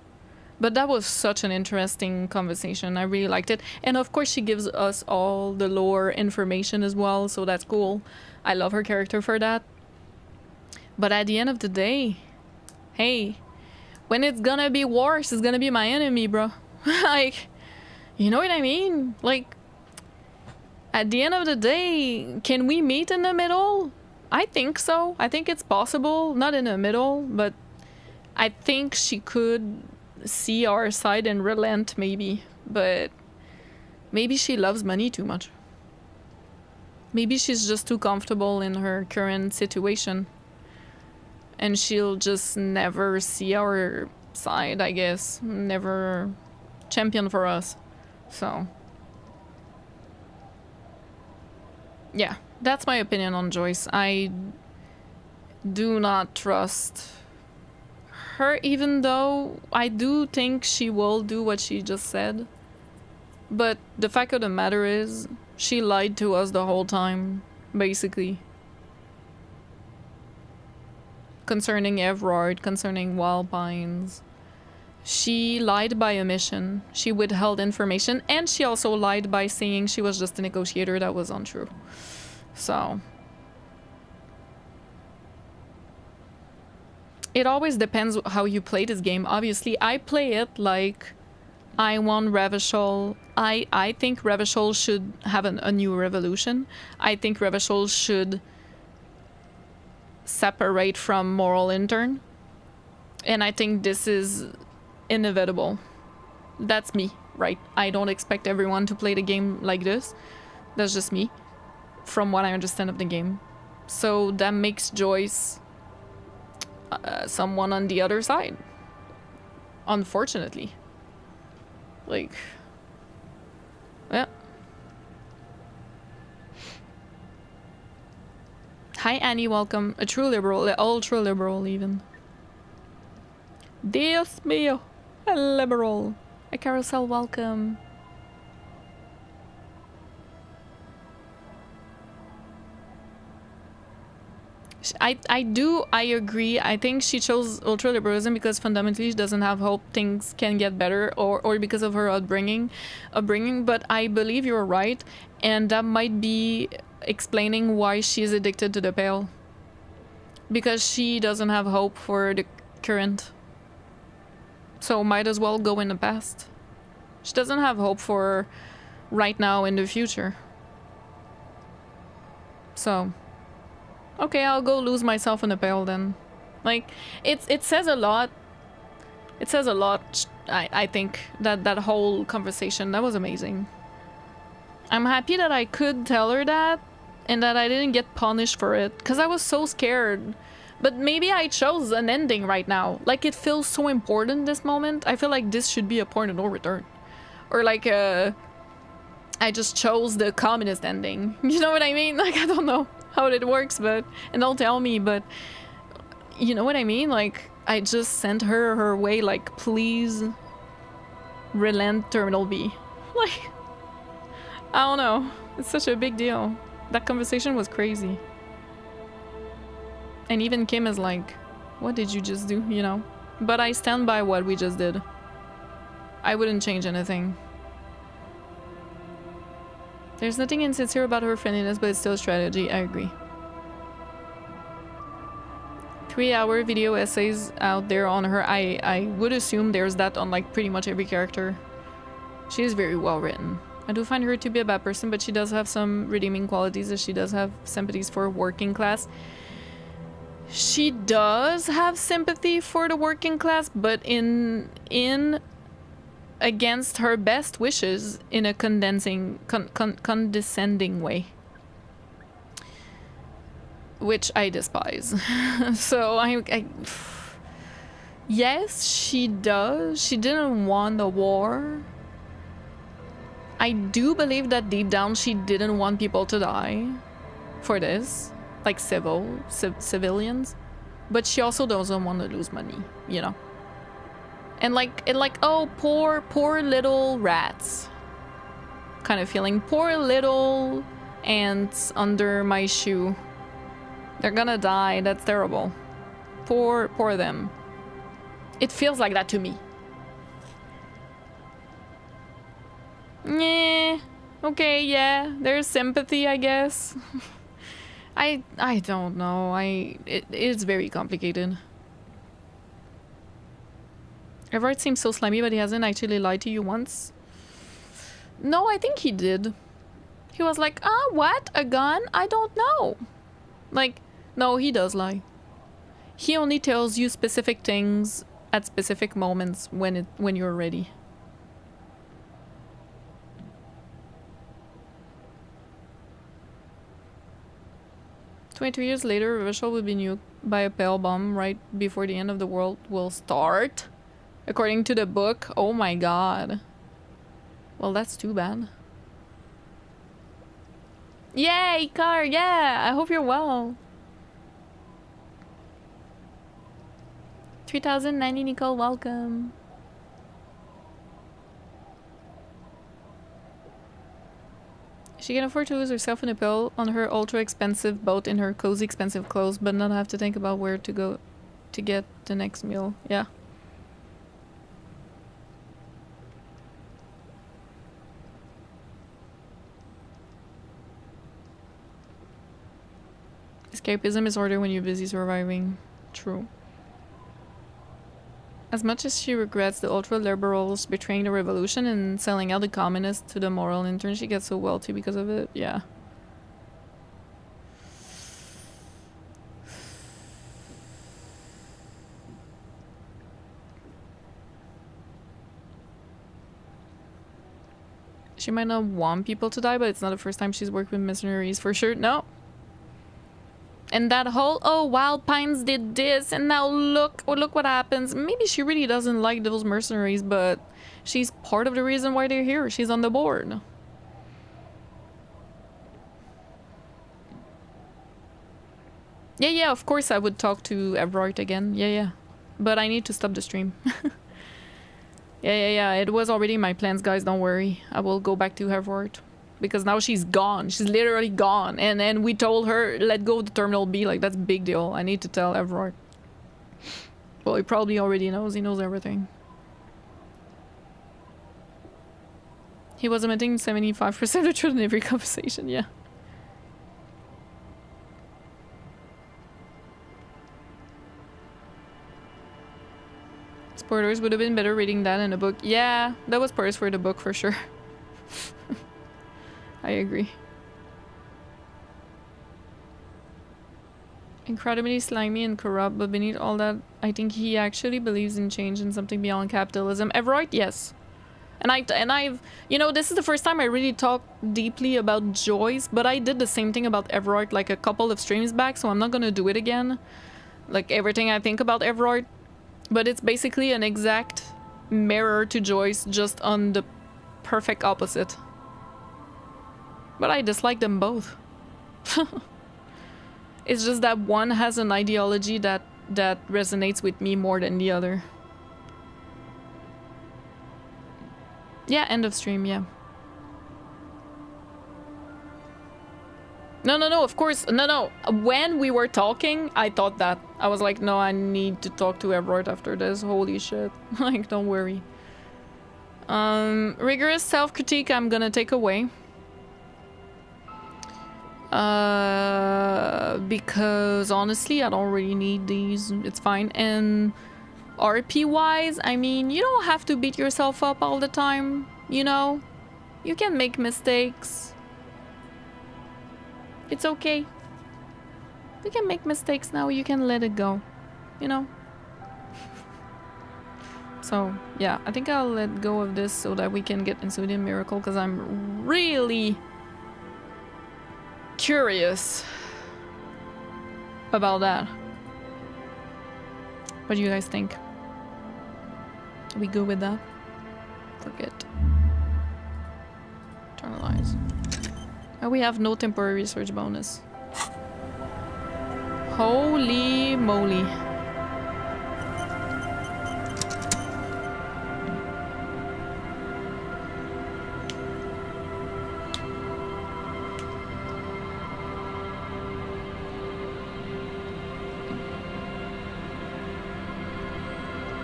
But that was such an interesting conversation. I really liked it. And of course she gives us all the lore information as well, so that's cool. I love her character for that. But at the end of the day, hey, when it's gonna be worse, it's gonna be my enemy, bro. Like, you know what I mean? Like, at the end of the day, can we meet in the middle? I think so. I think it's possible. Not in the middle, but I think she could see our side and relent maybe, but maybe she loves money too much. Maybe she's just too comfortable in her current situation and she'll just never see our side, I guess, never champion for us. So yeah, that's my opinion on Joyce. I do not trust her, even though I do think she will do what she just said. But the fact of the matter is, she lied to us the whole time, basically. Concerning Everard, concerning Wild Pines. She lied by omission. She withheld information, and she also lied by saying she was just a negotiator. That was untrue. So it always depends how you play this game. Obviously, I play it like I want Revachol. I think Revachol should have a new revolution. I think Revachol should separate from Moral Intern. And I think this is inevitable. That's me, right? I don't expect everyone to play the game like this. That's just me, from what I understand of the game. So that makes Joyce someone on the other side. Unfortunately. Like, yeah. Hi Annie, welcome. A true liberal, ultra liberal even. Dios mío, a liberal. A carousel, welcome. I agree. I think she chose ultraliberalism because fundamentally she doesn't have hope things can get better, or because of her upbringing. But I believe you're right, and that might be explaining why she's addicted to the pale. Because she doesn't have hope for the current. So might as well go in the past. She doesn't have hope for right now in the future. So okay, I'll go lose myself in the pale then. Like, it says a lot. It says a lot, I think, that whole conversation. That was amazing. I'm happy that I could tell her that, and that I didn't get punished for it, because I was so scared. But maybe I chose an ending right now. Like, it feels so important this moment. I feel like this should be a point of no return. Or like, I just chose the communist ending. You know what I mean? Like, I don't know how it works, but, and don't tell me, but you know what I mean? Like, I just sent her way, like, please relent Terminal B. Like, I don't know. It's such a big deal. That conversation was crazy. And even Kim is like, what did you just do, you know? But I stand by what we just did. I wouldn't change anything. There's nothing insincere about her friendliness, but it's still a strategy. I agree. 3-hour video essays out there on her. I would assume there's that on like pretty much every character. She is very well written. I do find her to be a bad person, but she does have some redeeming qualities, as she does have sympathies for working class. She does have sympathy for the working class, but in against her best wishes, in a condescending way, which I despise. So I yes, she does. She didn't want the war. I do believe that deep down she didn't want people to die for this, like civilians, but she also doesn't want to lose money, you know. And like, oh, poor little rats kind of feeling. Poor little ants under my shoe. They're gonna die. That's terrible. Poor them. It feels like that to me. Yeah. Okay, yeah. There's sympathy, I guess. I don't know. It's very complicated. Everett seems so slimy, but he hasn't actually lied to you once. No, I think he did. He was like, what? A gun? I don't know. Like, no, he does lie. He only tells you specific things at specific moments when you're ready. "22 years later, Revachol will be nuked by a pale bomb right before the end of the world will start. According to the book." Oh my god. Well, that's too bad. Yay, Car! Yeah! I hope you're well. 3090 Nicole, welcome. She can afford to lose herself in a pill on her ultra expensive boat in her cozy expensive clothes, but not have to think about where to go to get the next meal. Yeah. Escapism is harder when you're busy surviving. True. As much as she regrets the ultra-liberals betraying the revolution and selling out the communists to the moral intern, she gets so wealthy because of it. Yeah. She might not want people to die, but it's not the first time she's worked with mercenaries for sure. No. And that whole, oh, Wild Pines did this, and now look what happens. Maybe she really doesn't like those mercenaries, but she's part of the reason why they're here. She's on the board. Yeah, of course I would talk to Everard again. Yeah. But I need to stop the stream. Yeah. It was already my plans, guys. Don't worry. I will go back to Everard. Because now she's gone. She's literally gone. And we told her, let go of the Terminal B. Like, that's a big deal. I need to tell Everard. Well, he probably already knows. He knows everything. He was omitting 75% of the truth in every conversation. Yeah. Spoilers would have been better reading that in a book. Yeah, that was spoilers for the book for sure. I agree. Incredibly slimy and corrupt, but beneath all that, I think he actually believes in change and something beyond capitalism. Everard, yes. And I've, you know, this is the first time I really talked deeply about Joyce, but I did the same thing about Everard like a couple of streams back, so I'm not gonna do it again. Like everything I think about Everard. But it's basically an exact mirror to Joyce, just on the perfect opposite. But I dislike them both. It's just that one has an ideology that resonates with me more than the other. Yeah, end of stream, yeah. No, of course. No. When we were talking, I thought that. I was like, no, I need to talk to Everard after this. Holy shit. Like, don't worry. Rigorous self-critique I'm gonna take away. Because honestly, I don't really need these. It's fine. And RP-wise, I mean, you don't have to beat yourself up all the time, you know? You can make mistakes. It's okay. You can make mistakes now, you can let it go, you know? So, yeah, I think I'll let go of this so that we can get Insulindian Miracle, because I'm really curious about that. What do you guys think? Are we good with that? Forget. Internalize. Oh, we have no temporary research bonus. Holy moly.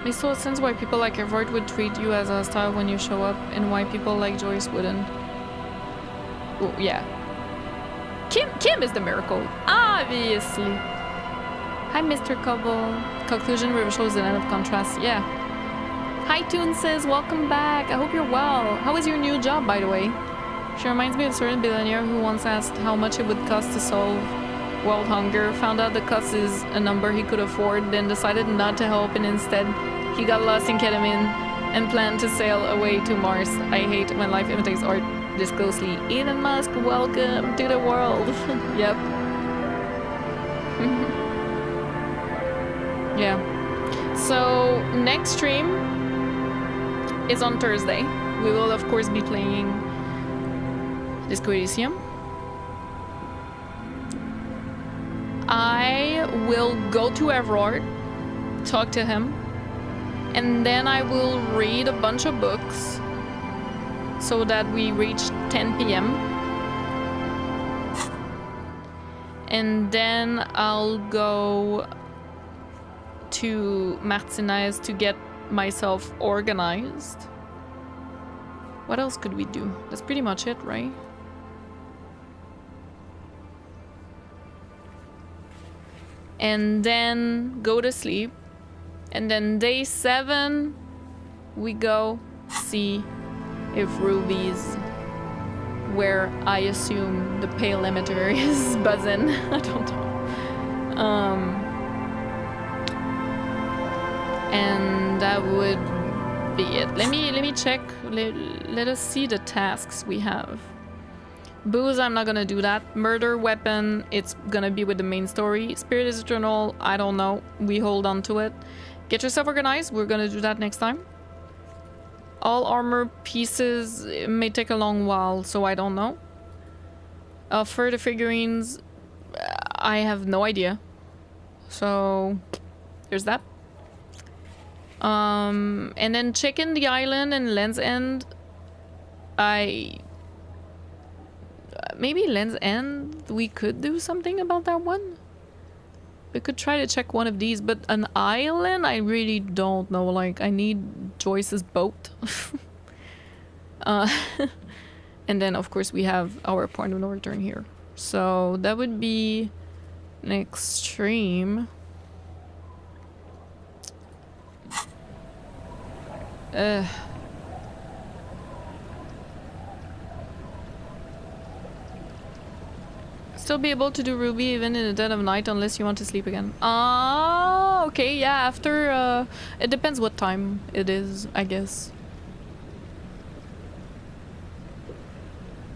Makes total sense why people like Everard would treat you as hostile when you show up, and why people like Joyce wouldn't. Oh, yeah. Kim is the miracle, obviously. Hi, Mr. Cobble. Conclusion reveals the end of contrast. Yeah. Hi, Toon says, welcome back. I hope you're well. How is your new job, by the way? She reminds me of a certain billionaire who once asked how much it would cost to solve world hunger, found out the cost is a number he could afford, then decided not to help, and instead he got lost in ketamine and planned to sail away to Mars. I hate when life imitates art this closely. Elon Musk, welcome to the world. Yep. Yeah. So next stream is on Thursday. We will of course be playing this ELYSIUM. I will go to Everard, talk to him, and then I will read a bunch of books so that we reach 10 p.m. And then I'll go to Martinez to get myself organized. What else could we do? That's pretty much it, right? And then go to sleep. And then day 7, we go see if Ruby's where I assume the pale emitter is buzzing. I don't know. And that would be it. Let me check. Let us see the tasks we have. Booze, I'm not gonna do that. Murder weapon, it's gonna be with the main story. Spirit is eternal, I don't know. We hold on to it. Get yourself organized, we're gonna do that next time. All armor pieces, it may take a long while, so I don't know. For the figurines, I have no idea. So, there's that. And then Chicken the Island and Land's End. Maybe Land's End, we could do something about that one. We could try to check one of these, but an island, I really don't know. Like, I need Joyce's boat. And then, of course, we have our point of no return here. So, that would be next stream. Still be able to do Ruby even in the dead of night unless you want to sleep again. Ah, okay, yeah, after, it depends what time it is, I guess.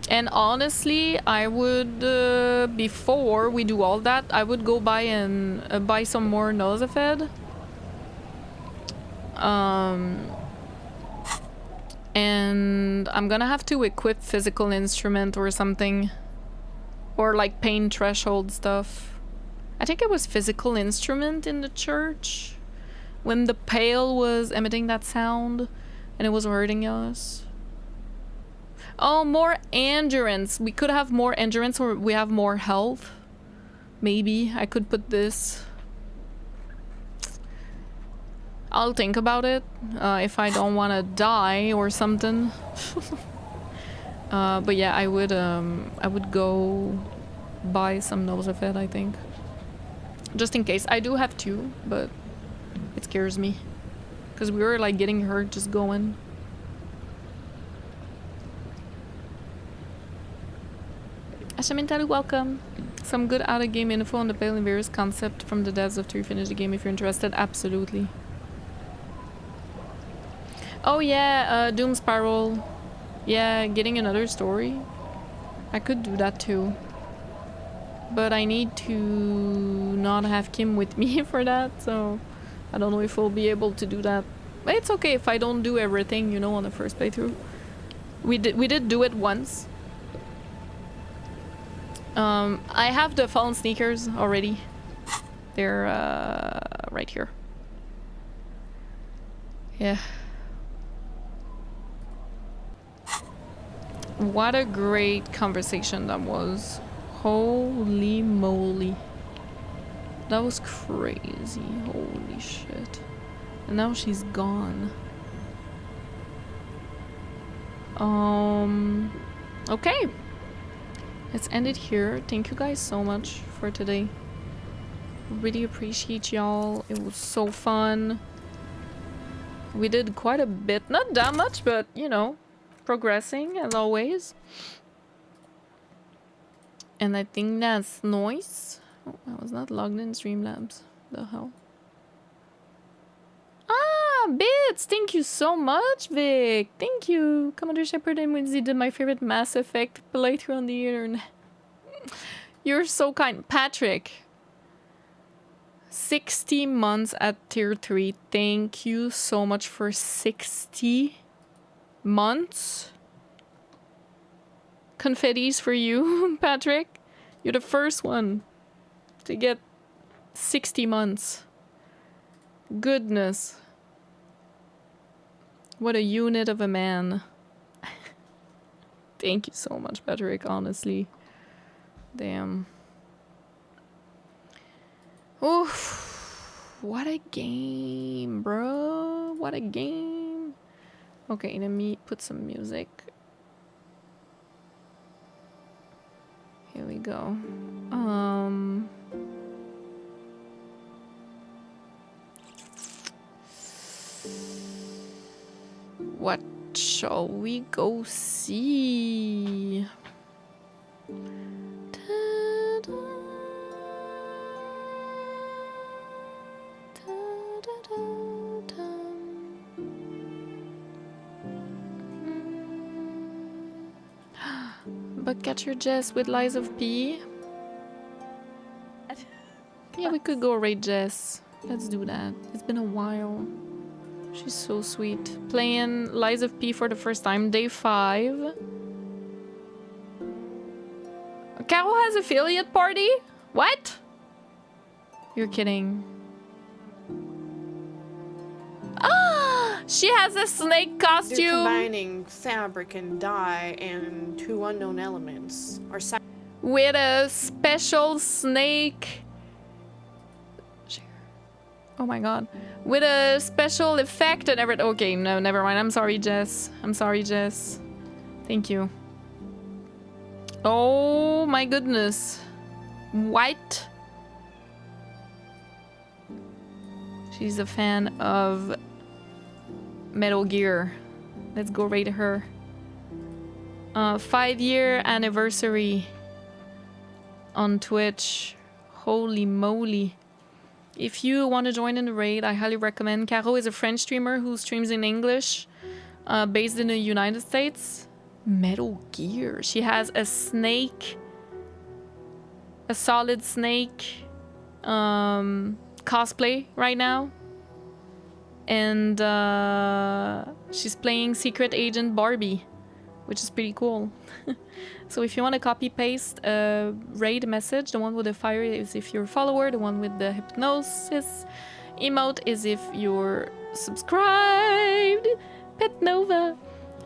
And honestly, I would, before we do all that, I would go buy and buy some more Nosafed. And I'm gonna have to equip physical instrument or something. Or like pain threshold stuff. I think it was physical instrument in the church. When the pail was emitting that sound and it was hurting us. Oh, more endurance. We could have more endurance or we have more health. Maybe I could put this. I'll think about it. If I don't want to die or something. But yeah, I would go buy some Nosafed, I think. Just in case. I do have two, but it scares me. Because we were like getting hurt just going. Ashamintari, welcome. Some good out-of-game info on the Pale and Various concept from the devs after you finish the game if you're interested. Absolutely. Oh yeah, Doom Spiral. Yeah, getting another story. I could do that too. But I need to not have Kim with me for that, so I don't know if we'll be able to do that. But it's okay if I don't do everything, you know, on the first playthrough. We did do it once. I have the Fallen Sneakers already. They're right here. Yeah. What a great conversation that was. Holy moly. That was crazy. Holy shit. And now she's gone. Okay. Let's end it here. Thank you guys so much for today. Really appreciate y'all. It was so fun. We did quite a bit. Not that much, but you know, progressing as always. And I think that's noise. Oh, I was not logged in Streamlabs. The hell? Ah, Bits! Thank you so much, Vic! Thank you! Commander Shepard and Winsy did my favorite Mass Effect playthrough on the internet. You're so kind. Patrick! 60 months at tier 3. Thank you so much for 60 months. Confettis for you, Patrick. You're the first one to get 60 months. Goodness. What a unit of a man. Thank you so much, Patrick, honestly. Damn. Oof. What a game, bro. What a game. Okay, let me put some music. Here we go. What shall we go see? Bugcatcher Jess with Lies of P. Yeah, we could go raid Jess. Let's do that. It's been a while. She's so sweet. Playing Lies of P for the first time, day 5. Caro has affiliate party? What? You're kidding. Ah! She has a snake They're costume! combining fabric and dye and 2 unknown elements. Or With a special snake. Oh my god. With a special effect and everything. Okay, no, never mind. I'm sorry, Jess. I'm sorry, Jess. Thank you. Oh my goodness. What? She's a fan of Metal Gear. Let's go rate her. 5-year anniversary on Twitch. Holy moly. If you want to join in the raid, I highly recommend. Caro is a French streamer who streams in English, based in the United States. Metal Gear. She has a snake, a solid snake cosplay right now. And she's playing Secret Agent Barbie, which is pretty cool. So if you want to copy paste a raid message, the one with the fire is if you're a follower, the one with the hypnosis emote is if you're subscribed. Pet Nova.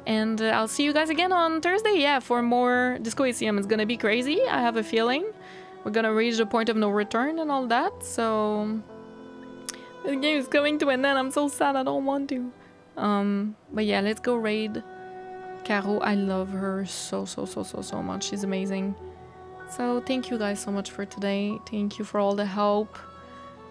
And I'll see you guys again on Thursday, yeah, for more Disco ELYSIUM. It's gonna be crazy, I have a feeling. We're gonna reach the point of no return and all that, so... The game is coming to an end, I'm so sad, I don't want to. But yeah, let's go raid Caro. I love her so much. She's amazing. So thank you guys so much for today. Thank you for all the help.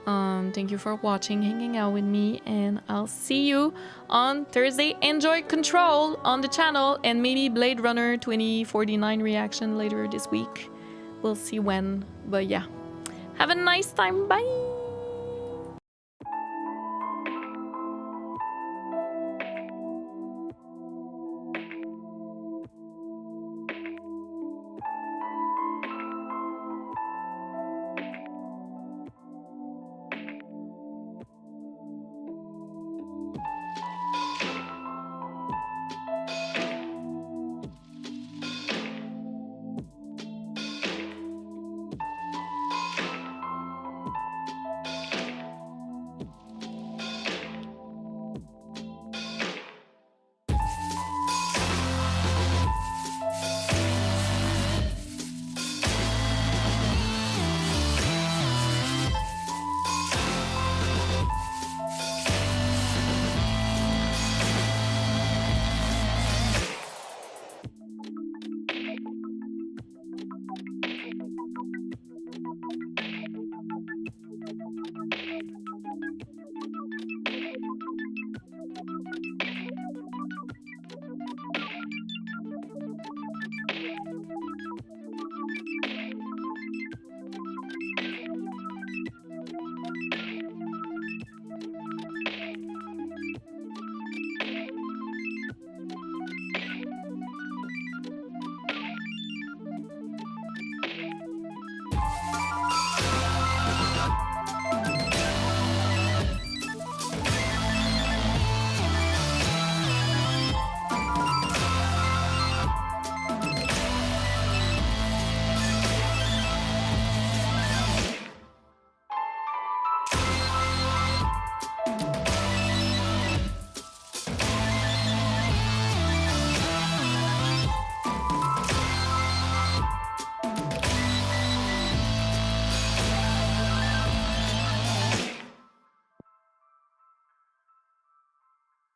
Thank you for watching, hanging out with me, and I'll see you on Thursday. Enjoy Control on the channel and maybe Blade Runner 2049 reaction later this week. We'll see when, but yeah. Have a nice time. Bye!